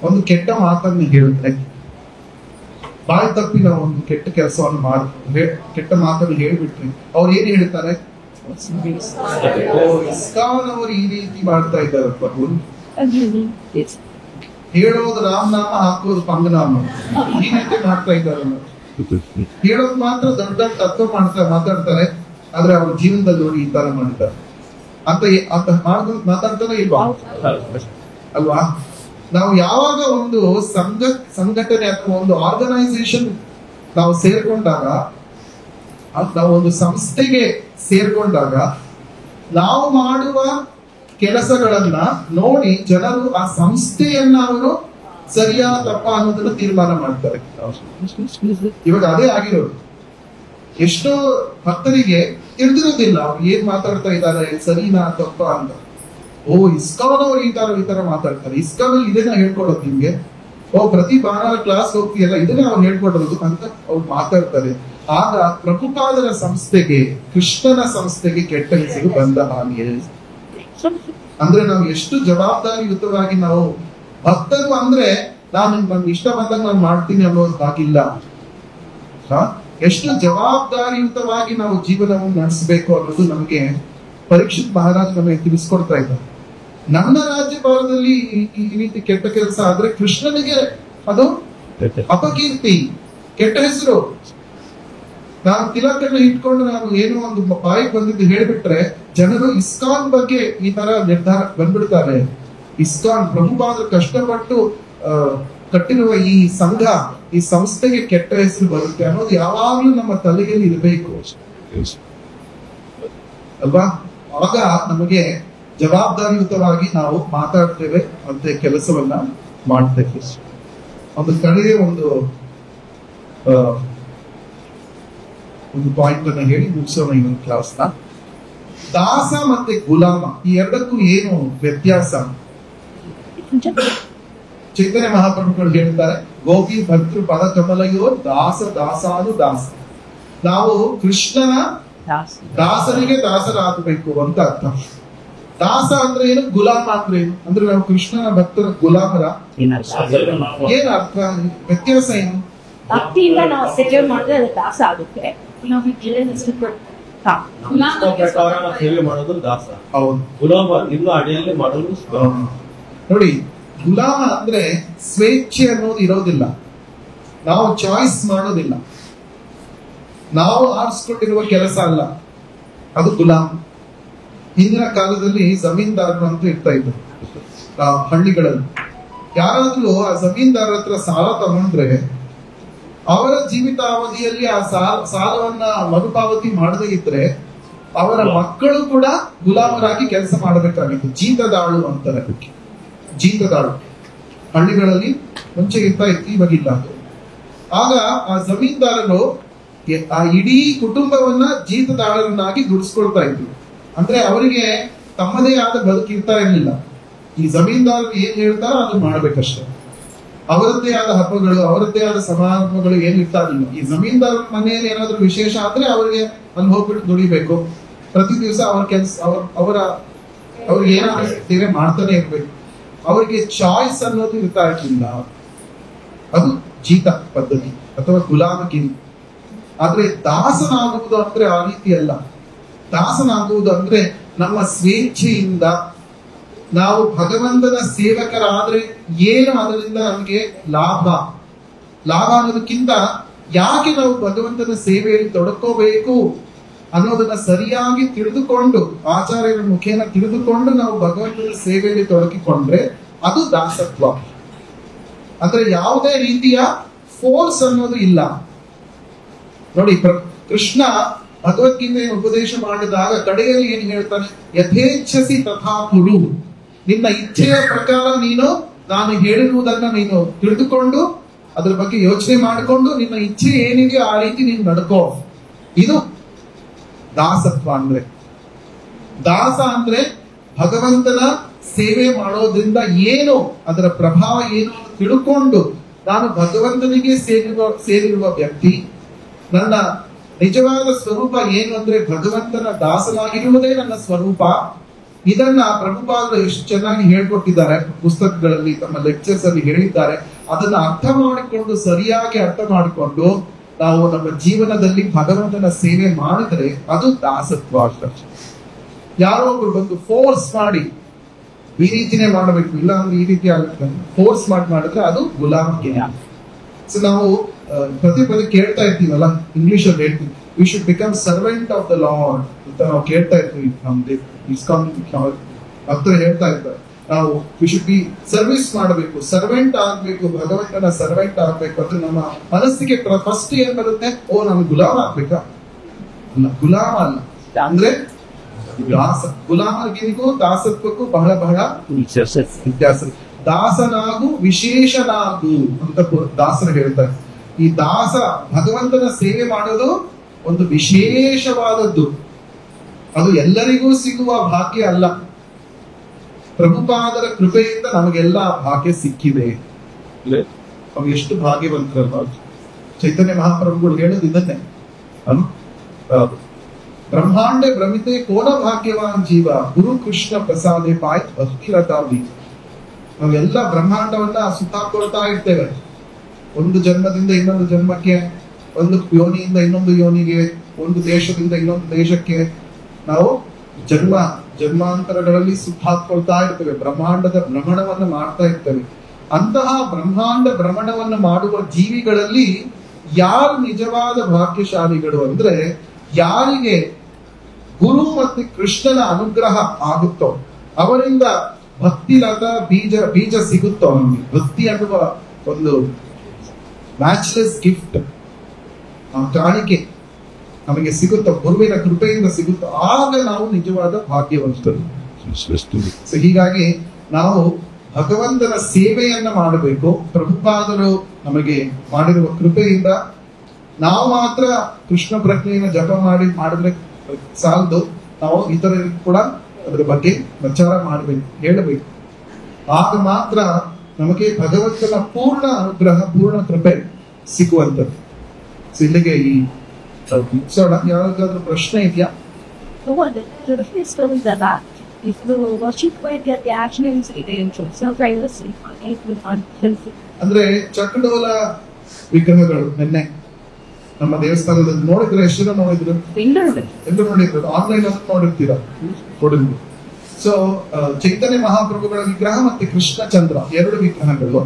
ಒಂದು ಕೆಟ್ಟ ಮಾತನ್ನು ಹೇಳಿದ್ರೆ, ಬಾಯಿ ತಪ್ಪಿ ನಾವು ಒಂದು ಕೆಟ್ಟ ಕೆಲಸವನ್ನು ಕೆಟ್ಟ ಮಾತನ್ನು ಹೇಳ್ಬಿಟ್ರೆ ಅವ್ರು ಏನ್ ಹೇಳ್ತಾರೆ? ಇಸ್ಕಾನ್ ಅವರು ಈ ರೀತಿ ಮಾಡ್ತಾ ಇದ್ದಾರಪ್ಪ, ಹೇಳೋದು ರಾಮನಾಮ, ಹಾಕೋದು ಪಂಗನಾಮ, ಈ ರೀತಿ ಮಾಡ್ತಾ ಇದ್ದಾರೆ. ಹೇಳೋದು ಮಾತ್ರ ದೊಡ್ಡ ತತ್ವ ಮಾತಾಡ್ತಾರೆ, ಆದ್ರೆ ಅವ್ರ ಜೀವನದಲ್ಲಿ ನೋಡಿ ಈ ತರ ಮಾಡ್ತಾರೆ ಅಂತ ಮಾತಾಡ್ತಾನೆ ಇಲ್ವಾ? ಅಲ್ವಾ? ನಾವು ಯಾವಾಗ ಒಂದು ಸಂಘಟನೆ ಅಥವಾ ಒಂದು ಆರ್ಗನೈಸೇಷನ್ ನಾವು ಸೇರ್ಕೊಂಡಾಗ, ನಾವು ಒಂದು ಸಂಸ್ಥೆಗೆ ಸೇರ್ಕೊಂಡಾಗ, ನಾವು ಮಾಡುವ ಕೆಲಸಗಳನ್ನ ನೋಡಿ ಜನರು ಆ ಸಂಸ್ಥೆಯನ್ನ ಅವರು ಸರಿಯಾ ತಪ್ಪ ಅನ್ನೋದನ್ನ ತೀರ್ಮಾನ ಮಾಡ್ತಾರೆ. ಇವಾಗ ಅದೇ ಆಗಿರೋದು. ಎಷ್ಟೋ ಭಕ್ತರಿಗೆ ತಿಳಿದಿರೋದಿಲ್ಲ ಅವ್ರು ಏನ್ ಮಾತಾಡ್ತಾ ಇದ್ದಾರೆ, ಸರಿನಾ ತಪ್ಪ ಅಂತ. ಓ ಇಸ್ಕಾನ್ ಅವ್ರು ಈ ತರ ಮಾತಾಡ್ತಾರೆ, ಇಸ್ಕಾನ್ ಅಲ್ಲಿ ಇದನ್ನ ಹೇಳ್ಕೊಡೋದು ನಿಮ್ಗೆ, ಓ ಪ್ರತಿ ಭಾನುವಾರ ಕ್ಲಾಸ್ ಹೋಗ್ತೀಯಲ್ಲ ಇದನ್ನ ಅವ್ರು ಹೇಳ್ಕೊಡೋದು ಅಂತ ಅವ್ರು ಮಾತಾಡ್ತಾರೆ. ಆಗ ಪ್ರಭುಪಾದರ ಸಂಸ್ಥೆಗೆ, ಕೃಷ್ಣನ ಸಂಸ್ಥೆಗೆ ಕೆಟ್ಟ ಹೆಸರು ಬಂದ ಹಾನಿ. ಅಂದ್ರೆ ನಾವು ಎಷ್ಟು ಜವಾಬ್ದಾರಿಯುತವಾಗಿ ನಾವು ಭಕ್ತರು ಅಂದ್ರೆ ನನ್ಗೆ ಇಷ್ಟ ಬಂದಾಗ ನಾನು ಮಾಡ್ತೀನಿ ಅನ್ನೋದಾಗಿಲ್ಲ. ಎಷ್ಟು ಜವಾಬ್ದಾರಿಯುತವಾಗಿ ನಾವು ಜೀವನವನ್ನು ನಡೆಸಬೇಕು ಅನ್ನೋದು ನಮಗೆ ಪರೀಕ್ಷಿತ್ ಮಹಾರಾಜ್ ನಮಗೆ ತಿಳಿಸ್ಕೊಡ್ತಾ ಇದ್ದಾರೆ. ನನ್ನ ರಾಜ್ಯಭಾರದಲ್ಲಿ ಈ ರೀತಿ ಕೆಟ್ಟ ಕೆಲಸ ಆದ್ರೆ ಕೃಷ್ಣನಿಗೆ ಅದು ಅಪಕೀರ್ತಿ, ಕೆಟ್ಟ ಹೆಸರು. ನಾನು ತಿಲಕನ್ನ ಇಟ್ಕೊಂಡು ನಾನು ಏನೋ ಒಂದು ಬಾಯಿಗೆ ಬಂದಿದ್ದು ಹೇಳ್ಬಿಟ್ರೆ ಜನರು ಇಸ್ಕಾನ್ ಬಗ್ಗೆ ಈ ತರ ನಿರ್ಧಾರ ಬಂದ್ಬಿಡ್ತಾರೆ. ಇಸ್ಕಾನ್ ಪ್ರಭುಪಾದರು ಕಷ್ಟಪಟ್ಟು ಕಟ್ಟಿರುವ ಈ ಸಂಘ, ಈ ಸಂಸ್ಥೆಗೆ ಕೆಟ್ಟ ಹೆಸರು ಬರುತ್ತೆ ಅನ್ನೋದು ಯಾವಾಗ್ಲೂ ನಮ್ಮ ತಲೆಯಲ್ಲಿ ಇರಬೇಕು ಅಲ್ವಾ? ಆಗ ನಮಗೆ ಜವಾಬ್ದಾರಿಯುತವಾಗಿ ನಾವು ಮಾತಾಡ್ತೇವೆ ಮತ್ತೆ ಕೆಲಸವನ್ನ ಮಾಡ್ತೇವೆ. ಒಂದು ಕಡೆಗೆ ಒಂದು ಪಾಯಿಂಟ್ ಅನ್ನ ಹೇಳಿ ಮುಗಿಸೋಣ ಈ ಒಂದು ಕ್ಲಾಸ್ ನ. ದಾಸ ಮತ್ತೆ ಗುಲಾಮ ಈ ಎರಡಕ್ಕೂ ಏನು ವ್ಯತ್ಯಾಸ? ಚೈತನ್ಯ ಮಹಾಪ್ರಭುಗಳು ಹೇಳ್ತಾರೆ, ಗೋಪಿ ಭಕ್ತೃ ಪದ ಕಮಲಯೋ ದಾಸ ದಾಸಾನು ದಾಸ. ನಾವು ಕೃಷ್ಣನ ದಾಸನಿಗೆ ದಾಸರಾಗಬೇಕು ಅಂತ ಅರ್ಥ. ದಾಸ ಅಂದ್ರೆ ಏನು, ಗುಲಾಮ ಅಂದ್ರೆ ಏನು? ಅಂದ್ರೆ ನಾವು ಕೃಷ್ಣನ ಭಕ್ತರ ಗುಲಾಮರ ಏನ್ ಅರ್ಥ, ವ್ಯತ್ಯಾಸ ಏನು? ಭಕ್ತಿಯಿಂದ ನಾವು ಸೆಕ್ಯೂರ್ ಮಾಡಿದ್ರೆ ಅದು ದಾಸ ಆಗುತ್ತೆ. ಸೇವೆ ಮಾಡೋದು ದಾಸ. ಹೌದು. ಗುಲಾಮ ಇನ್ನು ಅಡಿಯಲ್ಲಿ ಮಾಡೋದು. ನೋಡಿ, ಗುಲಾಮ ಅಂದ್ರೆ ಸ್ವೇಚ್ಛೆ ಅನ್ನೋದು ಇರೋದಿಲ್ಲ, ನಾವು ಚಾಯ್ಸ್ ಮಾಡೋದಿಲ್ಲ, ನಾವು ಆರಿಸ್ಕೊಂಡಿರುವ ಕೆಲಸ ಅಲ್ಲ, ಅದು ಗುಲಾಮ. ಹಿಂದಿನ ಕಾಲದಲ್ಲಿ ಜಮೀನ್ದಾರರು ಅಂತ ಇರ್ತಾ ಇದ್ರು ಹಳ್ಳಿಗಳಲ್ಲಿ. ಯಾರಾದ್ರೂ ಆ ಜಮೀನ್ದಾರರ ಹತ್ರ ಸಾಲ ತಗೊಂಡ್ರೆ ಅವರ ಜೀವಿತಾವಧಿಯಲ್ಲಿ ಆ ಸಾಲವನ್ನ ಮರುಪಾವತಿ ಮಾಡದೇ ಇದ್ರೆ ಅವರ ಮಕ್ಕಳು ಕೂಡ ಗುಲಾಮರಾಗಿ ಕೆಲಸ ಮಾಡಬೇಕಾಗಿತ್ತು. ಜೀತದಾಳು ಅಂತಾರೆ ಅದಕ್ಕೆ. ಜೀತದಾಳು ಹಳ್ಳಿಗಳಲ್ಲಿ ಮುಂಚೆ ಇರ್ತಾ ಇತ್ತು, ಇವಾಗಿಲ್ಲ. ಆಗ ಆ ಜಮೀನ್ದಾರರು ಆ ಇಡೀ ಕುಟುಂಬವನ್ನ ಜೀತದಾಳರನ್ನಾಗಿ ದುಡಿಸ್ಕೊಳ್ತಾ ಇದ್ರು. ಅಂದ್ರೆ ಅವರಿಗೆ ತಮ್ಮದೇ ಆದ ಬದುಕಿರ್ತಾ ಇರಲಿಲ್ಲ. ಈ ಜಮೀನ್ದಾರರು ಏನ್ ಹೇಳ್ತಾರೋ ಅದನ್ನ ಮಾಡ್ಬೇಕಷ್ಟೇ. ಅವರದ್ದೇ ಆದ ಹಬ್ಬಗಳು, ಅವರದ್ದೇ ಆದ ಸಮಾರಂಭಗಳು ಏನು ಇರ್ತಾ ಇರಲಿಲ್ಲ. ಈ ಜಮೀನ್ದಾರ ಮನೆಯಲ್ಲಿ ಏನಾದ್ರೂ ವಿಶೇಷ ಆದ್ರೆ ಅವರಿಗೆ ಅಲ್ಲಿ ಹೋಗ್ಬಿಟ್ಟು ದುಡಿಬೇಕು. ಪ್ರತಿ ದಿವಸ ಅವ್ರ ಕೆಲಸ ಅವ್ರಿಗೆ ಏನಾದ್ರೂ ಸೇವೆ ಮಾಡ್ತಾನೆ ಇರ್ಬೇಕು. ಅವರಿಗೆ ಚಾಯ್ಸ್ ಅನ್ನೋದು ಇರ್ತಾ ಇರಲಿಲ್ಲ. ಅದು ಜೀತ ಪದ್ಧತಿ ಅಥವಾ ಗುಲಾಮಗಿರಿ. ಆದ್ರೆ ದಾಸನಾಗುವುದು ಅಂದ್ರೆ ಆ ರೀತಿ ಅಲ್ಲ. ದಾಸನಾಗುವುದು ಅಂದ್ರೆ ನಮ್ಮ ಸ್ವೇಚ್ಛೆಯಿಂದ ನಾವು ಭಗವಂತನ ಸೇವಕರಾದ್ರೆ ಏನು ಅದರಿಂದ ನಮಗೆ ಲಾಭ ಅನ್ನೋದಕ್ಕಿಂತ ಯಾಕೆ ನಾವು ಭಗವಂತನ ಸೇವೆಯಲ್ಲಿ ತೊಡಕೋಬೇಕು ಅನ್ನೋದನ್ನ ಸರಿಯಾಗಿ ತಿಳಿದುಕೊಂಡು, ಆಚಾರ್ಯರ ಮುಖೇನ ತಿಳಿದುಕೊಂಡು ನಾವು ಭಗವಂತನ ಸೇವೆಯಲ್ಲಿ ತೊಡಗಿಕೊಂಡ್ರೆ ಅದು ದಾಸತ್ವ. ಅಂದ್ರೆ ಯಾವುದೇ ರೀತಿಯ ಫೋರ್ಸ್ ಅನ್ನೋದು ಇಲ್ಲ. ನೋಡಿ, ಕೃಷ್ಣ ಭಗವದ್ಗೀತೆ ಉಪದೇಶ ಮಾಡಿದಾಗ ಕಡೆಯಲ್ಲಿ ಏನ್ ಹೇಳ್ತಾನೆ, ಯಥೇಚ್ಛಸಿ ತಥಾ ಕುರು. ನಿನ್ನ ಇಚ್ಛೆಯ ಪ್ರಕಾರ ನಾನು ಹೇಳಿರುವುದನ್ನ ನೀನು ತಿಳಿದುಕೊಂಡು ಅದ್ರ ಬಗ್ಗೆ ಯೋಚನೆ ಮಾಡಿಕೊಂಡು ನಿನ್ನ ಇಚ್ಛೆ ಏನಿದೆಯೋ ಆ ರೀತಿ ನೀನು ನಡ್ಕೋ. ಇದು ದಾಸತ್ವ. ಅಂದ್ರೆ ದಾಸ ಅಂದ್ರೆ ಭಗವಂತನ ಸೇವೆ ಮಾಡೋದ್ರಿಂದ ಏನು ಅದರ ಪ್ರಭಾವ ಏನು ಅಂತ ತಿಳ್ಕೊಂಡು ನಾನು ಭಗವಂತನಿಗೆ ಸೇರಿರುವ ವ್ಯಕ್ತಿ, ನನ್ನ ನಿಜವಾದ ಸ್ವರೂಪ ಏನು ಅಂದ್ರೆ ಭಗವಂತನ ದಾಸನಾಗಿರುವುದೇ ನನ್ನ ಸ್ವರೂಪ. ಇದನ್ನ ಪ್ರಭುಪಾದರು ಎಷ್ಟು ಚೆನ್ನಾಗಿ ಹೇಳ್ಕೊಟ್ಟಿದ್ದಾರೆ ಪುಸ್ತಕಗಳಲ್ಲಿ, ತಮ್ಮ ಲೆಕ್ಚರ್ಸ್ ಅಲ್ಲಿ ಹೇಳಿದ್ದಾರೆ. ಅದನ್ನ ಅರ್ಥ ಮಾಡಿಕೊಂಡು, ಸರಿಯಾಗಿ ಅರ್ಥ ಮಾಡಿಕೊಂಡು ನಾವು ನಮ್ಮ ಜೀವನದಲ್ಲಿ ಭಗವಂತನ ಸೇವೆ ಮಾಡಿದ್ರೆ ಅದು ದಾಸತ್ವ ಆಗ್ತದೆ. ಯಾರೋ ಒಬ್ರು ಬಂದು ಫೋರ್ಸ್ ಮಾಡಿ ಈ ರೀತಿನೇ ಮಾಡಬೇಕು, ಇಲ್ಲ ಅಂದ್ರೆ ಈ ರೀತಿ ಆಗುತ್ತೆ, ಫೋರ್ಸ್ ಮಾಡಿದ್ರೆ ಅದು ಗುಲಾಮಗಿರಿ. ಸೊ ನಾವು ಪದೇ ಕೇಳ್ತಾ ಇರ್ತೀವಲ್ಲ, ಇಂಗ್ಲಿಷ್ ಅಲ್ಲಿ ಹೇಳ್ತೀವಿ, we should become servant of the lord ಅಂತ ನಾವು ಕೇಳ್ತಾ ಇರ್ತೀವಿ. ನಮ್ದು ಇಸ್ಕಾನ್ ಭಕ್ತರು ಹೇಳ್ತಾ ಇರ್ತಾರೆ, ನಾವು ವಿ ಶುಡ್ ಬಿ ಸರ್ವಿಸ್ ಮಾಡಬೇಕು, ಸರ್ವೆಂಟ್ ಆಗ್ಬೇಕು, ಭಗವಂತನ ಸರ್ವೆಂಟ್ ಆಗ್ಬೇಕು ಅಂದ್ರೆ ನಮ್ಮ ಮನಸ್ಸಿಗೆ ಫಸ್ಟ್ ಏನ್ ಬರುತ್ತೆ, ಓ ನಾನು ಗುಲಾಮ ಆಗ್ಬೇಕಾ? ಅಲ್ಲ, ಗುಲಾಮ ಅಲ್ಲ, ಅಂದ್ರೆ ದಾಸ. ಗುಲಾಮಗಿರಿಗೂ ದಾಸತ್ವಕ್ಕೂ ಬಹಳ ವ್ಯತ್ಯಾಸ. ದಾಸನಾಗು ವಿಶೇಷನಾಗು ಅಂತ ದಾಸರು ಹೇಳ್ತಾರೆ. ಈ ದಾಸ ಭಗವಂತನ ಸೇವೆ ಮಾಡೋದು ಒಂದು ವಿಶೇಷವಾದದ್ದು. ಅದು ಎಲ್ಲರಿಗೂ ಸಿಗುವ ಭಾಗ್ಯ ಅಲ್ಲ. ಪ್ರಭುಪಾದರ ಕೃಪೆಯಿಂದ ನಮಗೆಲ್ಲ ಭಾಗ್ಯ ಸಿಕ್ಕಿದೆ. ಅವು ಎಷ್ಟು ಭಾಗ್ಯವಂತರಲ್ಲ. ಚೈತನ್ಯ ಮಹಾಪ್ರಭುಗಳು ಹೇಳೋದು ಇದನ್ನೇ. ಬ್ರಹ್ಮಾಂಡ ಭ್ರಮಿತೆ ಕೋನ ಭಾಗ್ಯವಾನ್ ಜೀವ ಗುರು ಕೃಷ್ಣ ಪ್ರಸಾದೆ ಪಾಯ್ ಭಕ್ತಿರತಾವಿ. ನಾವೆಲ್ಲ ಬ್ರಹ್ಮಾಂಡವನ್ನ ಸುತ್ತಾಕೊಳ್ತಾ ಇರ್ತೇವೆ. ಒಂದು ಜನ್ಮದಿಂದ ಇನ್ನೊಂದು ಜನ್ಮಕ್ಕೆ, ಒಂದು ಯೋನಿಯಿಂದ ಇನ್ನೊಂದು ಯೋನಿಗೆ, ಒಂದು ದೇಶದಿಂದ ಇನ್ನೊಂದು ದೇಶಕ್ಕೆ ನಾವು ಜನ್ಮಾಂತರಗಳಲ್ಲಿ ಸುತ್ತಾಕೊಳ್ತಾ ಇರ್ತೇವೆ. ಬ್ರಹ್ಮಾಂಡದ ಭ್ರಮಣವನ್ನು ಮಾಡ್ತಾ ಇರ್ತೇವೆ. ಅಂತಹ ಬ್ರಹ್ಮಾಂಡ ಭ್ರಮಣವನ್ನು ಮಾಡುವ ಜೀವಿಗಳಲ್ಲಿ ಯಾರು ನಿಜವಾದ ಭಾಗ್ಯಶಾಲಿಗಳು ಅಂದ್ರೆ, ಯಾರಿಗೆ ಗುರು ಮತ್ತು ಕೃಷ್ಣನ ಅನುಗ್ರಹ ಆಗುತ್ತೋ, ಅವರಿಂದ ಭಕ್ತಿರಥ ಬೀಜ ಸಿಗುತ್ತೋ, ನಮಗೆ ಭಕ್ತಿ ಅನ್ನುವ ಒಂದು ಮ್ಯಾಚ್ಲೆಸ್ ಗಿಫ್ಟ್, ಕಾಣಿಕೆ ನಮಗೆ ಸಿಗುತ್ತೋ, ಗುರುವಿನ ಕೃಪೆಯಿಂದ ಸಿಗುತ್ತೋ, ಆಗ ನಾವು ನಿಜವಾದ ಭಾಗ್ಯವಂತರು. ಸೊ ಹೀಗಾಗಿ ನಾವು ಭಗವಂತನ ಸೇವೆಯನ್ನ ಮಾಡಬೇಕು. ಪ್ರಭುಪಾದರು ನಮಗೆ ಮಾಡಿರುವ ಕೃಪೆಯಿಂದ ನಾವು ಮಾತ್ರ ಕೃಷ್ಣ ಪ್ರಜ್ಞೆಯನ್ನು ಜಪ ಮಾಡಿದ್ರೆ ಸಾಲದು, ನಾವು ಇತರರಿಗೂ ಕೂಡ ಅದರ ಬಗ್ಗೆ ಪ್ರಚಾರ ಮಾಡಬೇಕು, ಹೇಳಬೇಕು. ಆಗ ಮಾತ್ರ ನಮಗೆ ಭಗವಂತನ ಪೂರ್ಣ ಅನುಗ್ರಹ, ಪೂರ್ಣ ಕೃಪೆ ಸಿಗುವಂಥದ್ದು. ಸೊ ಇಲ್ಲಿಗೆ ಈ ಯಾರಿಗಾದ್ರೂ ಪ್ರಶ್ನೆ ಇದೆಯಾ? ಅಂದ್ರೆ ಚಕ್ರಡೋಲ ವಿಗ್ರಹಗಳು ನಿನ್ನೆ ನಮ್ಮ ದೇವಸ್ಥಾನದಲ್ಲಿ ನೋಡಿದ್ರೆ ಎಷ್ಟು ಜನ ನೋಡಿದ್ರು? ಎಲ್ಲರೂ ನೋಡಿದ್ರು. ಆನ್ಲೈನ್ ಅಲ್ಲಿ ನೋಡಿರ್ತೀರ ಕೊಡಲು. ಸೊ ಚೈತನ್ಯ ಮಹಾಪ್ರಭುಗಳ ವಿಗ್ರಹ ಮತ್ತೆ ಕೃಷ್ಣಚಂದ್ರ ಎರಡು ವಿಗ್ರಹಗಳು.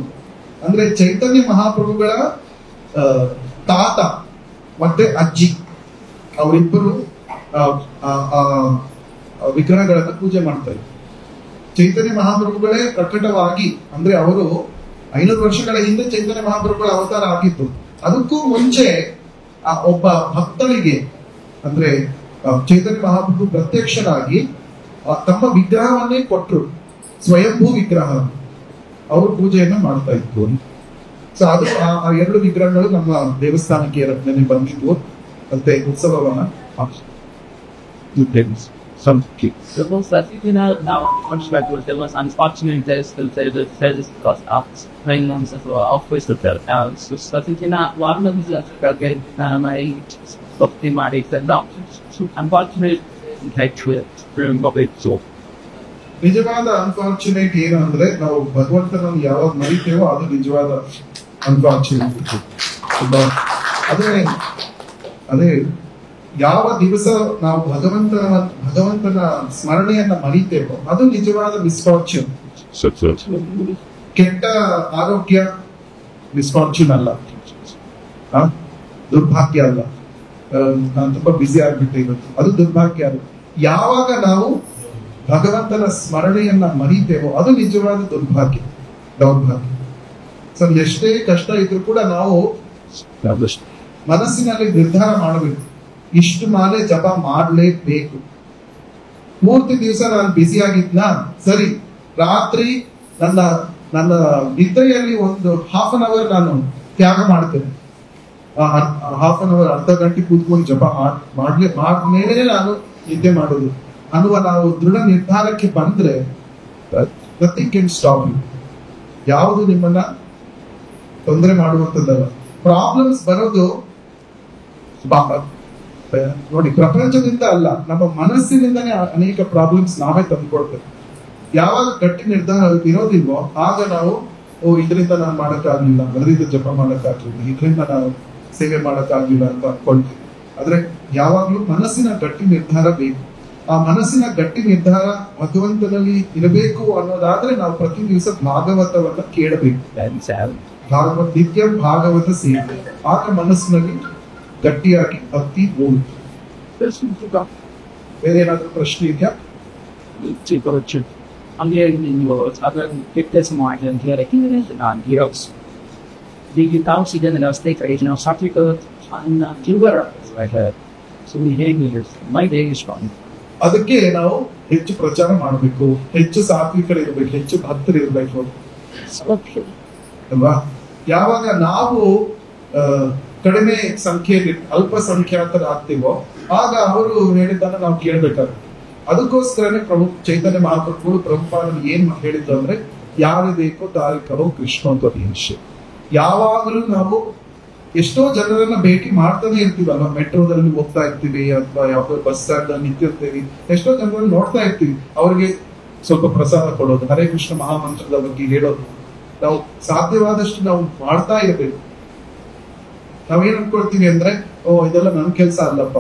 ಅಂದ್ರೆ ಚೈತನ್ಯ ಮಹಾಪ್ರಭುಗಳ ತಾತ ಮತ್ತೆ ಅಜ್ಜಿ ಅವರಿಬ್ಬರು ವಿಗ್ರಹಗಳನ್ನ ಪೂಜೆ ಮಾಡ್ತಾರೆ. ಚೈತನ್ಯ ಮಹಾಪ್ರಭುಗಳೇ ಪ್ರಕಟವಾಗಿ, ಅಂದ್ರೆ ಅವರು 500 ವರ್ಷಗಳ ಹಿಂದೆ ಚೈತನ್ಯ ಮಹಾಪ್ರಭುಗಳ ಅವತಾರ ಆಗಿತ್ತು. ಅದಕ್ಕೂ ಮುಂಚೆ ಒಬ್ಬ ಭಕ್ತನಿಗೆ ಅಂದ್ರೆ ಚೈತನ್ಯ ಮಹಾಪ್ರಭು ಪ್ರತ್ಯಕ್ಷರಾಗಿ ತಮ್ಮ ವಿಗ್ರಹವನ್ನೇ ಕೊಟ್ಟರು, ಸ್ವಯಂಭೂ ವಿಗ್ರಹ. ಅವರು ಪೂಜೆಯನ್ನ ಮಾಡ್ತಾ ಇದ್ರು. ಸೊ ಅದು ಆ ಎರಡು ವಿಗ್ರಹಗಳು ನಮ್ಮ ದೇವಸ್ಥಾನಕ್ಕೆ ನೆನೆ ಬಂದಿದ್ವು. ಮತ್ತೆ ಉತ್ಸವವನ್ನ unfortunate because always the so one of my unfortunate ನಿಜವಾದ ಅನ್ಫಾರ್ಚುನೇಟ್ ಏನು ಅಂದ್ರೆ, ನಾವು ಭಗವಂತನನ್ನು ಯಾವಾಗ ಮರಿತೇವೋ ಅದು ನಿಜವಾದ ಅನ್ಫಾರ್ಚುನೇಟ್. ಅದೇ ಯಾವ ದಿವಸ ನಾವು ಭಗವಂತನ ಸ್ಮರಣೆಯನ್ನ ಮರಿತೇವೋ ಅದು ನಿಜವಾದ ಮಿಸ್ಫಾರ್ಚ್ಯೂನ್. ಕೆಟ್ಟ ಆರೋಗ್ಯ ಮಿಸ್ಫಾರ್ಚ್ಯೂನ್ ಅಲ್ಲ, ದುರ್ಭಾಗ್ಯ ಅಲ್ಲ. ನಾನು ತುಂಬಾ ಬ್ಯುಸಿ ಆಗ್ಬಿಟ್ಟೆ ಇವತ್ತು, ಅದು ದುರ್ಭಾಗ್ಯ ಅಲ್ಲ. ಯಾವಾಗ ನಾವು ಭಗವಂತನ ಸ್ಮರಣೆಯನ್ನ ಮರಿತೇವೋ ಅದು ನಿಜವಾದ ದೌರ್ಭಾಗ್ಯ. ಸೊ ಎಷ್ಟೇ ಕಷ್ಟ ಇದ್ರೂ ಕೂಡ ನಾವು ಮನಸ್ಸಿನಲ್ಲಿ ನಿರ್ಧಾರ ಮಾಡಬೇಕು, ಇಷ್ಟು ಮಾಲೆ ಜಪ ಮಾಡಲೇಬೇಕು. ಪೂರ್ತಿ ದಿವಸ ನಾನು ಬ್ಯುಸಿ ಆಗಿದ್ನ, ಸರಿ ರಾತ್ರಿ ನನ್ನ ನಿದ್ರೆಯಲ್ಲಿ ಒಂದು ½ an hour ನಾನು ತ್ಯಾಗ ಮಾಡ್ತೇನೆ. ½ an hour, ಅರ್ಧ ಗಂಟೆ ಕೂತ್ಕೊಂಡು ಜಪ ಮಾಡ್ಮೇಲೆ ನಾನು ನಿದ್ದೆ ಮಾಡೋದು ಅನ್ನುವ ನಾವು ದೃಢ ನಿರ್ಧಾರಕ್ಕೆ ಬಂದ್ರೆ ನಥಿಂಗ್ ಕ್ಯಾನ್ ಸ್ಟಾಪ್ ಯು. ಯಾವುದು ನಿಮ್ಮನ್ನ ತೊಂದರೆ ಮಾಡುವಂಥದ್ದಲ್ಲ. ಪ್ರಾಬ್ಲಮ್ಸ್ ಬರೋದು ನೋಡಿ ಪ್ರಪಂಚದಿಂದ ಅಲ್ಲ, ನಮ್ಮ ಮನಸ್ಸಿನಿಂದನೇ ಅನೇಕ ಪ್ರಾಬ್ಲಮ್ಸ್ ನಾವೇ ತಂದುಕೊಳ್ತೇವೆ. ಯಾವಾಗ ಗಟ್ಟಿ ನಿರ್ಧಾರ ಇರೋದಿಲ್ವೋ ಆಗ ನಾವು ಇದರಿಂದ ನಾನು ಮಾಡಕ್ಕಾಗ್ಲಿಲ್ಲ, ಅದರಿಂದ ಜಪ ಮಾಡಕ್ಕಾಗ್ಲಿಲ್ಲ, ಇದರಿಂದ ನಾವು ಸೇವೆ ಮಾಡಕ್ಕಾಗ್ಲಿಲ್ಲ ಅಂತ ಅನ್ಕೊಳ್ತೀವಿ. ಆದ್ರೆ ಯಾವಾಗ್ಲೂ ಮನಸ್ಸಿನ ಗಟ್ಟಿ ನಿರ್ಧಾರ ಬೇಕು. ಆ ಮನಸ್ಸಿನ ಗಟ್ಟಿ ನಿರ್ಧಾರ ಭಗವಂತನಲ್ಲಿ ಇರಬೇಕು ಅನ್ನೋದಾದ್ರೆ ನಾವು ಪ್ರತಿ ದಿವಸ ಭಾಗವತವನ್ನ ಕೇಳಬೇಕು. ನಿತ್ಯ ಭಾಗವತ ಸೇವೆ, ಆಗ ಮನಸ್ಸಿನಲ್ಲಿ ಗಟ್ಟಿಯಾಗಿ ಭಕ್ತಿ ಮೂಡುತ್ತೆ. ಬೇರೆ ಏನಾದ್ರೂ ಪ್ರಶ್ನೆ ಇದೆಯಾ? I'm hearing in yours, other this morning, the thousand and our state regional certificate and Cuba, right? So we hear here, my day is gone. ಅದಕ್ಕೆ ನಾವು ಹೆಚ್ಚು ಪ್ರಚಾರ ಮಾಡಬೇಕು, ಹೆಚ್ಚು ಸಾತ್ವಿಕರಿರ್ಬೇಕು, ಹೆಚ್ಚು ಭಕ್ತರಿರ್ಬೇಕು. Okay. ಅಲ್ವಾ? ಯಾವಾಗ ನಾವು ಕಡಿಮೆ ಸಂಖ್ಯೆಯಲ್ಲಿ ಅಲ್ಪಸಂಖ್ಯಾತರಾಗ್ತೀವೋ ಆಗ ಅವರು ಹೇಳಿದ್ದನ್ನ ನಾವು ಕೇಳ್ಬೇಕಾಗುತ್ತೆ. ಅದಕ್ಕೋಸ್ಕರನೇ ಪ್ರಭು ಚೈತನ್ಯ ಮಹಾಪ್ರಭುಗಳು ಪ್ರಭುಪಾದರು ಏನ್ ಹೇಳಿದ್ರು ಅಂದ್ರೆ, ಯಾರು ಬೇಕೋ ತಾರಿಕರೋ ಕೃಷ್ಣ ಅಂತ ವಿಷಯ. ಯಾವಾಗಲೂ ನಾವು ಎಷ್ಟೋ ಜನರನ್ನ ಭೇಟಿ ಮಾಡ್ತಾನೆ ಇರ್ತೀವಲ್ವಾ, ಮೆಟ್ರೋದಲ್ಲಿ ಹೋಗ್ತಾ ಇರ್ತೀವಿ ಅಥವಾ ಯಾವ್ದೋ ಬಸ್ ಸ್ಟ್ಯಾಂಡ್ ನಿಂತಿರ್ತೀವಿ, ಎಷ್ಟೋ ಜನರನ್ನು ನೋಡ್ತಾ ಇರ್ತೀವಿ. ಅವ್ರಿಗೆ ಸ್ವಲ್ಪ ಪ್ರಸಾದ ಕೊಡೋದು, ಹರೇ ಕೃಷ್ಣ ಮಹಾಮಂತ್ರದ ಬಗ್ಗೆ ಹೇಳೋದು, ನಾವು ಸಾಧ್ಯವಾದಷ್ಟು ನಾವು ಮಾಡ್ತಾ ಇರ್ಬೇಕು. ನಾವೇನ್ ಅನ್ಕೊಳ್ತೀವಿ ಅಂದ್ರೆ, ಇದೆಲ್ಲ ನನ್ ಕೆಲ್ಸ ಅಲ್ಲಪ್ಪ,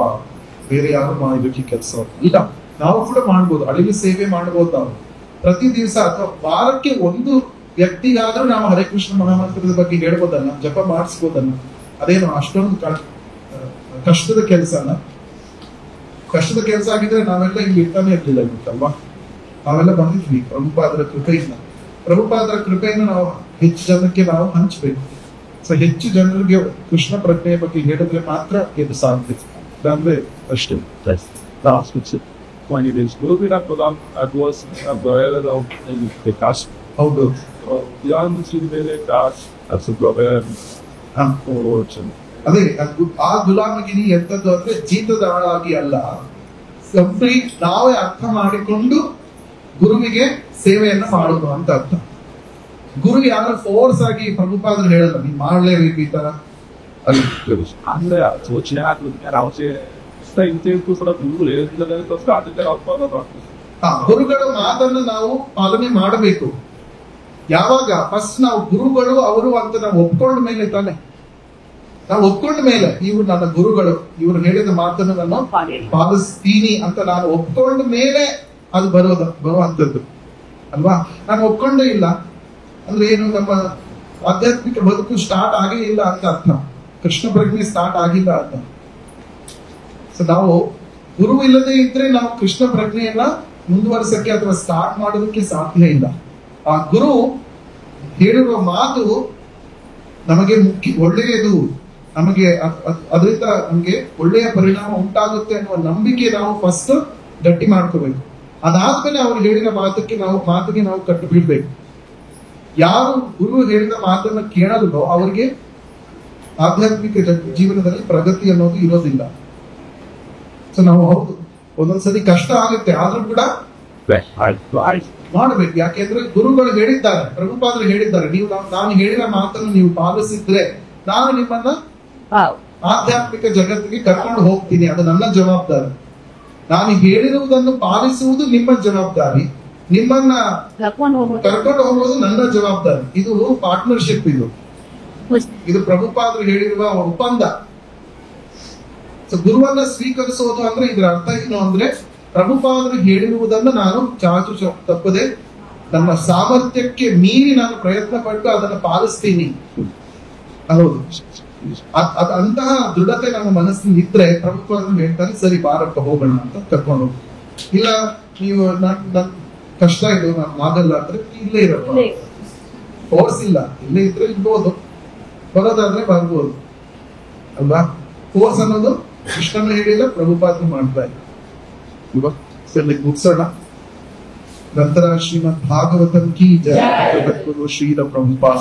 ಬೇರೆ ಯಾರು ಇದಕ್ಕೆ ಕೆಲಸ ಇಲ್ಲ, ನಾವು ಕೂಡ ಮಾಡ್ಬೋದು, ಅಳಿಲು ಸೇವೆ ಮಾಡ್ಬೋದು. ನಾವು ಪ್ರತಿ ದಿವಸ ಅಥವಾ ವಾರಕ್ಕೆ ಒಂದು ವ್ಯಕ್ತಿಗಾದ್ರೂ ನಾವು ಹರೇ ಕೃಷ್ಣ ಮಹಾಮಂತ್ರದ ಬಗ್ಗೆ ಹೇಳ್ಬೋದಲ್ಲ, ಜಪ ಮಾಡಿಸ್ಬೋದಲ್ಲ. ಅದೇನು ಅಷ್ಟೊಂದು ಕಷ್ಟದ ಕೆಲಸನ? ಕಷ್ಟದ ಕೆಲಸ ಆಗಿದ್ರೆ ನಾವೆಲ್ಲ ಇಲ್ಲಿ ಇರ್ತಾನೆ ಇರ್ಲಿಲ್ಲ ಗೊತ್ತಲ್ವಾ. ನಾವೆಲ್ಲ ಬಂದಿದ್ವಿ ಪ್ರಭುಪಾದರ ಕೃಪೆಯಿಂದ. ಪ್ರಭುಪಾದರ ಕೃಪೆಯನ್ನು ನಾವು ಹೆಚ್ಚು ಜನಕ್ಕೆ ನಾವು ಹಂಚ್ಬೇಕು. ಸೊ ಹೆಚ್ಚು ಜನರಿಗೆ ಕೃಷ್ಣ ಪ್ರಜ್ಞೆಯ ಬಗ್ಗೆ ಹೇಳಿದ್ರೆ ಮಾತ್ರ ಇದು ಸಾಧ್ಯ. ಅಂದ್ರೆ ಅಷ್ಟೇ. Last week's 20 days. Will be that program at was a brother of the cast. ಹೌದು. Beyond the city, they cast as a brother. ಅದೇ ಆ ಗುಲಾಮಗಿರಿ ಎಂತದ್ದು ಅಂದ್ರೆ ಜೀತದ ಆಳಾಗಿ ಅಲ್ಲ, ಕಂಪ್ಲೀಟ್ ನಾವೇ ಅರ್ಥ ಮಾಡಿಕೊಂಡು ಗುರುವಿಗೆ ಸೇವೆಯನ್ನ ಮಾಡೋದು ಅಂತ ಅರ್ಥ. ಗುರು ಯಾರು ಫೋರ್ಸ್ ಆಗಿ ಪ್ರಭುಪಾದರು ಹೇಳಲ್ಲ, ನೀನ್ ಮಾಡ್ಲೇಬೇಕು ಈ ತರ. And so she had to get out here. Same thing to sort of do it. And then it was started there out. ಗುರುಗಳ ಮಾತನ್ನು ನಾವು ಪಾಲನೆ ಮಾಡಬೇಕು. ಯಾವಾಗ ಫಸ್ಟ್ ನಾವು ಗುರುಗಳು ಅವರು ಅಂತ ನಾವು ಒಪ್ಕೊಂಡ ಮೇಲೆ ತಾನೆ, ನಾವು ಒಪ್ಕೊಂಡ ಮೇಲೆ ಇವ್ರು ನನ್ನ ಗುರುಗಳು, ಇವ್ರು ಹೇಳಿದ ಮಾತನ್ನು ನಾನು ಪಾಲಿಸ್ತೀನಿ ಅಂತ ನಾನು ಒಪ್ಕೊಂಡ ಮೇಲೆ ಅದು ಬರುವಂತದ್ದು ಅಲ್ವಾ. ನಾನು ಒಪ್ಕೊಂಡೇ ಇಲ್ಲ ಅಂದ್ರೆ ಏನು, ನಮ್ಮ ಆಧ್ಯಾತ್ಮಿಕ ಬದುಕು ಸ್ಟಾರ್ಟ್ ಆಗೇ ಇಲ್ಲ ಅಂತ ಅರ್ಥ, ಕೃಷ್ಣ ಪ್ರಜ್ಞೆ ಸ್ಟಾರ್ಟ್ ಆಗಿಲ್ಲ ಅಂತ. ಸೊ ನಾವು ಗುರು ಇಲ್ಲದೆ ಇದ್ರೆ ನಾವು ಕೃಷ್ಣ ಪ್ರಜ್ಞೆಯನ್ನ ಮುಂದುವರಿಸಕ್ಕೆ ಅಥವಾ ಸ್ಟಾರ್ಟ್ ಮಾಡೋದಕ್ಕೆ ಸಾಧ್ಯ ಇಲ್ಲ. ಆ ಗುರು ಹೇಳಿರುವ ಮಾತು ನಮಗೆ ಒಳ್ಳೆಯದು, ನಮಗೆ ಅದರಿಂದ ನಮಗೆ ಒಳ್ಳೆಯ ಪರಿಣಾಮ ಉಂಟಾಗುತ್ತೆ ಅನ್ನುವ ನಂಬಿಕೆ ನಾವು ಫಸ್ಟ್ ಗಟ್ಟಿ ಮಾಡ್ಕೋಬೇಕು. ಅದಾದ್ಮೇಲೆ ಅವ್ರು ಹೇಳಿದ ಮಾತಿಗೆ ನಾವು ಕಟ್ಟು ಬೀಳ್ಬೇಕು. ಯಾರು ಗುರು ಹೇಳಿದ ಮಾತನ್ನ ಕೇಳಲ್ವೋ ಅವ್ರಿಗೆ ಆಧ್ಯಾತ್ಮಿಕ ಜೀವನದಲ್ಲಿ ಪ್ರಗತಿ ಅನ್ನೋದು ಇರೋದಿಲ್ಲ. ಸೊ ನಾವು ಹೌದು ಒಂದೊಂದ್ಸರಿ ಕಷ್ಟ ಆಗುತ್ತೆ, ಆದ್ರೂ ಕೂಡ ಮಾಡಬೇಕು. ಯಾಕೆಂದ್ರೆ ಗುರುಗಳು ಹೇಳಿದ್ದಾರೆ, ಪ್ರಭುಪಾದರು ಹೇಳಿದ್ದಾರೆ, ನೀವು ನಾನು ಹೇಳಿದ ಮಾತನ್ನು ನೀವು ಪಾಲಿಸಿದ್ರೆ ನಾನು ನಿಮ್ಮನ್ನ ಆಧ್ಯಾತ್ಮಿಕ ಜಗತ್ತಿಗೆ ಕರ್ಕೊಂಡು ಹೋಗ್ತೀನಿ, ಅದು ನನ್ನ ಜವಾಬ್ದಾರಿ. ನಾನು ಹೇಳಿರುವುದನ್ನು ಪಾಲಿಸುವುದು ನಿಮ್ಮ ಜವಾಬ್ದಾರಿ, ನಿಮ್ಮನ್ನ ಕರ್ಕೊಂಡು ಹೋಗುವುದು ನನ್ನ ಜವಾಬ್ದಾರಿ. ಇದು ಪಾರ್ಟ್ನರ್ಶಿಪ್, ಇದು ಪ್ರಭುಪಾದರು ಹೇಳಿರುವ ಒಪ್ಪಂದ. ಸೊ ಗುರುವನ್ನ ಸ್ವೀಕರಿಸೋದು ಅಂದ್ರೆ ಇದರ ಅರ್ಥ ಏನು ಅಂದ್ರೆ, ಪ್ರಭುಪಾದರು ಹೇಳಿರುವುದನ್ನು ನಾನು ಚಾಚು ತಪ್ಪದೆ ನನ್ನ ಸಾಮರ್ಥ್ಯಕ್ಕೆ ಮೀರಿ ನಾನು ಪ್ರಯತ್ನ ಪಟ್ಟು ಅದನ್ನು ಪಾಲಿಸ್ತೀನಿ ಅನ್ನೋದು. ಅಂತಹ ದೃಢತೆ ನಮ್ಮ ಮನಸ್ಸಿನಲ್ಲಿ ಇದ್ರೆ ಪ್ರಭುಪಾದರು ಹೇಳ್ತಾರೆ, ಸರಿ ಭಾರತ ಹೋಗೋಣ ಅಂತ ಕರ್ಕೊಂಡು ಹೋಗಿ. ಇಲ್ಲ ನೀವು ನನ್ ಕಷ್ಟ ಇದು ನಾನು ಆಗಲ್ಲ ಅಂದ್ರೆ ಇಲ್ಲೇ ಇರಪ್ಪ, ಫೋರ್ಸ್ ಇಲ್ಲ, ಇಲ್ಲೇ ಇದ್ರೆ ಇರ್ಬೋದು, ಬರೋದಾದ್ರೆ ಬರ್ಬೋದು ಅಲ್ವಾ. ಫೋರ್ಸ್ ಅನ್ನೋದು ಕೃಷ್ಣನ ಹೇಳಿಲ್ಲ, ಪ್ರಭುಪಾದರು ಮಾಡ್ತಾ ಇಲ್ಲ. ಮುಗಿಸೋಣ. ನಂತರ ಶ್ರೀಮದ್ ಭಾಗವತಂ ಕಿ ಜಯ, ಜಗದ್ಗುರು ಶ್ರೀಲ ಪ್ರಭುಪಾದ.